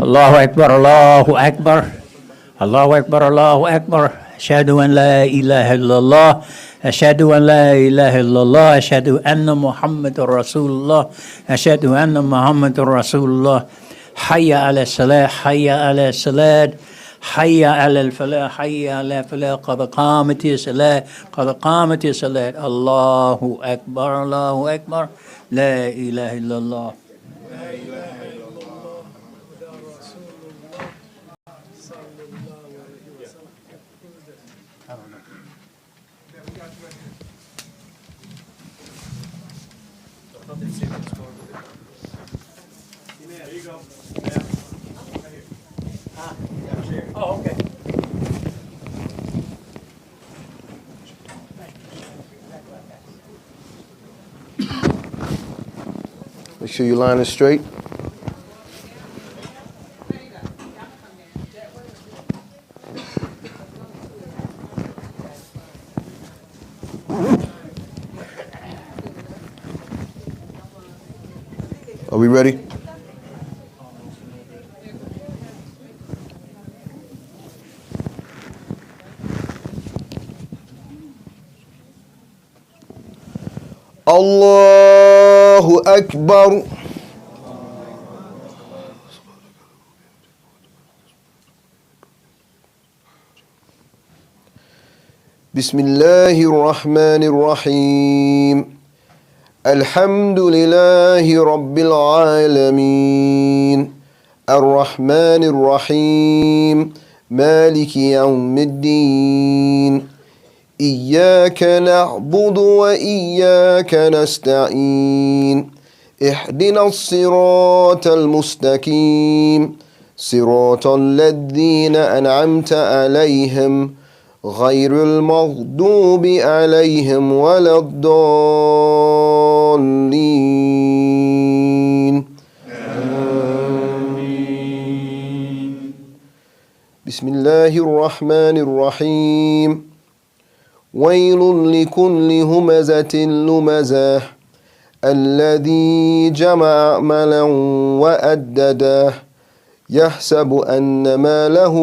Allahu Akbar, Allahu Akbar. Allahu Akbar, Allahu Akbar. Ashhadu an la ilaha illallah. Ashhadu an la ilaha illallah. Ashhadu anna Muhammadur Rasulullah. Ashhadu anna Muhammadur Rasulullah. Hayya ala salah, hayya ala salat. حي على الفلاح حي على الفلاح قد قامت الصلاة قد قامت الصلاة الله أكبر الله أكبر لا إله إلا الله Oh, okay. Make sure your line is straight. Are we ready? Allahu Akbar. Bismillahir Rahmanir Rahim. Alhamdulillahi Rabbil Alamin. Ar-Rahmanir Rahim. Maliki Yawmiddin. إياك نعبد وإياك نستعين اهدنا الصراط المستقيم صراط الذين أنعمت عليهم غير المغضوب عليهم ولا الضالين آمين بسم الله الرحمن الرحيم ويل لكل همزة لمزة الذي جمع مالا وأدده يحسب أن ماله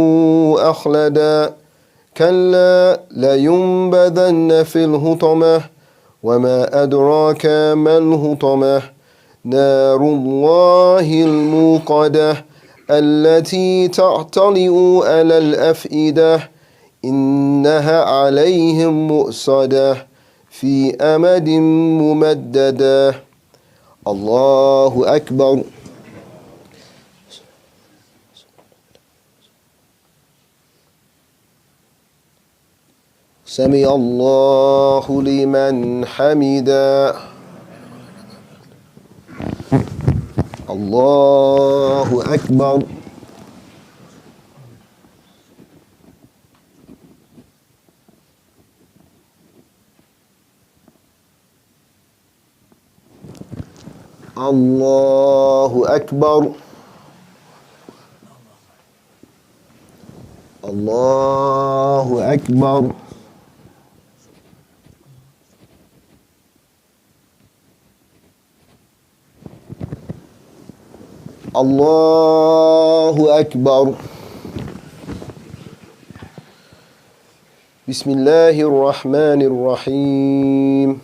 أخلدا كلا لينبذن في الهطمة وما أدراك ما الهطمة نار الله الموقدة التي تطلع على الأفئدة إنها عليهم مؤصدة في أمد ممددة الله أكبر سمع الله لمن حمدا الله أكبر الله أكبر الله أكبر الله أكبر بسم الله الرحمن الرحيم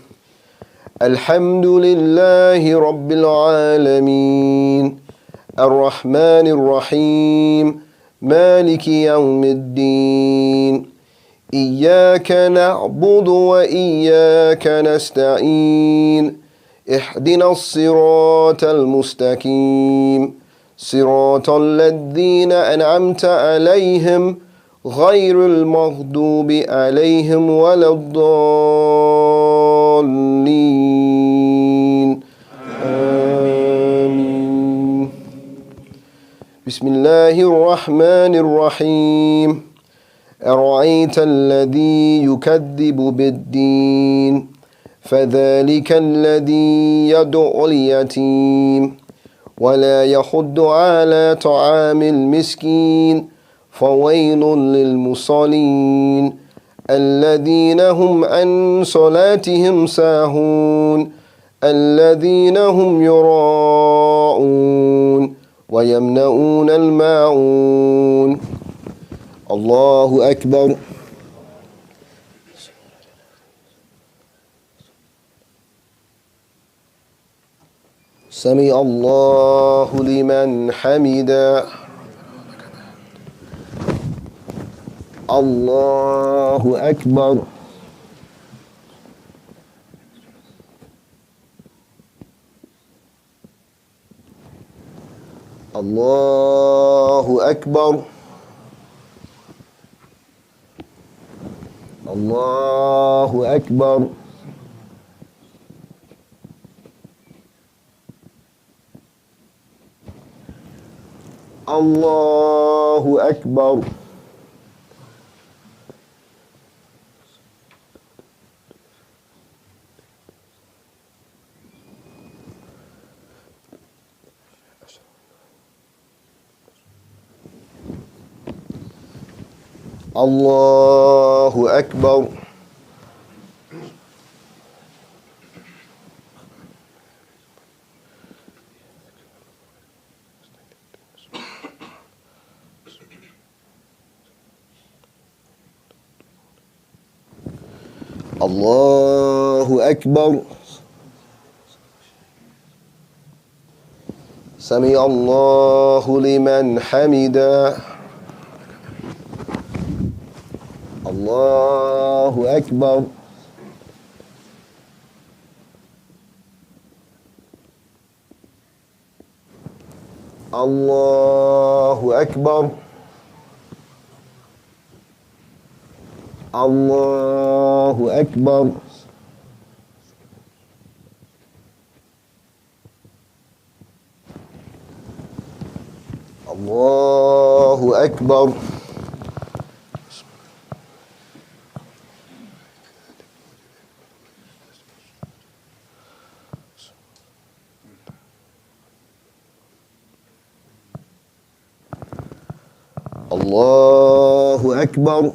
الحمد لله رب العالمين الرحمن الرحيم مالك يوم الدين إياك نعبد وإياك نستعين اهدنا الصراط المستقيم صراط الذين أنعمت عليهم غير المغضوب عليهم ولا الضالين آمين بسم الله الرحمن الرحيم أرأيت الذي يكذب بالدين فذلك الذي يدعو اليتيم ولا يحض على طعام المسكين فويل للمصلين الذين هم عن صلاتهم ساهون الذين هم يراءون ويمنعون الماعون. الله أكبر. سمع الله لمن حمده. الله أكبر. الله أكبر. الله أكبر. الله أكبر. الله أكبر. الله أكبر. سمع الله لمن حمده. الله أكبر. الله أكبر. الله أكبر. الله أكبر. الله أكبر.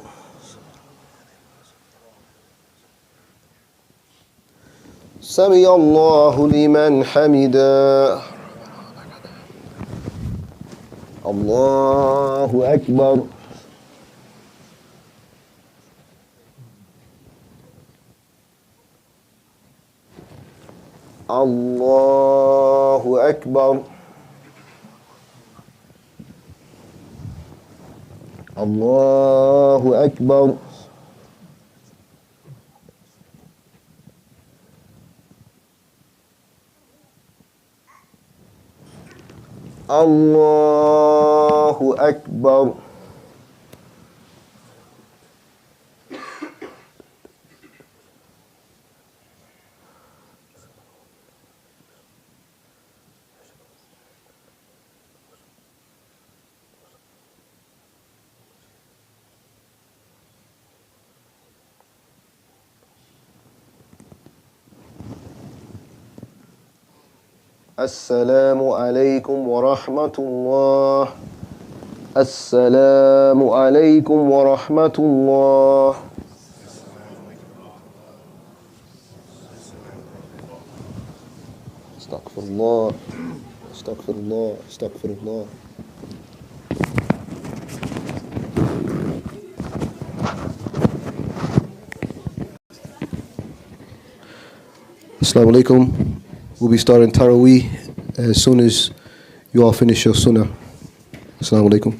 سمع الله لمن حمده. الله أكبر. الله أكبر. الله أكبر. الله أكبر. السلام عليكم ورحمة الله. السلام عليكم ورحمة الله. استغفر الله. استغفر الله. استغفر الله. Assalamu alaikum. We'll be starting Taraweeh as soon as you all finish your sunnah. Assalamu alaikum.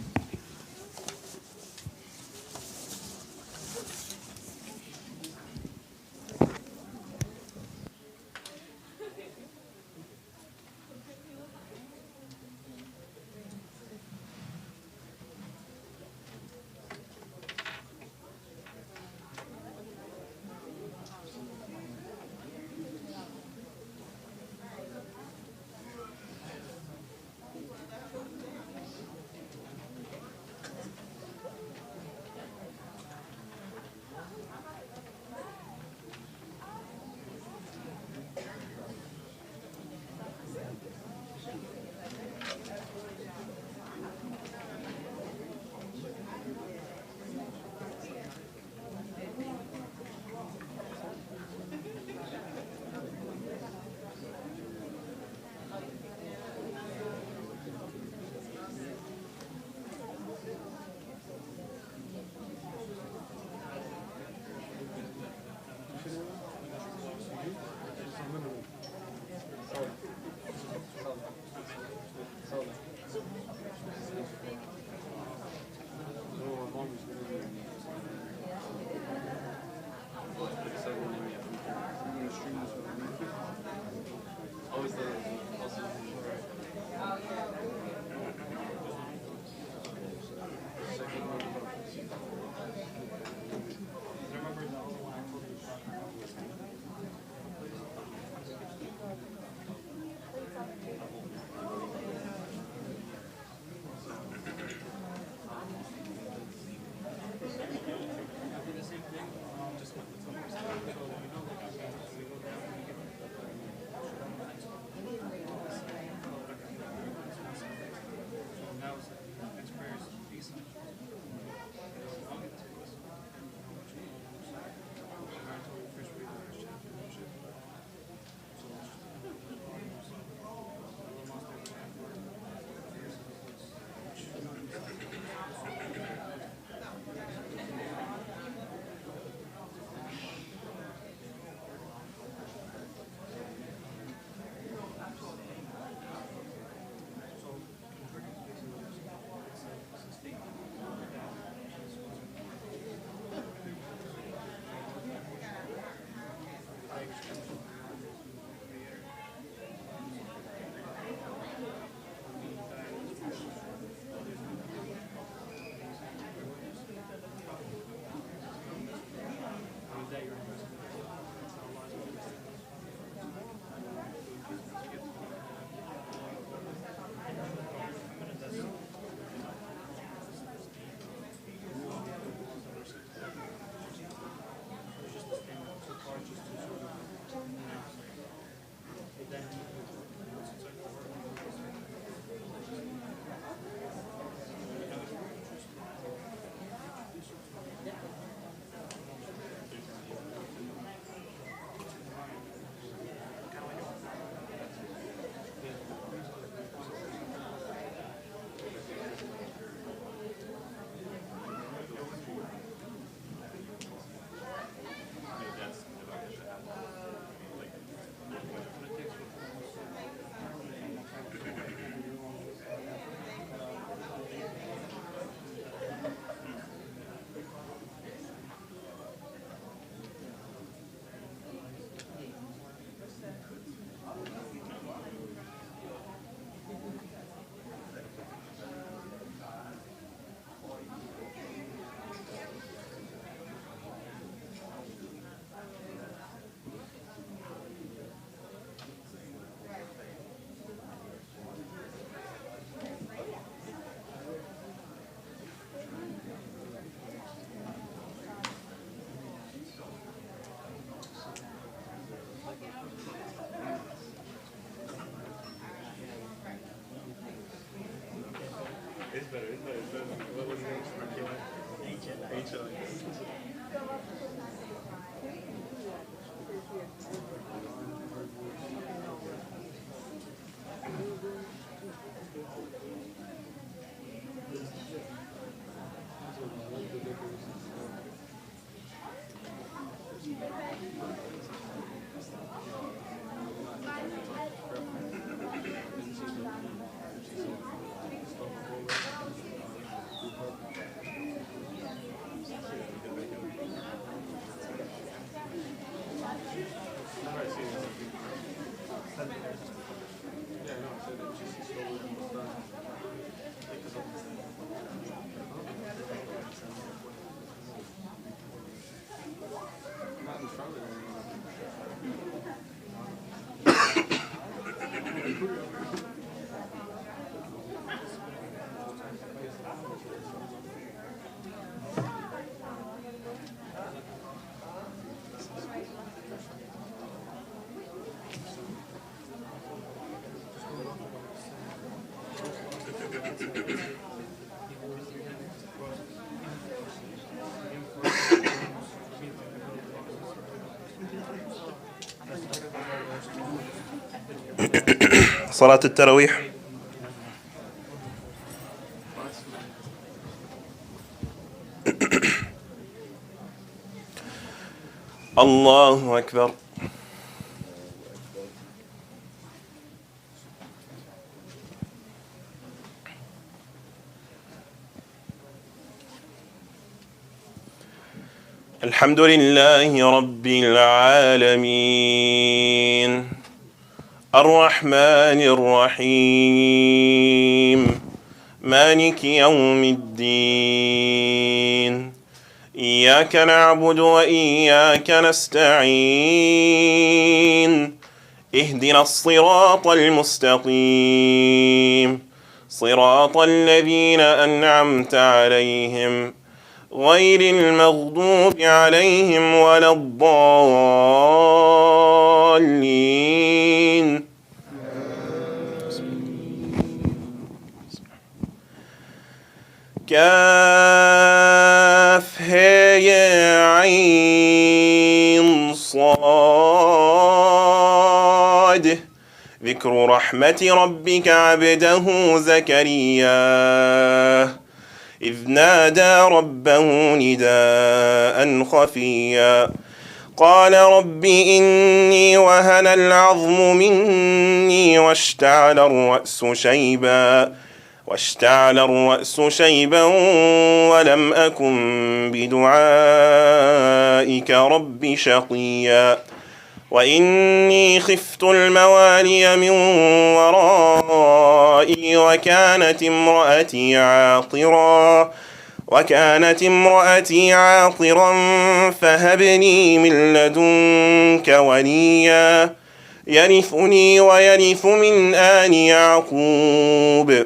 صلاة التراويح. الله أكبر. الحمد لله رب العالمين الرحمن الرحيم مالك يوم الدين إياك نعبد وإياك نستعين اهدنا الصراط المستقيم صراط الذين أنعمت عليهم غير المغضوب عليهم ولا الضالين. كاف هاء عين صاد ذكر رحمة ربك عبده زكريا إذ نادى ربه نداء خفيا قال رب إني وهن العظم مني واشتعل الرأس شيبا ولم أكن بدعائك رب شقيا وإني خفت الموالي من ورائي وكانت امرأتي عاقرا فهب لي من لدنك وليا يرثني ويرث من آل يعقوب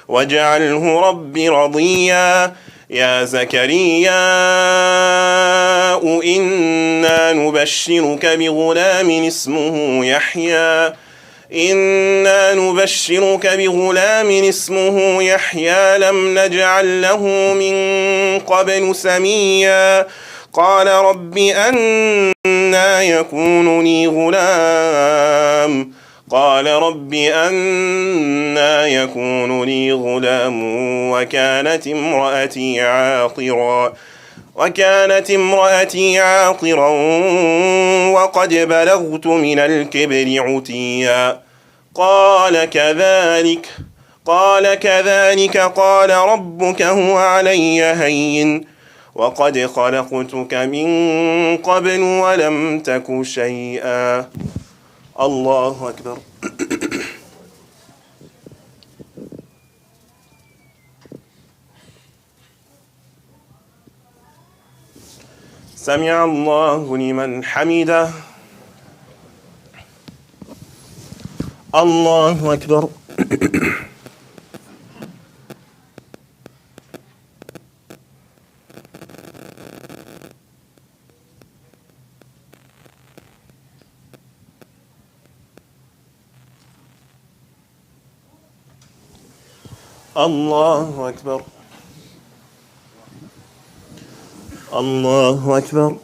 واجعله رب رضيا يا زكريا إنا نبشرك بغلام اسمه يحيى لم نجعل له من قبل سميا قال رب أنى يكون لي غلام وكانت امرأتي عاقرا وقد بلغت من الكبر عتيا قال كذلك قال ربك هو علي هين وقد خلقتك من قبل ولم تك شيئا. الله أكبر. سمع الله لمن حمده. الله أكبر. الله أكبر. الله أكبر.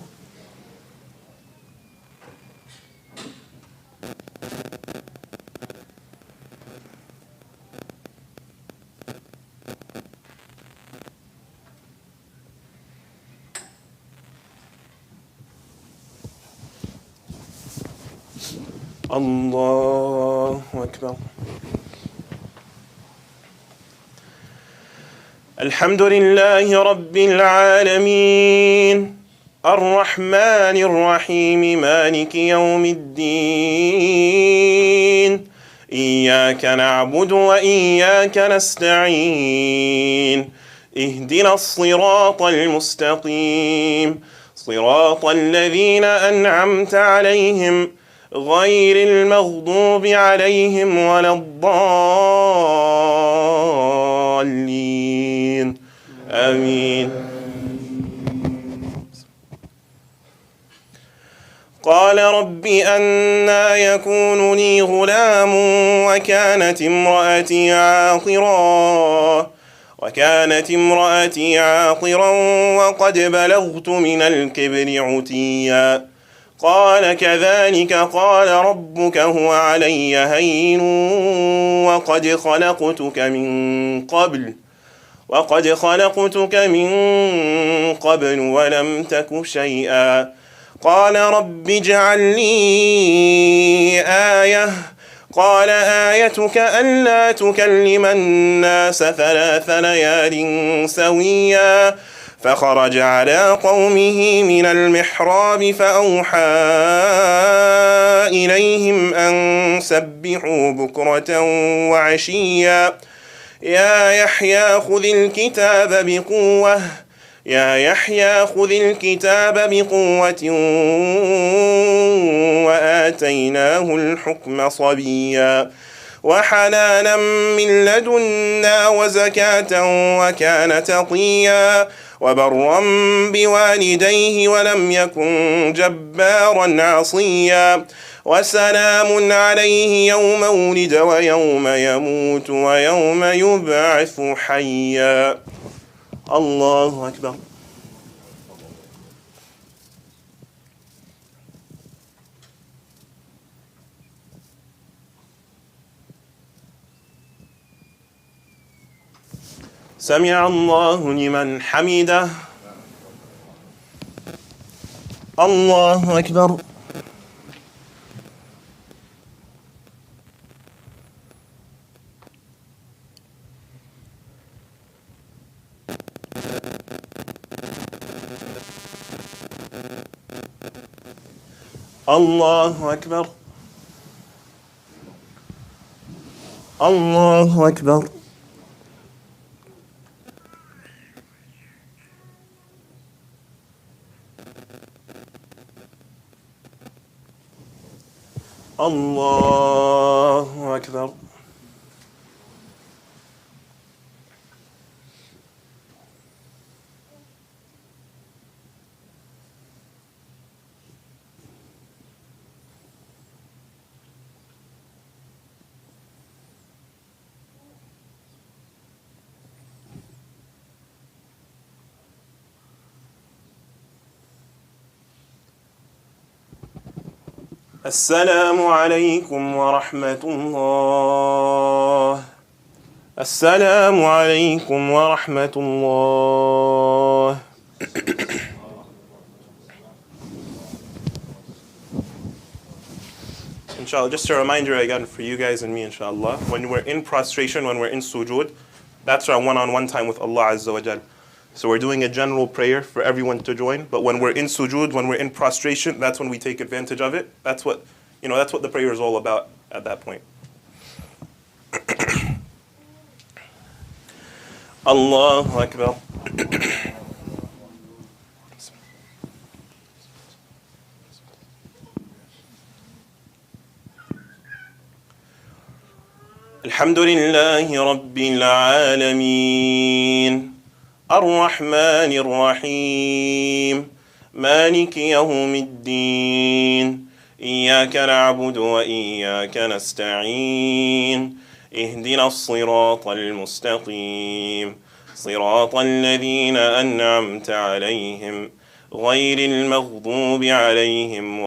الله أكبر. الحمد لله رب العالمين الرحمن الرحيم مالك يوم الدين إياك نعبد وإياك نستعين اهدنا الصراط المستقيم صراط الذين أنعمت عليهم غير المغضوب عليهم ولا الضالين آمين. قال رب أنى يكون لي غلام وكانت امرأتي عاقرا وقد بلغت من الكبر عتيا قال كذلك قال ربك هو علي هين وقد خلقتك من قبل ولم تك شيئا قال رب اجعل لي آية قال آيتك ألا تكلم الناس 3 ليال سويا فخرج على قومه من المحراب فأوحى إليهم أن سبحوا بكرة وعشيا يا يحيى خذ الكتاب بقوة وآتيناه الحكم صبيا وحنانا من لدنا وزكاة وكان تقيا وبرا بوالديه ولم يكن جبارا عصيا وسلام عليه يوم ولد ويوم يموت ويوم يبعث حيا. الله أكبر. سمع الله لمن حمده. الله أكبر. الله أكبر الله أكبر الله أكبر السلام عليكم ورحمة الله السلام عليكم ورحمة الله Inshallah, just a reminder again for you guys and me, inshallah, when we're in prostration, when we're in sujood, that's our one-on-one time with Allah Azza wa Jal. So we're doing a general prayer for everyone to join, but when we're in sujood, when we're in prostration, that's when we take advantage of it. That's what the prayer is all about at that point. Allahu Akbar. الحمد لله رب العالمين الرحمن الرحيم مالك يوم الدين إياك نعبد وإياك نستعين اهدنا الصراط المستقيم صراط الذين أنعمت عليهم غير المغضوب عليهم